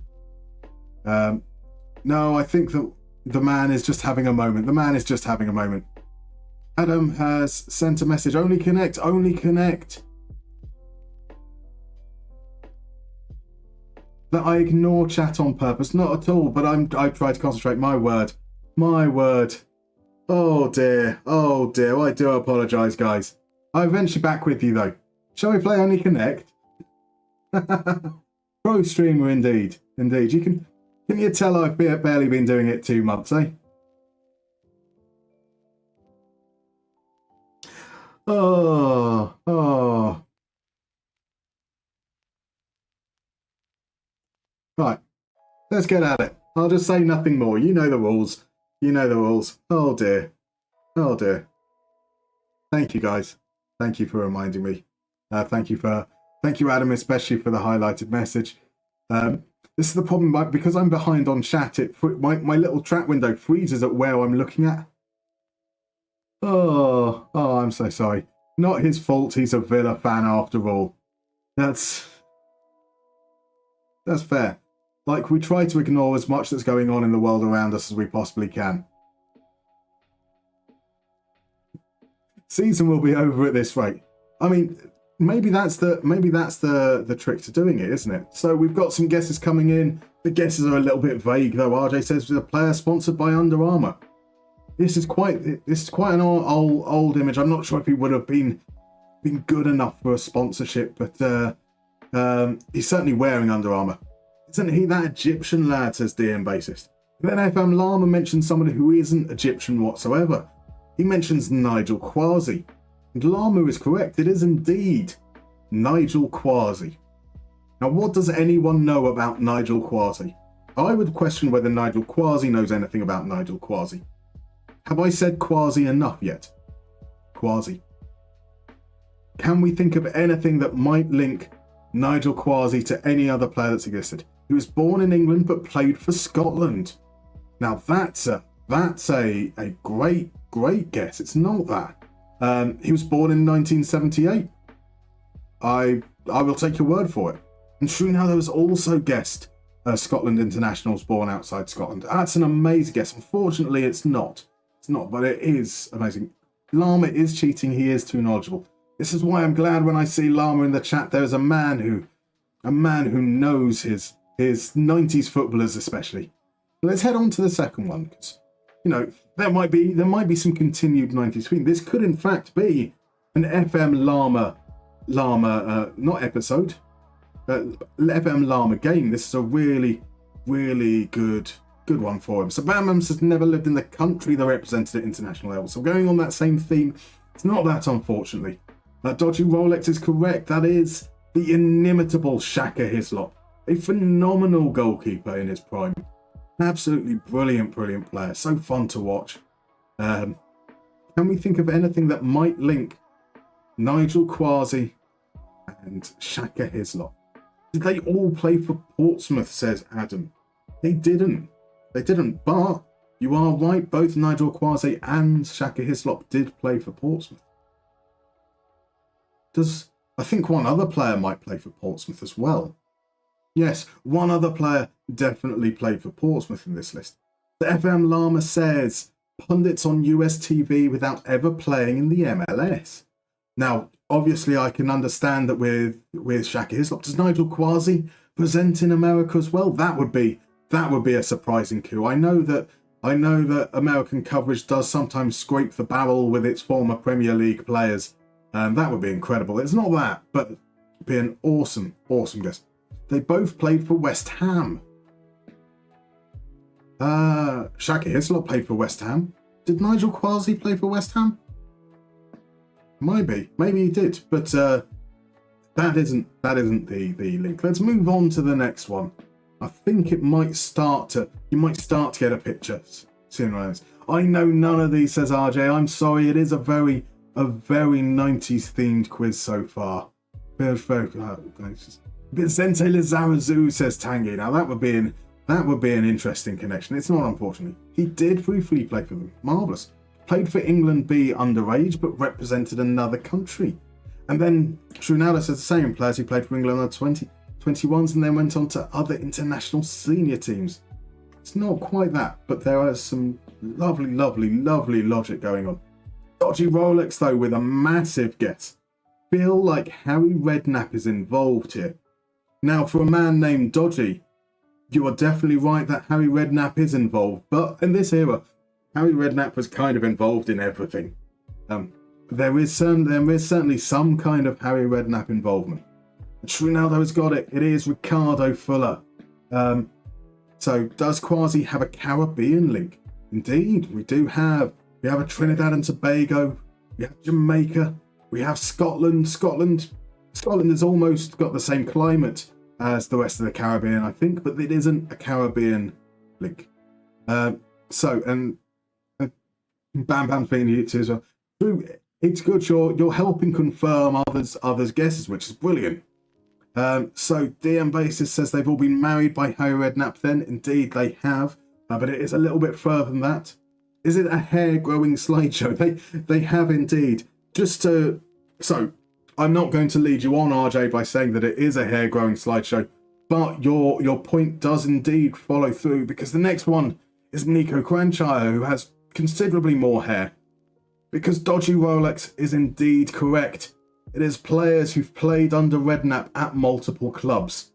No, I think that the man is just having a moment. The man is just having a moment. Adam has sent a message. Only connect. Only connect. That I ignore chat on purpose. Not at all, but I try to concentrate. My word. My word. Oh dear. Oh dear. I do apologise, guys. I'm eventually back with you, though. Shall we play Only Connect? Pro streamer indeed. Indeed. Can you tell I've barely been doing it 2 months, eh? Oh. Right. Let's get at it. I'll just say nothing more. You know the rules. You know the rules. Oh dear. Oh dear. Thank you, guys. Thank you for reminding me. Thank you, Adam, especially for the highlighted message. This is the problem, because I'm behind on chat. My little chat window freezes at where I'm looking at. Oh, I'm so sorry. Not his fault. He's a Villa fan after all. That's fair. Like, we try to ignore as much that's going on in the world around us as we possibly can. Season will be over at this rate. I mean, maybe that's the trick to doing it, isn't it? So we've got some guesses coming in. The guesses are a little bit vague, though. RJ says it's a player sponsored by Under Armour. This is quite an old image. I'm not sure if he would have been good enough for a sponsorship, but he's certainly wearing Under Armour. Isn't he that Egyptian lad, says DM Bassist. Then FM Lama mentions somebody who isn't Egyptian whatsoever. He mentions Nigel Quasi. And Lama is correct. It is indeed Nigel Quasi. Now, what does anyone know about Nigel Quasi? I would question whether Nigel Quasi knows anything about Nigel Quasi. Have I said Quasi enough yet? Quasi. Can we think of anything that might link Nigel Quasi to any other player that's existed? He was born in England but played for Scotland. Now that's a great guess. It's not that. He was born in 1978. I will take your word for it. And true, now there was also guessed Scotland internationals born outside Scotland. That's an amazing guess. Unfortunately, it's not. It's not, but it is amazing. Lama is cheating. He is too knowledgeable. This is why I'm glad when I see Lama in the chat. There is a man who knows his 90s footballers especially. Let's head on to the second one, because there might be some continued 90s theme. This could in fact be an FM Lama not episode, FM Lama game. This is a really, really good one for him. So Bam Bams has never lived in the country they represented at international level. So going on that same theme, it's not that, unfortunately. Dodgy Rolex is correct. That is the inimitable Shaka Hislop, a phenomenal goalkeeper in his prime. Absolutely brilliant player. So fun to watch. Can we think of anything that might link Nigel Quasi and Shaka Hislop? Did they all play for Portsmouth, says Adam. They didn't. They didn't. But you are right. Both Nigel Quasi and Shaka Hislop did play for Portsmouth. I think one other player might play for Portsmouth as well. Yes, one other player definitely played for Portsmouth in this list. The FM Llama says pundits on US TV without ever playing in the MLS. Now, obviously, I can understand that with Shaka Hislop. Does Nigel Quasi present in America as well? That would be a surprising coup. I know that American coverage does sometimes scrape the barrel with its former Premier League players. That would be incredible. It's not that, but it'd be an awesome guest. They both played for West Ham. Shaka Hislop played for West Ham. Did Nigel Quasi play for West Ham? Maybe he did, but that isn't the link. Let's move on to the next one. I think you might start to get a picture sooner or later. I know none of these, says RJ. I'm sorry, it is a very 90s themed quiz so far. Vicente Lizarazu, says Tanguy. Now that would be an interesting connection. It's not, unfortunately. He did briefly play for them. Marvellous. Played for England B underage, but represented another country. And then Shrunada says the same. Players who played for England under 21s and then went on to other international senior teams. It's not quite that, but there is some lovely logic going on. Dodgy Rolex, though, with a massive guess. Feel like Harry Redknapp is involved here. Now, for a man named Dodgy, you are definitely right that Harry Redknapp is involved, but in this era, Harry Redknapp was kind of involved in everything. There is certainly some kind of Harry Redknapp involvement. Trinaldo has got it. It is Ricardo Fuller. So does Quasi have a Caribbean link? Indeed, we do have. We have a Trinidad and Tobago. We have Jamaica. We have Scotland. Scotland has almost got the same climate as the rest of the Caribbean, I think, but it isn't a Caribbean link. And Bam Bam's being used as well. Drew, it's good you're helping confirm others' guesses, which is brilliant. So DM Basis says they've all been married by Harry Redknapp then. Indeed, they have, but it is a little bit further than that. Is it a hair-growing slideshow? They have indeed. So I'm not going to lead you on, RJ, by saying that it is a hair-growing slideshow, but your point does indeed follow through, because the next one is Nico Cranshire, who has considerably more hair. Because Dodgy Rolex is indeed correct. It is players who've played under Redknapp at multiple clubs.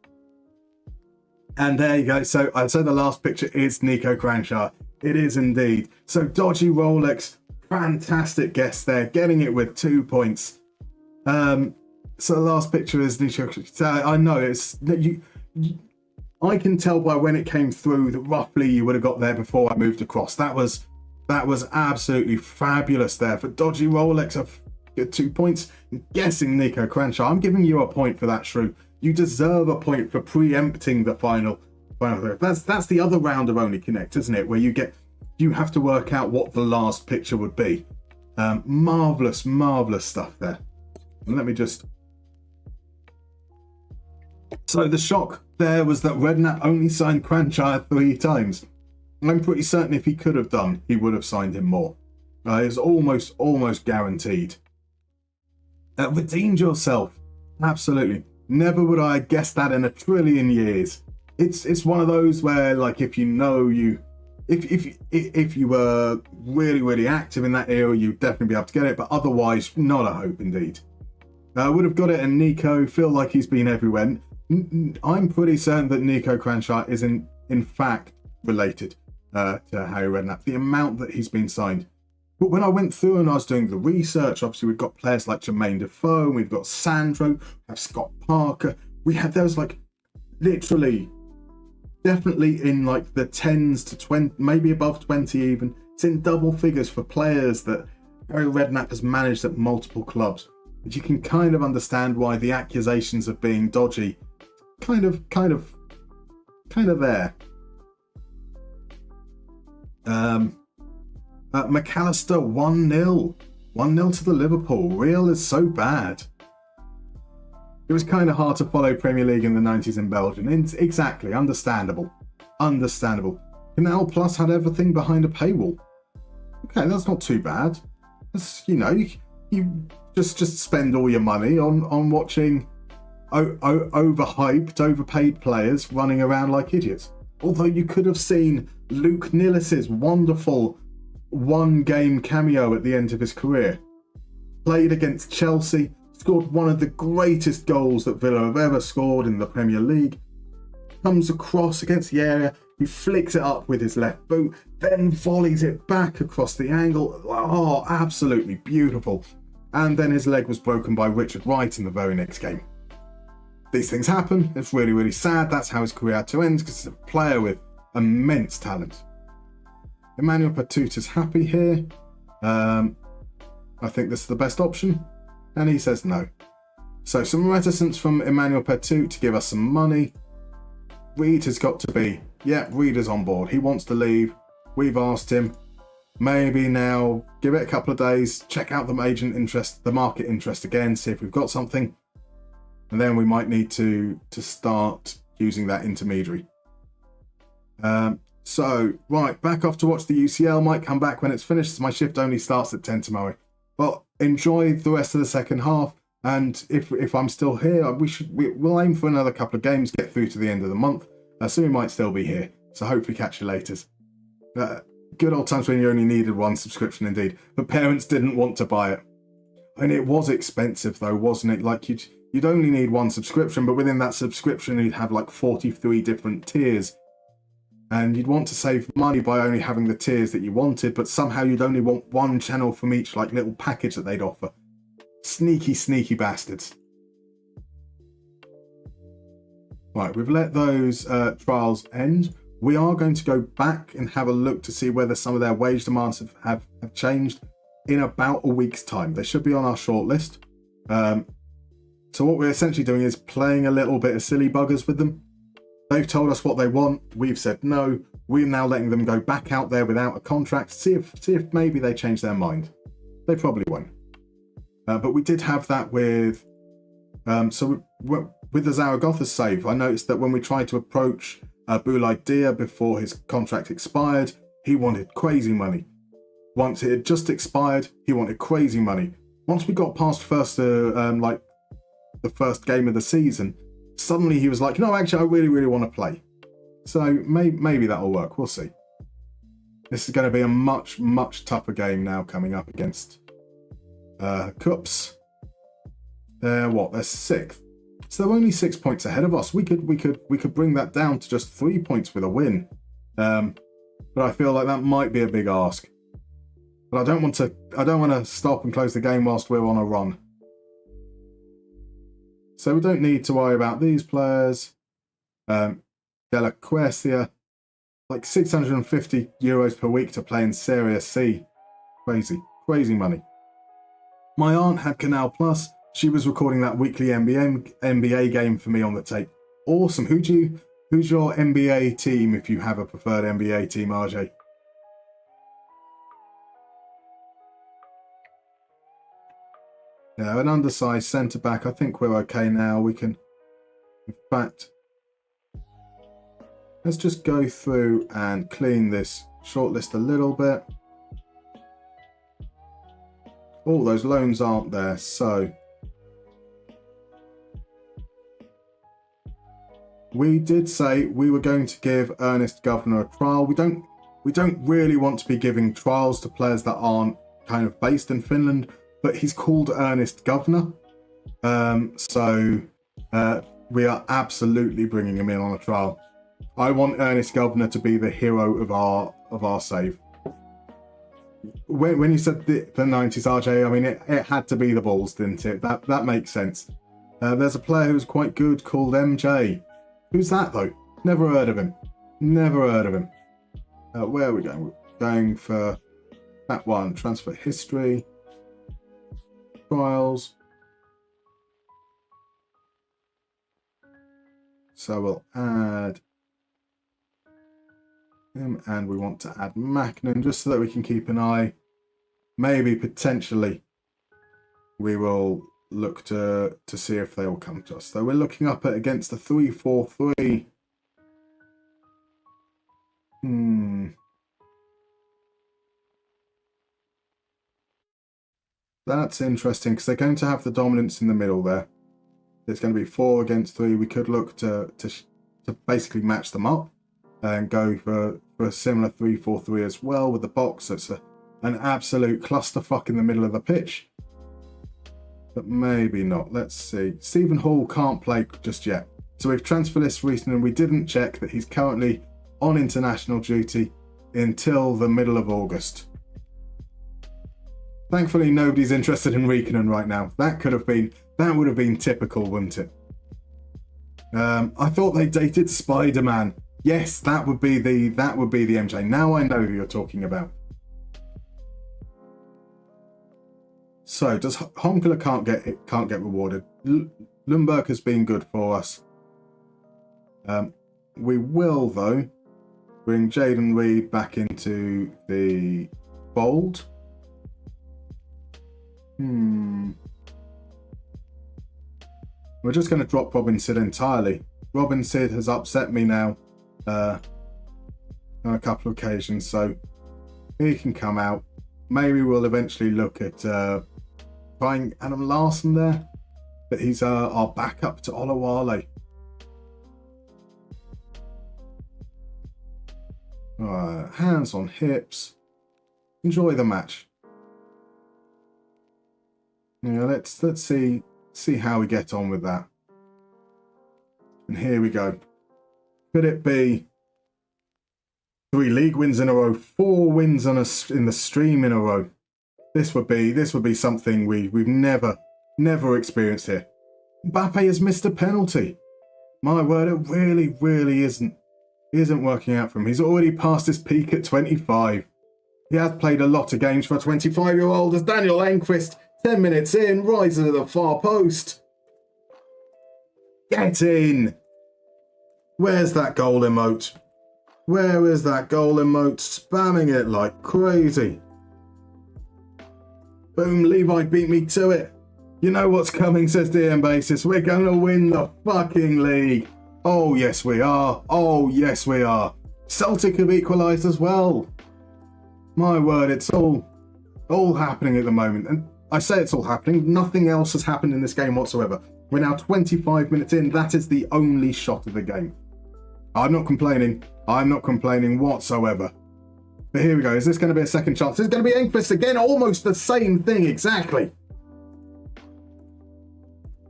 And there you go. So I'd say the last picture is Nico Cranshire. It is indeed. So Dodgy Rolex, fantastic guess there, getting it with 2 points. So the last picture is Nico. I know it's I can tell by when it came through that roughly you would have got there before I moved across. That was absolutely fabulous there for Dodgy Rolex. I've got 2 points. I'm guessing Nico Cranshire. I'm giving you a point for that, Shrew. You deserve a point for preempting the final. That's the other round of Only Connect, isn't it? Where you have to work out what the last picture would be. Marvelous stuff there. And let me just. So the shock there was that Redknapp only signed Cranshire 3 times. I'm pretty certain if he could have done, he would have signed him more. It's almost guaranteed. Redeemed yourself. Absolutely. Never would I have guessed that in a trillion years. It's one of those where, like, if you were really active in that era, you'd definitely be able to get it, but otherwise, not a hope indeed. I would have got it, and Nico, feel like he's been everywhere. I'm pretty certain that Nico Cranshire is in fact related to Harry Redknapp, the amount that he's been signed. But when I went through and I was doing the research, obviously we've got players like Jermaine Defoe, we've got Sandro, we have Scott Parker. There was like literally, definitely in like the 10s to 20, maybe above 20 even. It's in double figures for players that Harry Redknapp has managed at multiple clubs. But you can kind of understand why the accusations of being dodgy kind of there. McAllister 1-0. 1-0 to the Liverpool. Real is so bad. It was kind of hard to follow Premier League in the 90s in Belgium. Exactly, understandable. understandable. Canal Plus had everything behind a paywall. Okay, that's not too bad. That's, you know, you just spend all your money on watching overhyped, overpaid players running around like idiots. Although you could have seen Luke Nillis's wonderful one-game cameo at the end of his career. Played against Chelsea, scored one of the greatest goals that Villa have ever scored in the Premier League. Comes across against the area, he flicks it up with his left boot, then volleys it back across the angle. Oh, absolutely beautiful. And then his leg was broken by Richard Wright in the very next game. These things happen. It's really, really sad. That's how his career had to end, because he's a player with immense talent. Emmanuel Patut is happy here. I think this is the best option. And he says no. So some reticence from Emmanuel Patut to give us some money. Reed has got to be, yeah, Reed is on board. He wants to leave. We've asked him. Maybe now, give it a couple of days, check out the market interest again, see if we've got something. And then we might need to start using that intermediary. So, right, back off to watch the UCL. Might come back when it's finished. My shift only starts at 10 tomorrow. Well, enjoy the rest of the second half. And if I'm still here, we'll aim for another couple of games, get through to the end of the month. So we might still be here. So hopefully catch you later. Good old times when you only needed one subscription indeed. But parents didn't want to buy it. And it was expensive though, wasn't it? Like you'd only need one subscription, but within that subscription you'd have like 43 different tiers. And you'd want to save money by only having the tiers that you wanted, but somehow you'd only want one channel from each like little package that they'd offer. Sneaky, sneaky bastards. Right, we've let those trials end. We are going to go back and have a look to see whether some of their wage demands have changed in about a week's time. They should be on our shortlist. So what we're essentially doing is playing a little bit of silly buggers with them. They've told us what they want. We've said no. We're now letting them go back out there without a contract. See if maybe they change their mind. They probably won't. But we did have that with with the Zaragoza save. I noticed that when we tried to approach Boulaye Dia before his contract expired, he wanted crazy money. Once it had just expired, he wanted crazy money. Once we got past the first game of the season, suddenly he was like, no, actually, I really, really want to play. So maybe that'll work. We'll see. This is going to be a much, much tougher game now coming up against Cups. They're 6th. So they're only 6 points ahead of us. We could bring that down to just 3 points with a win. But I feel like that might be a big ask. But I don't want to stop and close the game whilst we're on a run. So we don't need to worry about these players. Della Quercia, like €650 per week to play in Serie C. Crazy money. My aunt had Canal Plus. She was recording that weekly NBA game for me on the tape. Awesome. Who's your NBA team if you have a preferred NBA team, RJ? Yeah, an undersized centre back. I think we're okay now. We can, in fact, let's just go through and clean this shortlist a little bit. Oh, those loans aren't there, so we did say we were going to give Ernest Governor a trial. We don't really want to be giving trials to players that aren't kind of based in Finland, but he's called Ernest Governor, so we are absolutely bringing him in on a trial. I want Ernest Governor to be the hero of our save. When you said the 90s, RJ, I mean, it had to be the balls, didn't it? That makes sense. There's a player who's quite good called MJ. Who's that, though? Never heard of him. Where are we going? We're going for that one. Transfer history. Trials. So we'll add him, and we want to add Mackinnon just so that we can keep an eye. Maybe potentially we will look to see if they will come to us. So we're looking up at against the 3-4-3. That's interesting because they're going to have the dominance in the middle there. It's going to be 4 against 3. We could look to basically match them up and go for a similar 3-4-3 as well with the box. So it's an absolute clusterfuck in the middle of the pitch. But maybe not. Let's see. Stephen Hall can't play just yet. So we've transfer list recently and we didn't check that he's currently on international duty until the middle of August. Thankfully, nobody's interested in Reekinen right now. That would have been typical, wouldn't it? I thought they dated Spider-Man. Yes, that would be the MJ. Now I know who you're talking about. So does Honkler can't get rewarded? Lundberg has been good for us. We will though bring Jaden Reed back into the fold. We're just going to drop Robin Sid entirely. Robin Sid has upset me now on a couple of occasions, so he can come out. Maybe we'll eventually look at trying Adam Larson there, but he's our backup to Olawale. Hands on hips. Enjoy the match. Yeah, let's see how we get on with that. And here we go. Could it be 3 league wins in a row, 4 wins in the stream in a row? This would be something we've never experienced here. Mbappe has missed a penalty. My word, it really isn't working out for him. He's already passed his peak at 25. He has played a lot of games for a 25-year-old as Daniel Enquist, 10 minutes in, rises to the far post. Get in! Where's that goal emote? Where is that goal emote? Spamming it like crazy. Boom, Levi beat me to it. You know what's coming, says DM Basis. We're going to win the fucking league. Oh, yes, we are. Oh, yes, we are. Celtic have equalised as well. My word, it's all happening at the moment. And I say it's all happening. Nothing else has happened in this game whatsoever. We're now 25 minutes in. That is the only shot of the game. I'm not complaining. I'm not complaining whatsoever. But here we go. Is this going to be a second chance? It's going to be Enquist again. Almost the same thing exactly.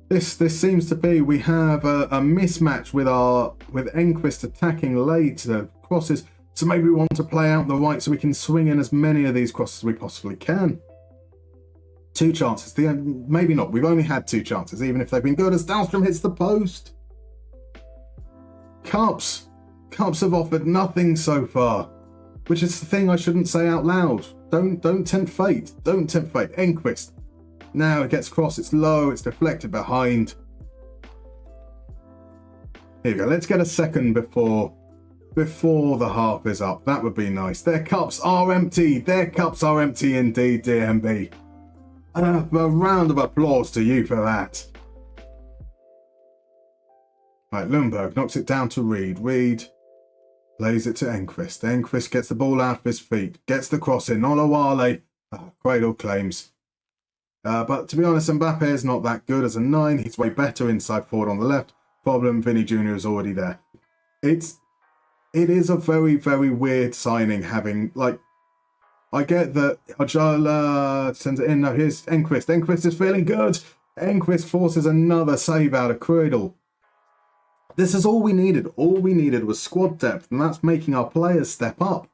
This seems to be, we have a mismatch with Enquist attacking late crosses. So maybe we want to play out the right so we can swing in as many of these crosses as we possibly can. 2 chances. Maybe not. We've only had 2 chances, even if they've been good, as Dahlstrom hits the post. Cups have offered nothing so far, which is the thing I shouldn't say out loud. Don't tempt fate. Don't tempt fate. Enquist. Now it gets crossed. It's low. It's deflected behind. Here we go. Let's get a second before the half is up. That would be nice. Their cups are empty. Their cups are empty indeed, DMB. A round of applause to you for that. Right, Lundberg knocks it down to Reed. Reed plays it to Enquist. Enquist gets the ball out of his feet. Gets the cross in. Olawale. Cradle claims. But to be honest, Mbappe is not that good as a 9. He's way better inside forward on the left. Problem, Vinny Jr. is already there. It is a very, very weird signing having, like, I get that Ajala sends it in. No, here's Enquist. Enquist is feeling good. Enquist forces another save out of Cradle. This is all we needed. All we needed was squad depth, and that's making our players step up.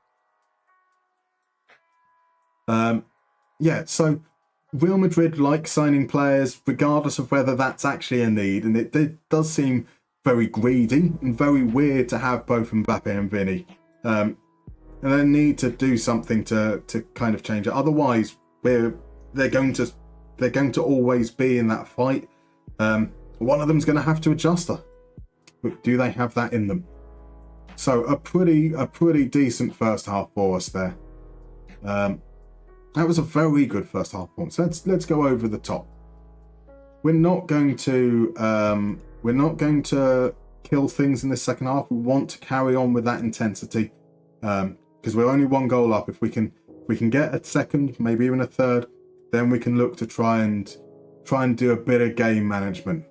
Yeah, so Real Madrid like signing players regardless of whether that's actually a need, and it does seem very greedy and very weird to have both Mbappe and Vinny. And they need to do something to kind of change it. Otherwise, they're going to always be in that fight. One of them's going to have to adjust her. But do they have that in them? So a pretty decent first half for us there. That was a very good first half performance. Let's go over the top. We're not going to kill things in this second half. We want to carry on with that intensity. because we're only one goal up. If we can get a second, maybe even a third, then we can look to try and do a bit of game management.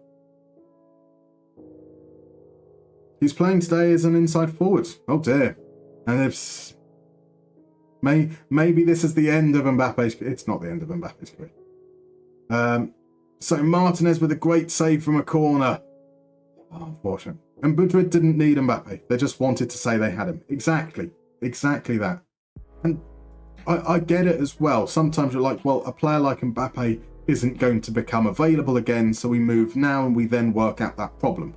He's playing today as an inside forward. Oh dear. And it's maybe this is the end of Mbappe's. It's not the end of Mbappe's career. So Martinez with a great save from a corner. Oh, unfortunate. And Madrid didn't need Mbappe. They just wanted to say they had him. Exactly that. And I get it as well. Sometimes you're like, well, a player like Mbappe isn't going to become available again, so we move now and we then work out that problem.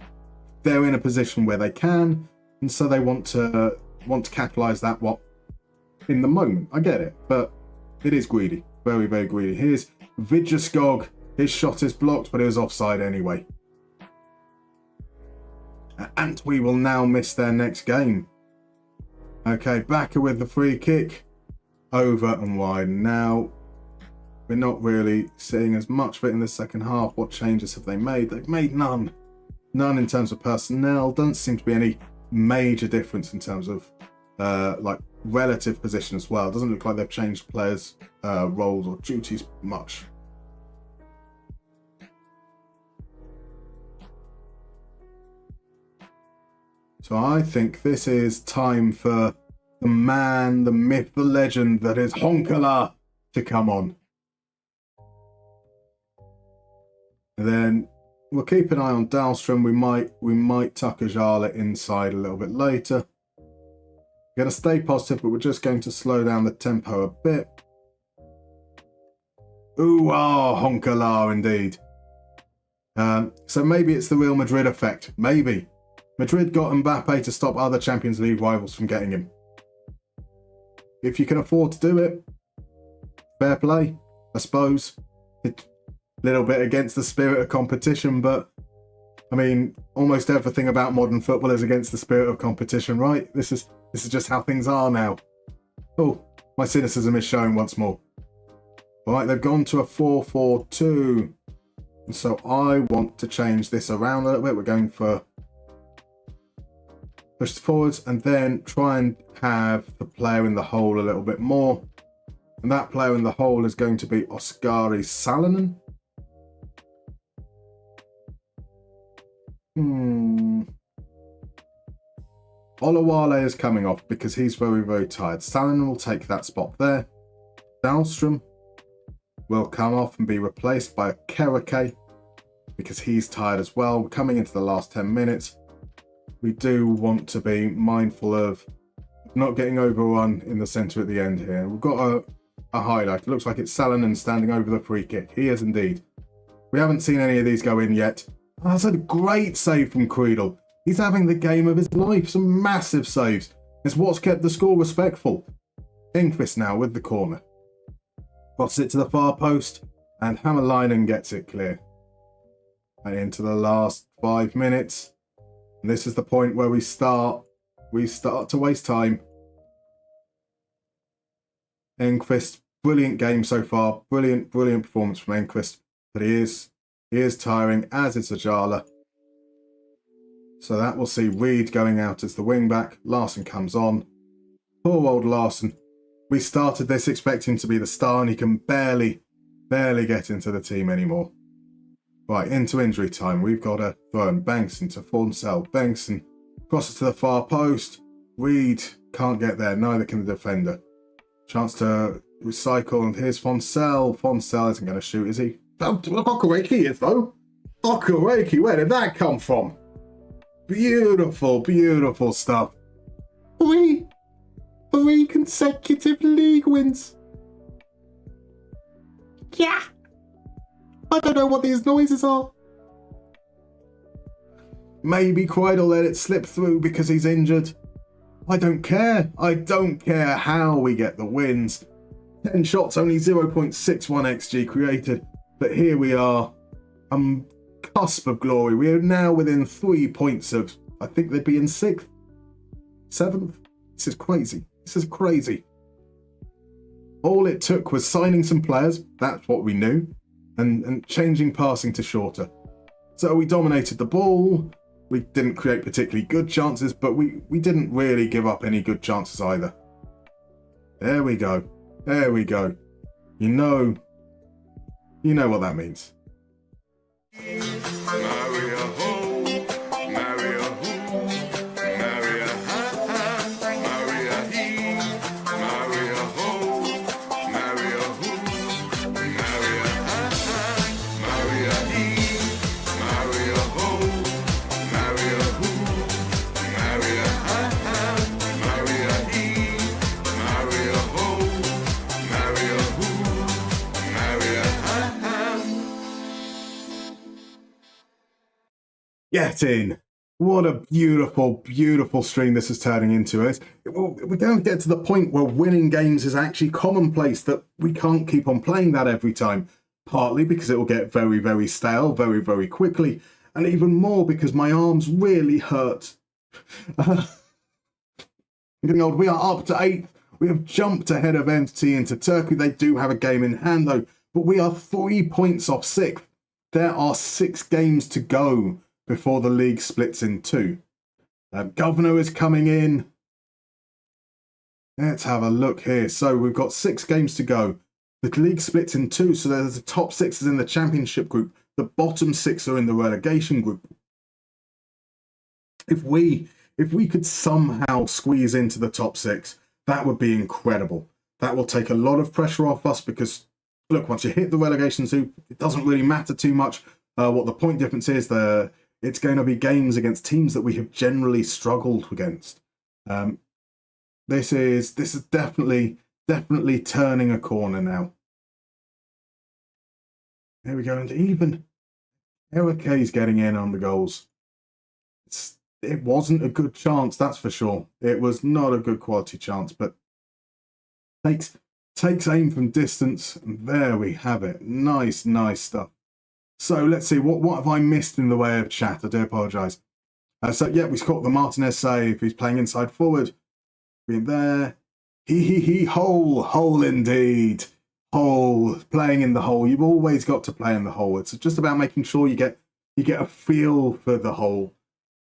They're in a position where they can, and so they want to capitalise that in the moment. I get it, but it is greedy. Very, very greedy. Here's Vidjaskog. His shot is blocked, but it was offside anyway. And we will now miss their next game. Okay, Bakker with the free kick. Over and wide. Now, we're not really seeing as much of it in the second half. What changes have they made? They've made none. None in terms of personnel. Doesn't seem to be any major difference in terms of like relative position as well. Doesn't look like they've changed players' roles or duties much. So I think this is time for the man, the myth, the legend that is Honkala to come on. And then we'll keep an eye on Dahlstrom. We might tuck Ajala inside a little bit later. We're going to stay positive, but we're just going to slow down the tempo a bit. Ooh, Honkala indeed. So maybe it's the Real Madrid effect. Maybe. Madrid got Mbappe to stop other Champions League rivals from getting him. If you can afford to do it, fair play, I suppose. It's a little bit against the spirit of competition, but I mean, almost everything about modern football is against the spirit of competition, right? This is just how things are now. Oh, my cynicism is showing once more. All right, they've gone to a 4-4-2. And so I want to change this around a little bit. We're going for push forwards and then try and have the player in the hole a little bit more. And that player in the hole is going to be Oskari Salonen. Olawale is coming off because he's very, very tired. Salonen will take that spot there. Dahlstrom will come off and be replaced by Kereke because he's tired as well. We're coming into the last 10 minutes. We do want to be mindful of not getting overrun in the centre at the end here. We've got a highlight. It looks like it's Salonen standing over the free kick. He is indeed. We haven't seen any of these go in yet. Oh, that's a great save from Creedle. He's having the game of his life. Some massive saves. It's what's kept the score respectful. Ingqvist now with the corner. Cross it to the far post. And Hämäläinen gets it clear. And into the last 5 minutes. And this is the point where we start to waste time. Ingqvist, brilliant game so far. Brilliant performance from Ingqvist. But he is tiring, as is Ajala. So that will see Reed going out as the wing back. Larsson comes on. Poor old Larsson. We started this expecting him to be the star, and he can barely get into the team anymore. Right, into injury time. We've got a throw in Bengtsson to Forncell. Bengtsson crosses to the far post. Reed can't get there. Neither can the defender. Chance to recycle, and here's Forncell. Forncell isn't going to shoot, is he? Okereke is, though. Okereke, where did that come from? Beautiful stuff. Three consecutive league wins. Yeah. I don't know what these noises are. Maybe Creidel let it slip through because he's injured. I don't care. I don't care how we get the wins. 10 shots, only 0.61 XG created. But here we are. Cusp of glory. We are now within 3 points of, I think they'd be in 6th, 7th. This is crazy. All it took was signing some players. That's what we knew. And changing passing to shorter. So we dominated the ball. We didn't create particularly good chances, but we didn't really give up any good chances either. There we go. There we go. You know what that means. Get in. What a beautiful, beautiful stream this is turning into. We're going to get to the point where winning games is actually commonplace, that we can't keep on playing that every time. Partly because it will get very, very stale very, very quickly. And even more because my arms really hurt. I'm getting old. We are up to 8th. We have jumped ahead of MT into Turkey. They do have a game in hand though. But we are 3 points off 6th. There are 6 games to go before the league splits in 2. Governor is coming in. Let's have a look here. So we've got 6 games to go. The league splits in 2, so there's the top 6 is in the championship group. The bottom 6 are in the relegation group. If we could somehow squeeze into the top 6, that would be incredible. That will take a lot of pressure off us because, look, once you hit the relegation zoo, it doesn't really matter too much what the point difference is. It's going to be games against teams that we have generally struggled against. This is definitely turning a corner now. There we go, and even IFK is getting in on the goals. It wasn't a good chance, that's for sure. It was not a good quality chance, but takes aim from distance, and there we have it. Nice stuff. So let's see, what have I missed in the way of chat? I do apologise. So yeah, we caught the Martinez save. He's playing inside forward. Being there. Hole indeed. Hole, playing in the hole. You've always got to play in the hole. It's just about making sure you get a feel for the hole.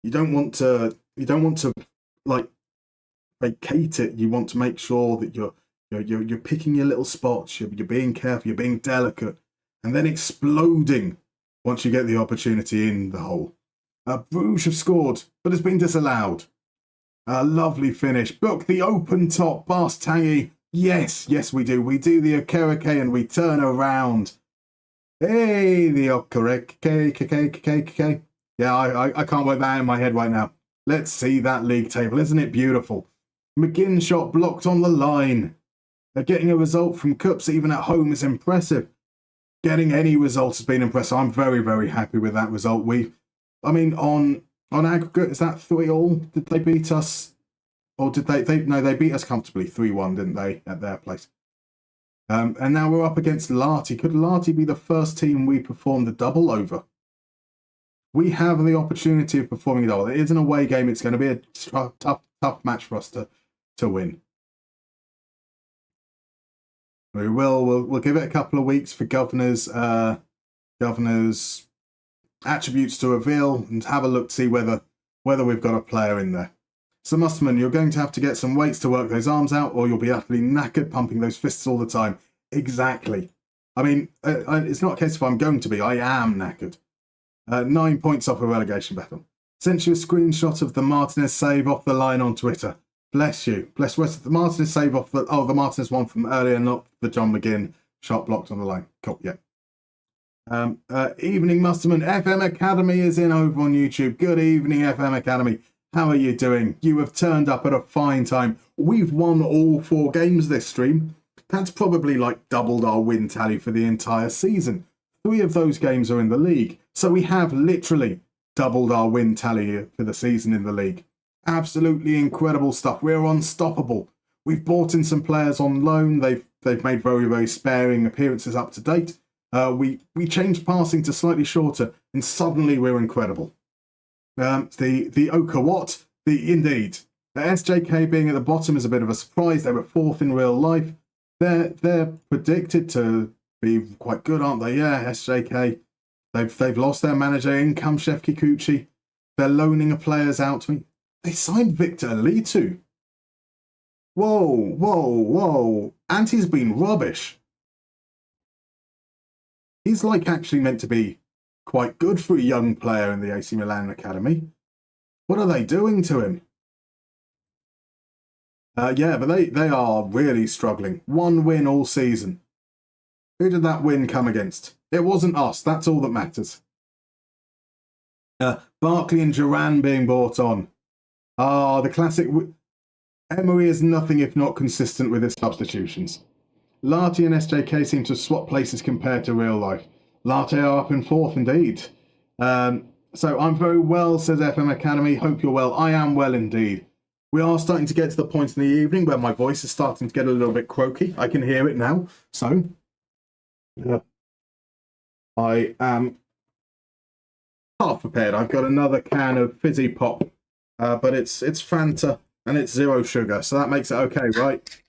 You don't want to like vacate it. You want to make sure that you're picking your little spots. You're being careful. You're being delicate, and then exploding once you get the opportunity in the hole. Bruges have scored, but it's been disallowed. A lovely finish. Book the open top. Barstangi. Yes, we do. We do the Okereke and we turn around. Hey, the Okereke. Yeah, I can't work that in my head right now. Let's see that league table. Isn't it beautiful? McGinn shot blocked on the line. Getting a result from Cups even at home is impressive. Getting any result has been impressive. I'm very, very happy with that result. On aggregate, is that 3-3? Did they beat us? Or did they beat us comfortably 3-1, didn't they, at their place? And now we're up against Larty. Could Larty be the first team we perform the double over? We have the opportunity of performing a double. It is an away game. It's going to be a tough match for us to win. We'll give it a couple of weeks for Governor's attributes to reveal and have a look to see whether we've got a player in there. So Musterman, you're going to have to get some weights to work those arms out, or you'll be utterly knackered pumping those fists all the time. Exactly. I mean, it's not a case of I'm going to be. I am knackered. 9 points off a relegation battle. Sent you a screenshot of the Martinez save off the line on Twitter. Bless you. Bless West. The Martinez save off the Martinez one from earlier, not the John McGinn shot blocked on the line. Cool. Yeah. Evening, Musterman. FM Academy is in over on YouTube. Good evening, FM Academy. How are you doing? You have turned up at a fine time. We've won all 4 games this stream. That's probably like doubled our win tally for the entire season. 3 of those games are in the league. So we have literally doubled our win tally for the season in the league. Absolutely incredible stuff. We're unstoppable. We've bought in some players on loan. They've made very, very sparing appearances up to date. We changed passing to slightly shorter, and suddenly we're incredible. The Okawat, indeed. The SJK being at the bottom is a bit of a surprise. They were 4th in real life. They're predicted to be quite good, aren't they? Yeah, SJK. They've lost their manager in come Chef Kikuchi. They're loaning players out to me. They signed Victor Alitu. Whoa, whoa, whoa. And he's been rubbish. He's like actually meant to be quite good for a young player in the AC Milan academy. What are they doing to him? Yeah, but they are really struggling. 1 win all season. Who did that win come against? It wasn't us. That's all that matters. Barkley and Duran being brought on. The classic. Emery is nothing if not consistent with his substitutions. Latte and SJK seem to swap places compared to real life. Latte are up in 4th indeed. So I'm very well, says FM Academy. Hope you're well. I am well indeed. We are starting to get to the point in the evening where my voice is starting to get a little bit croaky. I can hear it now. So I am half prepared. I've got another can of fizzy pop, but it's Fanta and it's 0 sugar, so that makes it okay, right?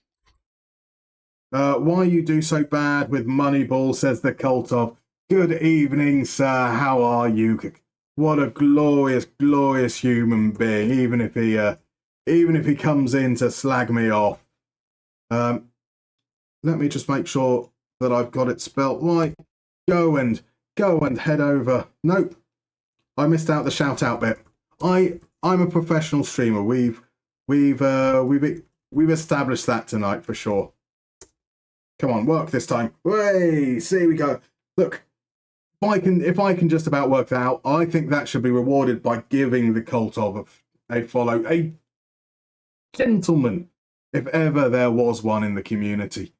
Why you do so bad with Moneyball, says the cult of. Good evening, sir. How are you? What a glorious, glorious human being. Even if he comes in to slag me off. Let me just make sure that I've got it spelt right. Go and head over. Nope, I missed out the shout out bit. I'm a professional streamer. We've established that tonight for sure. Come on, work this time. Hey, see we go. Look, if I can just about work that out, I think that should be rewarded by giving the cult of a follow. A gentleman, if ever there was one in the community.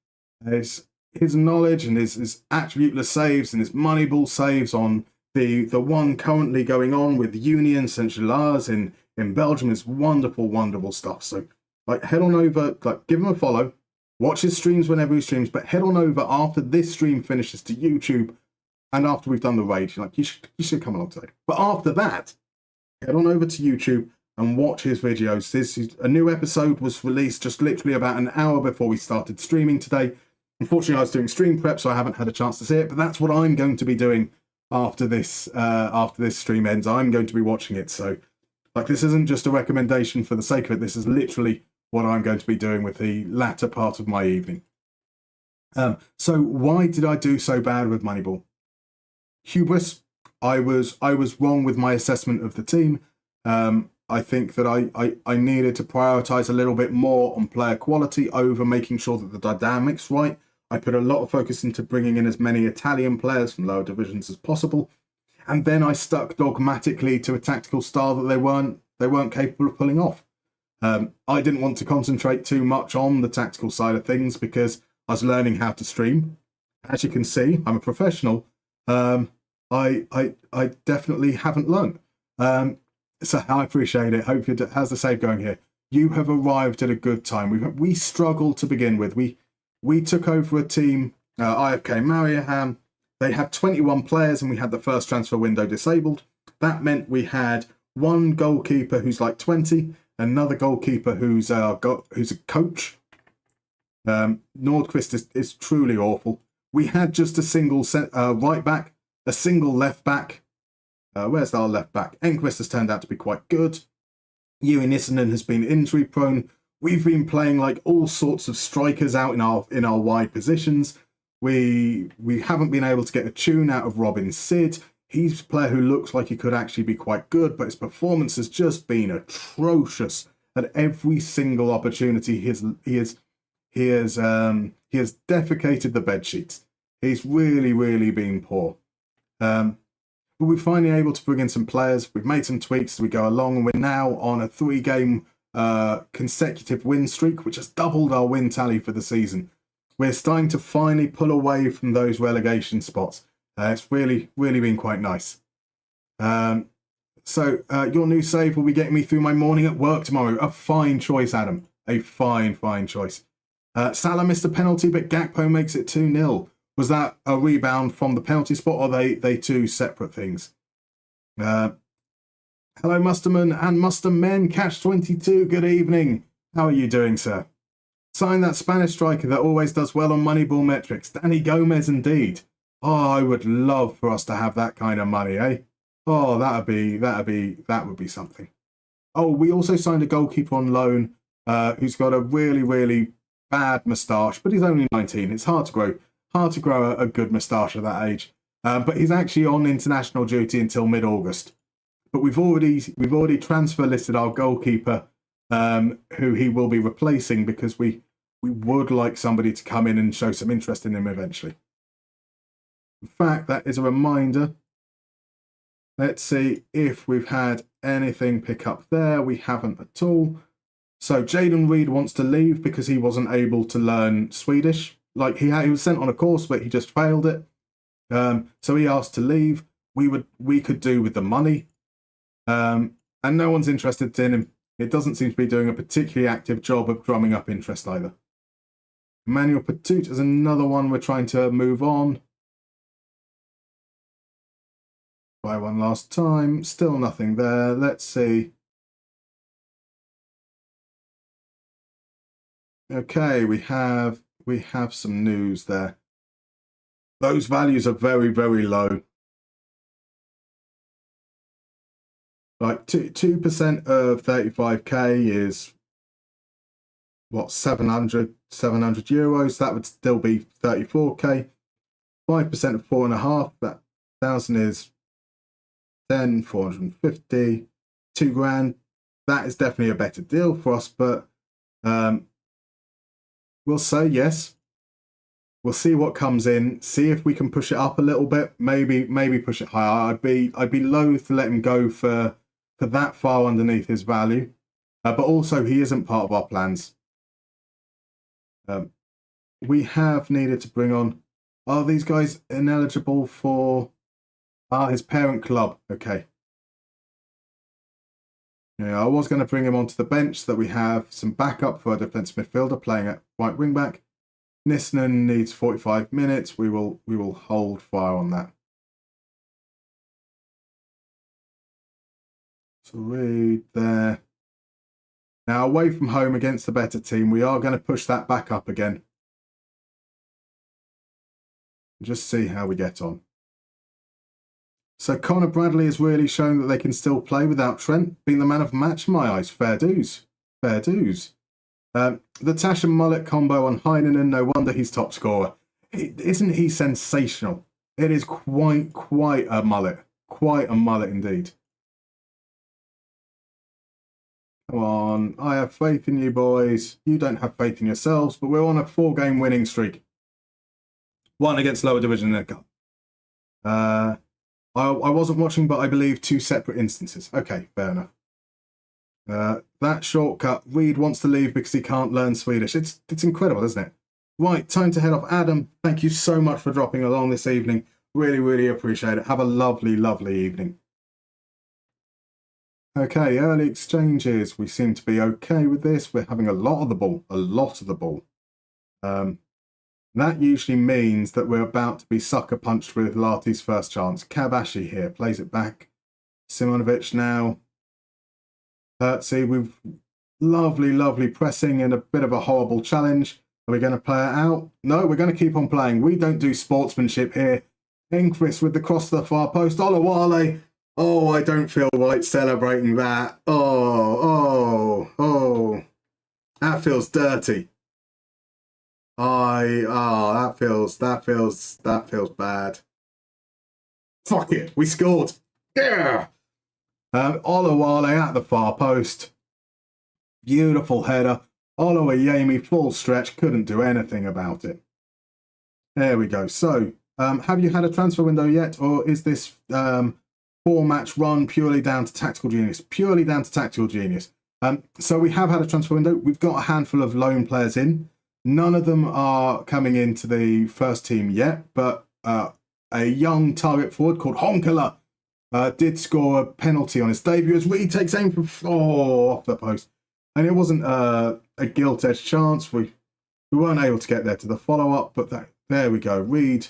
His knowledge and his attributeless saves and his Moneyball saves on the one currently going on with Union Saint-Gilles in Belgium is wonderful, wonderful stuff. So like head on over, like give him a follow. Watch his streams whenever he streams, but head on over after this stream finishes to YouTube, and after we've done the raid, like you should come along today. But after that, head on over to YouTube and watch his videos. A new episode was released just literally about an hour before we started streaming today. Unfortunately, I was doing stream prep, so I haven't had a chance to see it. But that's what I'm going to be doing after this stream ends. I'm going to be watching it. So, like, this isn't just a recommendation for the sake of it. This is literally what I'm going to be doing with the latter part of my evening. So why did I do so bad with Moneyball? Hubris. I was wrong with my assessment of the team. I think that I needed to prioritize a little bit more on player quality over making sure that the dynamics right. I put a lot of focus into bringing in as many Italian players from lower divisions as possible, and then I stuck dogmatically to a tactical style that they weren't capable of pulling off. I didn't want to concentrate too much on the tactical side of things because I was learning how to stream. As you can see, I'm a professional. I definitely haven't learned. So I appreciate it. Hope how's the save going here? You have arrived at a good time. We struggled to begin with. We took over a team, IFK Mariehamn. They had 21 players and we had the first transfer window disabled. That meant we had one goalkeeper who's like 20, another goalkeeper who's a coach. Nordqvist is truly awful. We had just a single right back, a single left back. Where's our left back? Enquist has turned out to be quite good. Yuri Nissinen has been injury prone. We've been playing like all sorts of strikers out in our wide positions. We haven't been able to get a tune out of Robin Sid. He's a player who looks like he could actually be quite good, but his performance has just been atrocious at every single opportunity. He has defecated the bed sheets. He's really, really been poor. But we're finally able to bring in some players. We've made some tweaks as we go along, and we're now on a 3-game consecutive win streak, which has doubled our win tally for the season. We're starting to finally pull away from those relegation spots. It's really, really been quite nice. So your new save will be getting me through my morning at work tomorrow. A fine choice, Adam. A fine, fine choice. Salah missed a penalty, but Gakpo makes it 2-0. Was that a rebound from the penalty spot, or are they two separate things? Hello, Musterman and Mustermen. Catch 22. Good evening. How are you doing, sir? Sign that Spanish striker that always does well on Moneyball metrics. Danny Gomez, indeed. Oh, I would love for us to have that kind of money, eh? Oh, that would be something. Oh, we also signed a goalkeeper on loan who's got a really, really bad moustache, but he's only 19. It's hard to grow a good moustache at that age. But he's actually on international duty until mid-August. But we've already transfer listed our goalkeeper, who he will be replacing, because we would like somebody to come in and show some interest in him eventually. In fact, that is a reminder. Let's see if we've had anything pick up there. We haven't at all. So Jaden Reed wants to leave because he wasn't able to learn Swedish. Like he was sent on a course, but he just failed it. So he asked to leave. We could do with the money. And no one's interested in him. It doesn't seem to be doing a particularly active job of drumming up interest either. Emmanuel Patut is another one we're trying to move on. Try one last time. Still nothing there. Let's see. Okay, we have some news there. Those values are very, very low. Like 2% of 35k is what, 700 euros. That would still be 34k. 5% of 4.5, that 1,000 is 10, 450, 2 grand. That is definitely a better deal for us, but we'll say yes. We'll see what comes in, see if we can push it up a little bit, maybe push it higher. I'd be loath to let him go for that far underneath his value, but also he isn't part of our plans. We have needed to bring on, are these guys ineligible for his parent club? Okay. Yeah, I was going to bring him onto the bench so that we have some backup for a defensive midfielder playing at right wing back. Niskanen needs 45 minutes. We will hold fire on that. So read there. Now away from home against the better team, we are going to push that back up again. Just see how we get on. So Connor Bradley has really shown that they can still play without Trent being the man of the match in my eyes. Fair dues. Fair dues. The Tash and Mullet combo on Heinen, no wonder he's top scorer. Isn't he sensational? It is quite a mullet. Quite a mullet indeed. Come on, I have faith in you boys. You don't have faith in yourselves, but we're on a 4-game winning streak. One against lower division in the cup. I wasn't watching, but I believe 2 separate instances. Okay, fair enough. That shortcut, Reed wants to leave because he can't learn Swedish. It's incredible, isn't it? Right, time to head off. Adam, thank you so much for dropping along this evening. Really, really appreciate it. Have a lovely, lovely evening. Okay, early exchanges. We seem to be okay with this. We're having a lot of the ball. A lot of the ball. That usually means that we're about to be sucker punched with Lati's first chance. Kabashi here plays it back. Simonovic now. See, we've lovely, lovely pressing and a bit of a horrible challenge. Are we going to play it out? No, we're going to keep on playing. We don't do sportsmanship here. Enquist with the cross to the far post. Olawale. Oh, I don't feel right celebrating that. Oh. That feels dirty. That feels bad. Fuck it, we scored. Yeah. Olawale at the far post. Beautiful header. Olawayemi full stretch, couldn't do anything about it. There we go. So, have you had a transfer window yet, or is this 4-match run purely down to tactical genius? Purely down to tactical genius. So we have had a transfer window. We've got a handful of loan players in. None of them are coming into the first team yet, but a young target forward called Honkala did score a penalty on his debut as Reed takes aim from off the post. And it wasn't a gilt-edged chance. We weren't able to get there to the follow-up, but there we go. Reed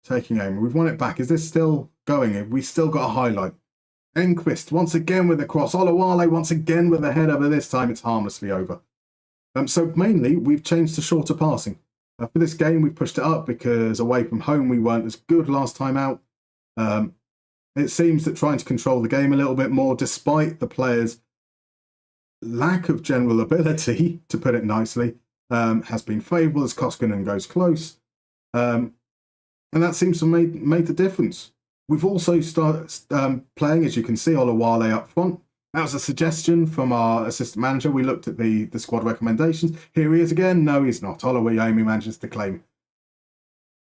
taking aim. We've won it back. Is this still going? We still got a highlight. Enquist once again with the cross. Olawale once again with the header, but this time it's harmlessly over. So mainly, we've changed to shorter passing. For this game, we've pushed it up because away from home, we weren't as good last time out. It seems that trying to control the game a little bit more, despite the players' lack of general ability, to put it nicely, has been favourable as Koskinen goes close. And that seems to have made the difference. We've also started playing, as you can see, Olawale up front. That was a suggestion from our assistant manager. We looked at the squad recommendations. Here he is again. No, he's not. Olawale manages to claim.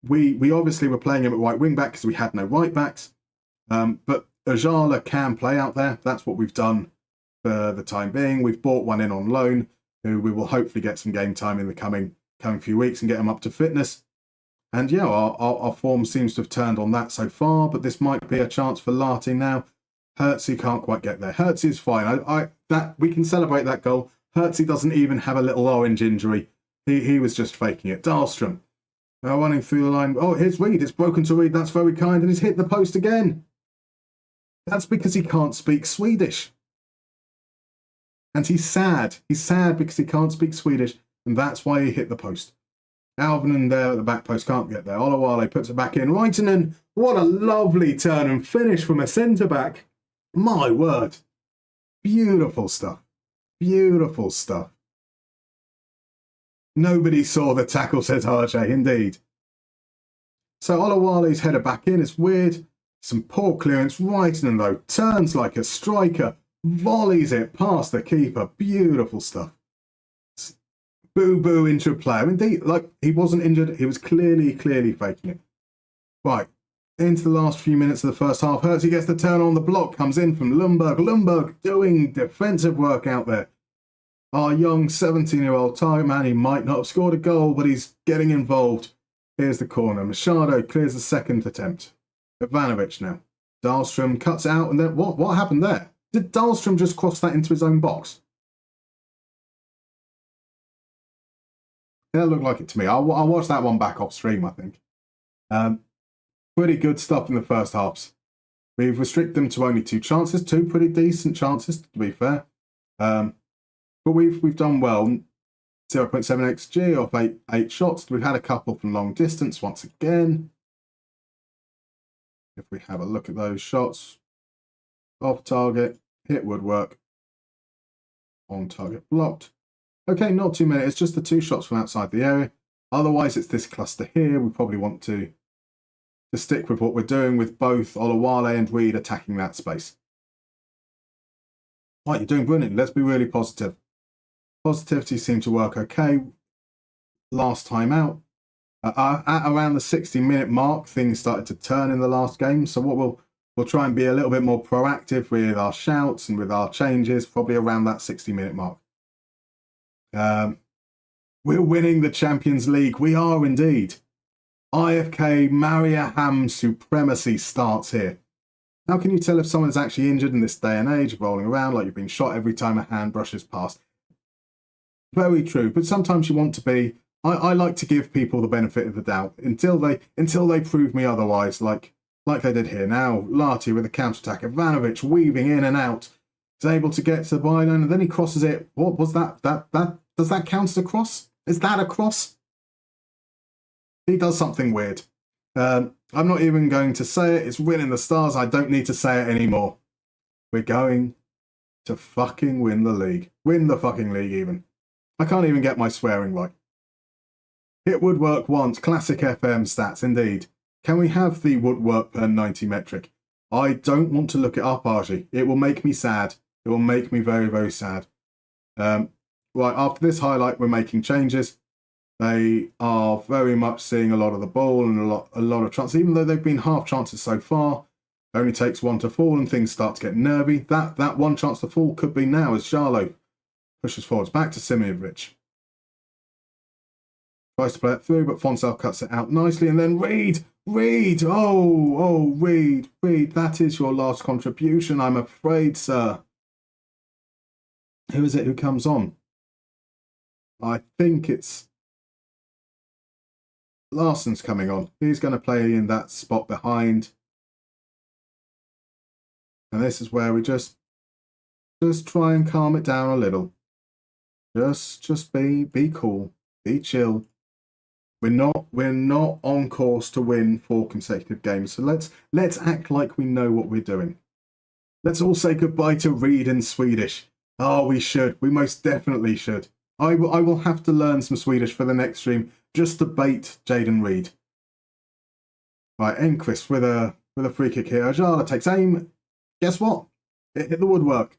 We obviously were playing him at right wing back because we had no right backs. But Ajala can play out there. That's what we've done for the time being. We've brought one in on loan, who we will hopefully get some game time in the coming few weeks and get him up to fitness. And yeah, our form seems to have turned on that so far, but this might be a chance for Lati now. Hertzie can't quite get there. Hertzie is fine. That we can celebrate that goal. Hertzie doesn't even have a little orange injury. He was just faking it. Dahlstrom running through the line. Oh, here's Reed. It's broken to Reed. That's very kind. And he's hit the post again. That's because he can't speak Swedish. And he's sad. He's sad because he can't speak Swedish, and that's why he hit the post. Alvin there at the back post can't get there. Olawale puts it back in. Reitinen, what a lovely turn and finish from a centre-back. My word. Beautiful stuff. Beautiful stuff. Nobody saw the tackle, says RJ, indeed. So Olawale's header back in. It's weird. Some poor clearance. Reitinen, though, turns like a striker. Volleys it past the keeper. Beautiful stuff. Boo-boo into a player. Indeed, like, he wasn't injured. He was clearly faking it. Right, into the last few minutes of the first half. Hertzie gets the turn on the block. Comes in from Lundberg. Lundberg doing defensive work out there. Our young 17-year-old target man, he might not have scored a goal, but he's getting involved. Here's the corner. Machado clears the second attempt. Ivanovic now. Dahlstrom cuts out, and then what happened there? Did Dahlstrom just cross that into his own box? That looked like it to me. I'll watch that one back off stream, I think. Pretty good stuff in the first halves. We've restricted them to only 2 chances, 2 pretty decent chances, to be fair. But we've done well. 0.7 XG off 8 shots. We've had a couple from long distance once again. If we have a look at those shots. Off target, hit woodwork. On target blocked. Okay, not too many. It's just the 2 shots from outside the area. Otherwise, it's this cluster here. We probably want to stick with what we're doing with both Olawale and Reed attacking that space. Right, you're doing brilliant. Let's be really positive. Positivity seemed to work okay last time out. At around the 60-minute mark, things started to turn in the last game. So what we'll try and be a little bit more proactive with our shouts and with our changes, probably around that 60-minute mark. We're winning the Champions League. We are indeed. IFK Mariehamn supremacy starts here. How can you tell if someone's actually injured in this day and age of rolling around like you've been shot every time a hand brushes past? Very true, but sometimes you want to be... I like to give people the benefit of the doubt until they prove me otherwise, like they did here. Now, Lati with a counter-attack. Ivanovic weaving in and out. He's able to get to the byline, and then he crosses it. What was that? Does that count as a cross? Is that a cross? He does something weird. I'm not even going to say it. It's written in the stars. I don't need to say it anymore. We're going to fucking win the league. Win the fucking league, even. I can't even get my swearing right. Hit woodwork once. Classic FM stats, indeed. Can we have the woodwork per 90 metric? I don't want to look it up, Archie. It will make me sad. It will make me very, very sad. Right, after this highlight, we're making changes. They are very much seeing a lot of the ball and a lot of chances. Even though they've been half chances so far, it only takes 1 to fall and things start to get nervy. That 1 chance to fall could be now as Charlo pushes forwards back to Simiovic. Tries to play it through, but Fonsel cuts it out nicely. And then Reed! Reed! Oh, Reed! That is your last contribution, I'm afraid, sir. Who is it who comes on? I think it's Larsson's coming on. He's going to play in that spot behind. And this is where we just try and calm it down a little. Just be cool. Be chill. We're not on course to win 4 consecutive games. So let's act like we know what we're doing. Let's all say goodbye to Reed in Swedish. Oh, we should. We most definitely should. I will have to learn some Swedish for the next stream just to bait Jaden Reed. Right, Enquist with a free kick here. Ajala takes aim. Guess what? It hit the woodwork.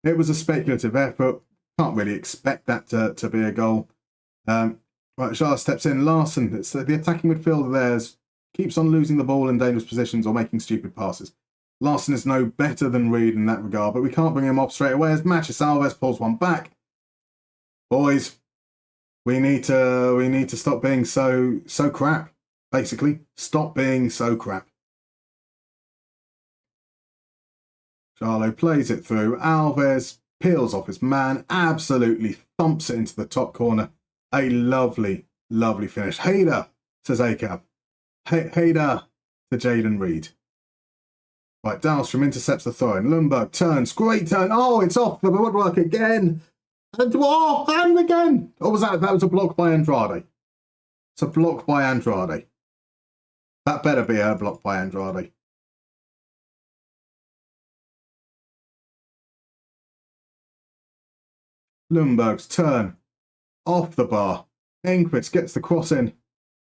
It was a speculative effort. Can't really expect that to be a goal. Right, Ajala steps in. Larson, it's the attacking midfielder there, keeps on losing the ball in dangerous positions or making stupid passes. Larson is no better than Reed in that regard, but we can't bring him off straight away as Matches Alves pulls one back. Boys, we need to stop being so crap. Basically, stop being so crap. Charlo plays it through. Alves peels off his man, absolutely thumps it into the top corner. A lovely, lovely finish. Hader, says Acab. Hader to Jaden Reed. Right, Dahlstrom intercepts the throw in. Lundberg turns. Great turn. Oh, it's off the woodwork again. And again. Or was that? That was a block by Andrade. It's a block by Andrade. That better be a block by Andrade. Lundberg's turn. Off the bar. Enquist gets the cross in.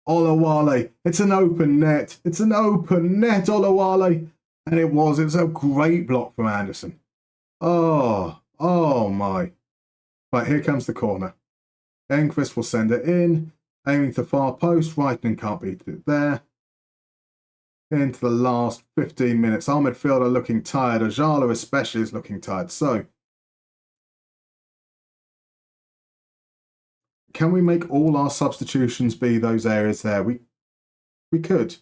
Olawale. It's an open net. It's an open net, Olawale. And it was a great block from Anderson. Oh my. Right, here comes the corner. Enquist will send it in. Aiming to far post. Reitman can't beat it there. Into the last 15 minutes. Our midfielder looking tired. Ajala especially is looking tired. So, can we make all our substitutions be those areas there? We could.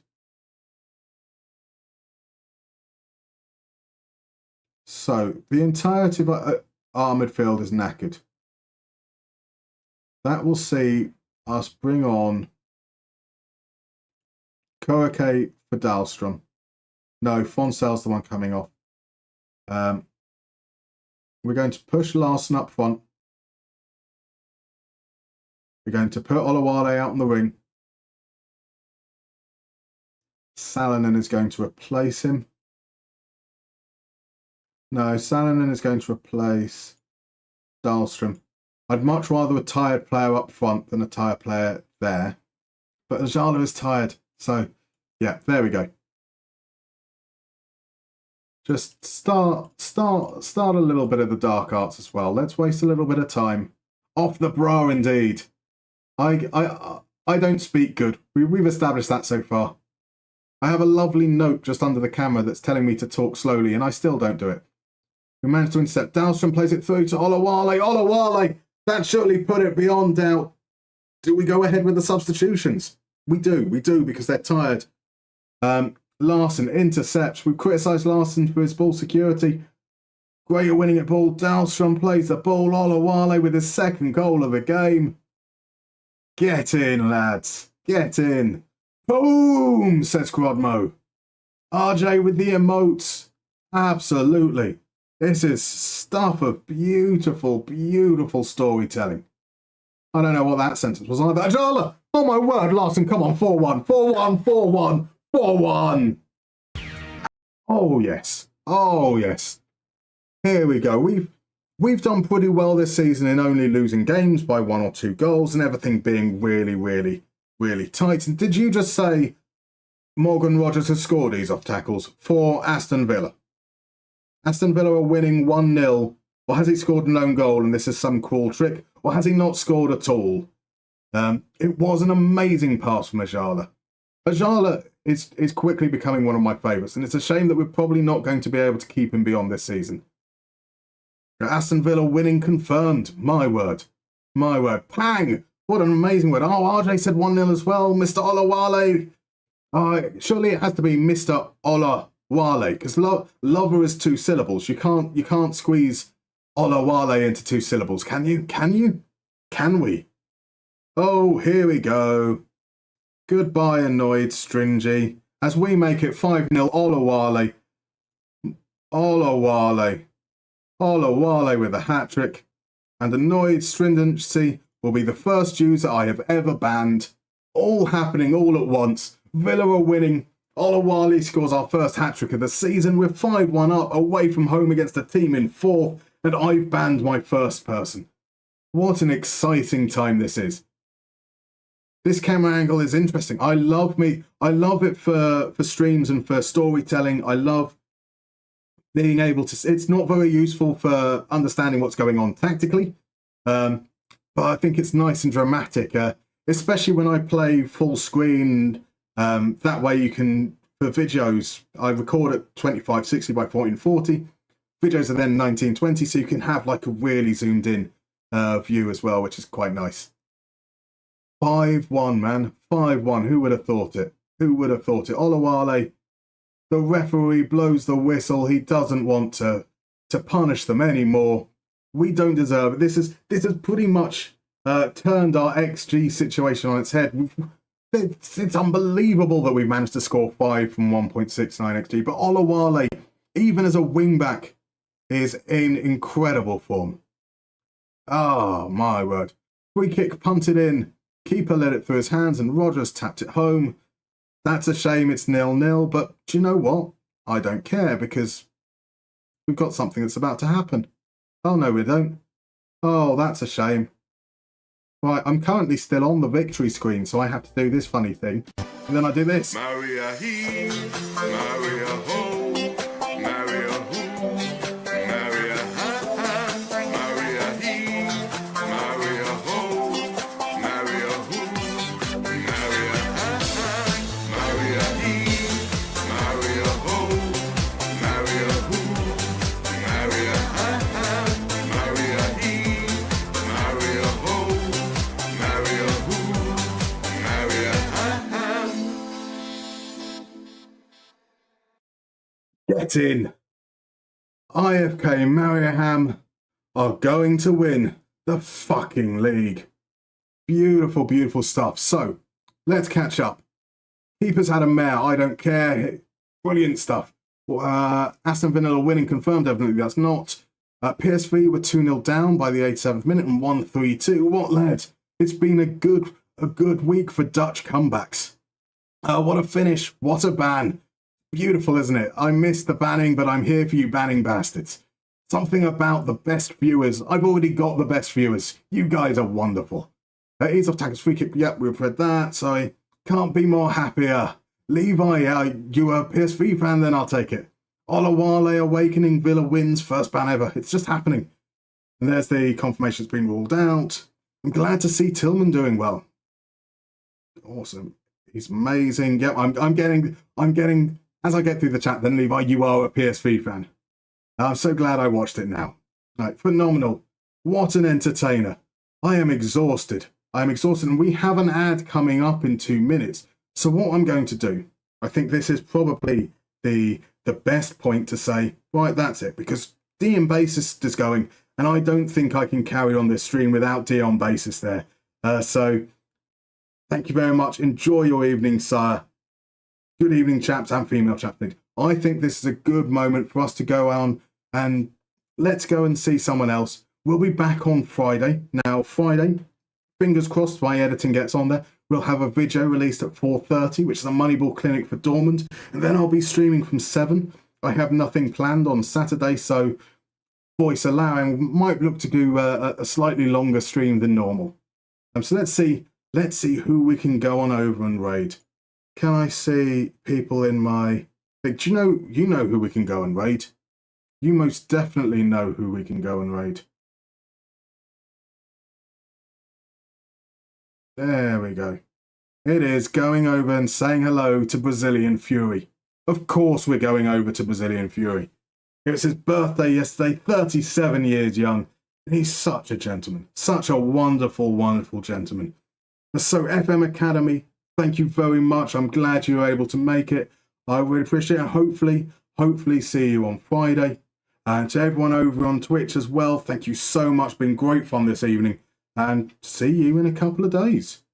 So, the entirety of our midfield is knackered. That will see us bring on Koike for Dahlstrom. No, Fonsel's the one coming off. We're going to push Larson up front. We're going to put Olawale out on the wing. Salonen is going to replace him. No, Salonen is going to replace Dahlstrom. I'd much rather a tired player up front than a tired player there. But Ajala is tired. So, yeah, there we go. Just start a little bit of the dark arts as well. Let's waste a little bit of time. Off the bra, indeed. I don't speak good. We've established that so far. I have a lovely note just under the camera that's telling me to talk slowly, and I still don't do it. We managed to intercept. Dahlstrom plays it through to Olawale. Olawale! That surely put it beyond doubt. Do we go ahead with the substitutions? We do, because they're tired. Larson intercepts. We've criticised Larson for his ball security. Greater winning at ball. Dahlstrom plays the ball. Olawale with his second goal of the game. Get in, lads. Get in. Boom, says Grodmo. RJ with the emotes. Absolutely. This is stuff of beautiful, beautiful storytelling. I don't know what that sentence was either. Ajala! Oh my word, Larson, come on, 4-1, 4-1, 4-1, 4-1. Oh yes. Oh yes. Here we go. We've done pretty well this season in only losing games by 1 or 2 goals and everything being really, really, really tight. And did you just say Morgan Rogers has scored these off tackles for Aston Villa? Aston Villa are winning 1-0. Or has he scored an own goal and this is some cruel trick? Or has he not scored at all? It was an amazing pass from Ajala. Ajala is quickly becoming one of my favourites, and it's a shame that we're probably not going to be able to keep him beyond this season. Aston Villa winning confirmed. My word. My word. Pang! What an amazing word. Oh, RJ said 1-0 as well. Mr. Olawale. Surely it has to be Mr. Olawale, because lover is 2 syllables. You can't squeeze Olawale into 2 syllables, can you? Can you? Can we? Oh, here we go. Goodbye, annoyed Stringy. As we make it 5-0, Olawale. Olawale. Olawale with a hat-trick. And annoyed Stringency will be the first user I have ever banned all happening all at once. Villa are winning. Olawale scores our first hat-trick of the season. We're 5-1 up away from home against a team in fourth, and I've banned my first person. What an exciting time this is. This camera angle is interesting. I love it for streams and for storytelling. I love being able to... It's not very useful for understanding what's going on tactically, but I think it's nice and dramatic, especially when I play full screen. That way you can, for videos, I record at 2560 by 1440. Videos are then 1920, so you can have like a really zoomed in view as well, which is quite nice. 5-1, man. 5-1. Who would have thought it? Who would have thought it? Olawale, the referee blows the whistle. He doesn't want to punish them anymore. We don't deserve it. This has pretty much turned our XG situation on its head. It's unbelievable that we've managed to score 5 from 1.69 XG. But Olawale, even as a wingback, is in incredible form. Oh, my word. Free kick punted in. Keeper let it through his hands and Rogers tapped it home. That's a shame it's 0-0, but do you know what? I don't care because we've got something that's about to happen. Oh, no, we don't. Oh, that's a shame. Right, I'm currently still on the victory screen, so I have to do this funny thing. And then I do this. Mariehamn, Mariehamn, Mariehamn, Mariehamn, Mariehamn, Mariehamn, Mariehamn, Get in. IFK Mariehamn are going to win the fucking league. Beautiful, beautiful stuff. So, let's catch up. Keeper's had a mare. I don't care. Brilliant stuff. Aston Villa winning confirmed. Evidently that's not. PSV were 2-0 down by the 87th minute and 1-3-2. What led? It's been a good week for Dutch comebacks. What a finish. What a ban. Beautiful, isn't it? I missed the banning, but I'm here for you banning bastards. Something about the best viewers. I've already got the best viewers. You guys are wonderful. Ease of Tackles free kick. Yep, we've read that. So I can't be more happier. Levi, you a PSV fan? Then I'll take it. Olawale awakening. Villa wins. First ban ever. It's just happening. And there's the confirmation it's been ruled out. I'm glad to see Tillman doing well. Awesome. He's amazing. Yep, I'm getting. As I get through the chat, then Levi, you are a PSV fan. I'm so glad I watched it now. Right, phenomenal. What an entertainer. I am exhausted. And we have an ad coming up in 2 minutes. So what I'm going to do, I think this is probably the best point to say, right, that's it, because Dion Basis is going, and I don't think I can carry on this stream without Dion Basis there. So thank you very much. Enjoy your evening, sire. Good evening, chaps and female chaps. I think this is a good moment for us to go on and let's go and see someone else. We'll be back on Friday. Now, Friday, fingers crossed my editing gets on there. We'll have a video released at 4:30, which is a Moneyball clinic for Dortmund. And then I'll be streaming from 7. I have nothing planned on Saturday, so voice allowing, might look to do a slightly longer stream than normal. So let's see who we can go on over and raid. Can I see people in my... Do you know who we can go and raid? You most definitely know who we can go and raid. There we go. It is going over and saying hello to Brazilian Fury. Of course we're going over to Brazilian Fury. It was his birthday yesterday, 37 years young. And he's such a gentleman. Such a wonderful, wonderful gentleman. So FM Academy, thank you very much. I'm glad you were able to make it. I really appreciate it. Hopefully see you on Friday. And to everyone over on Twitch as well, thank you so much. Been great fun this evening. And see you in a couple of days.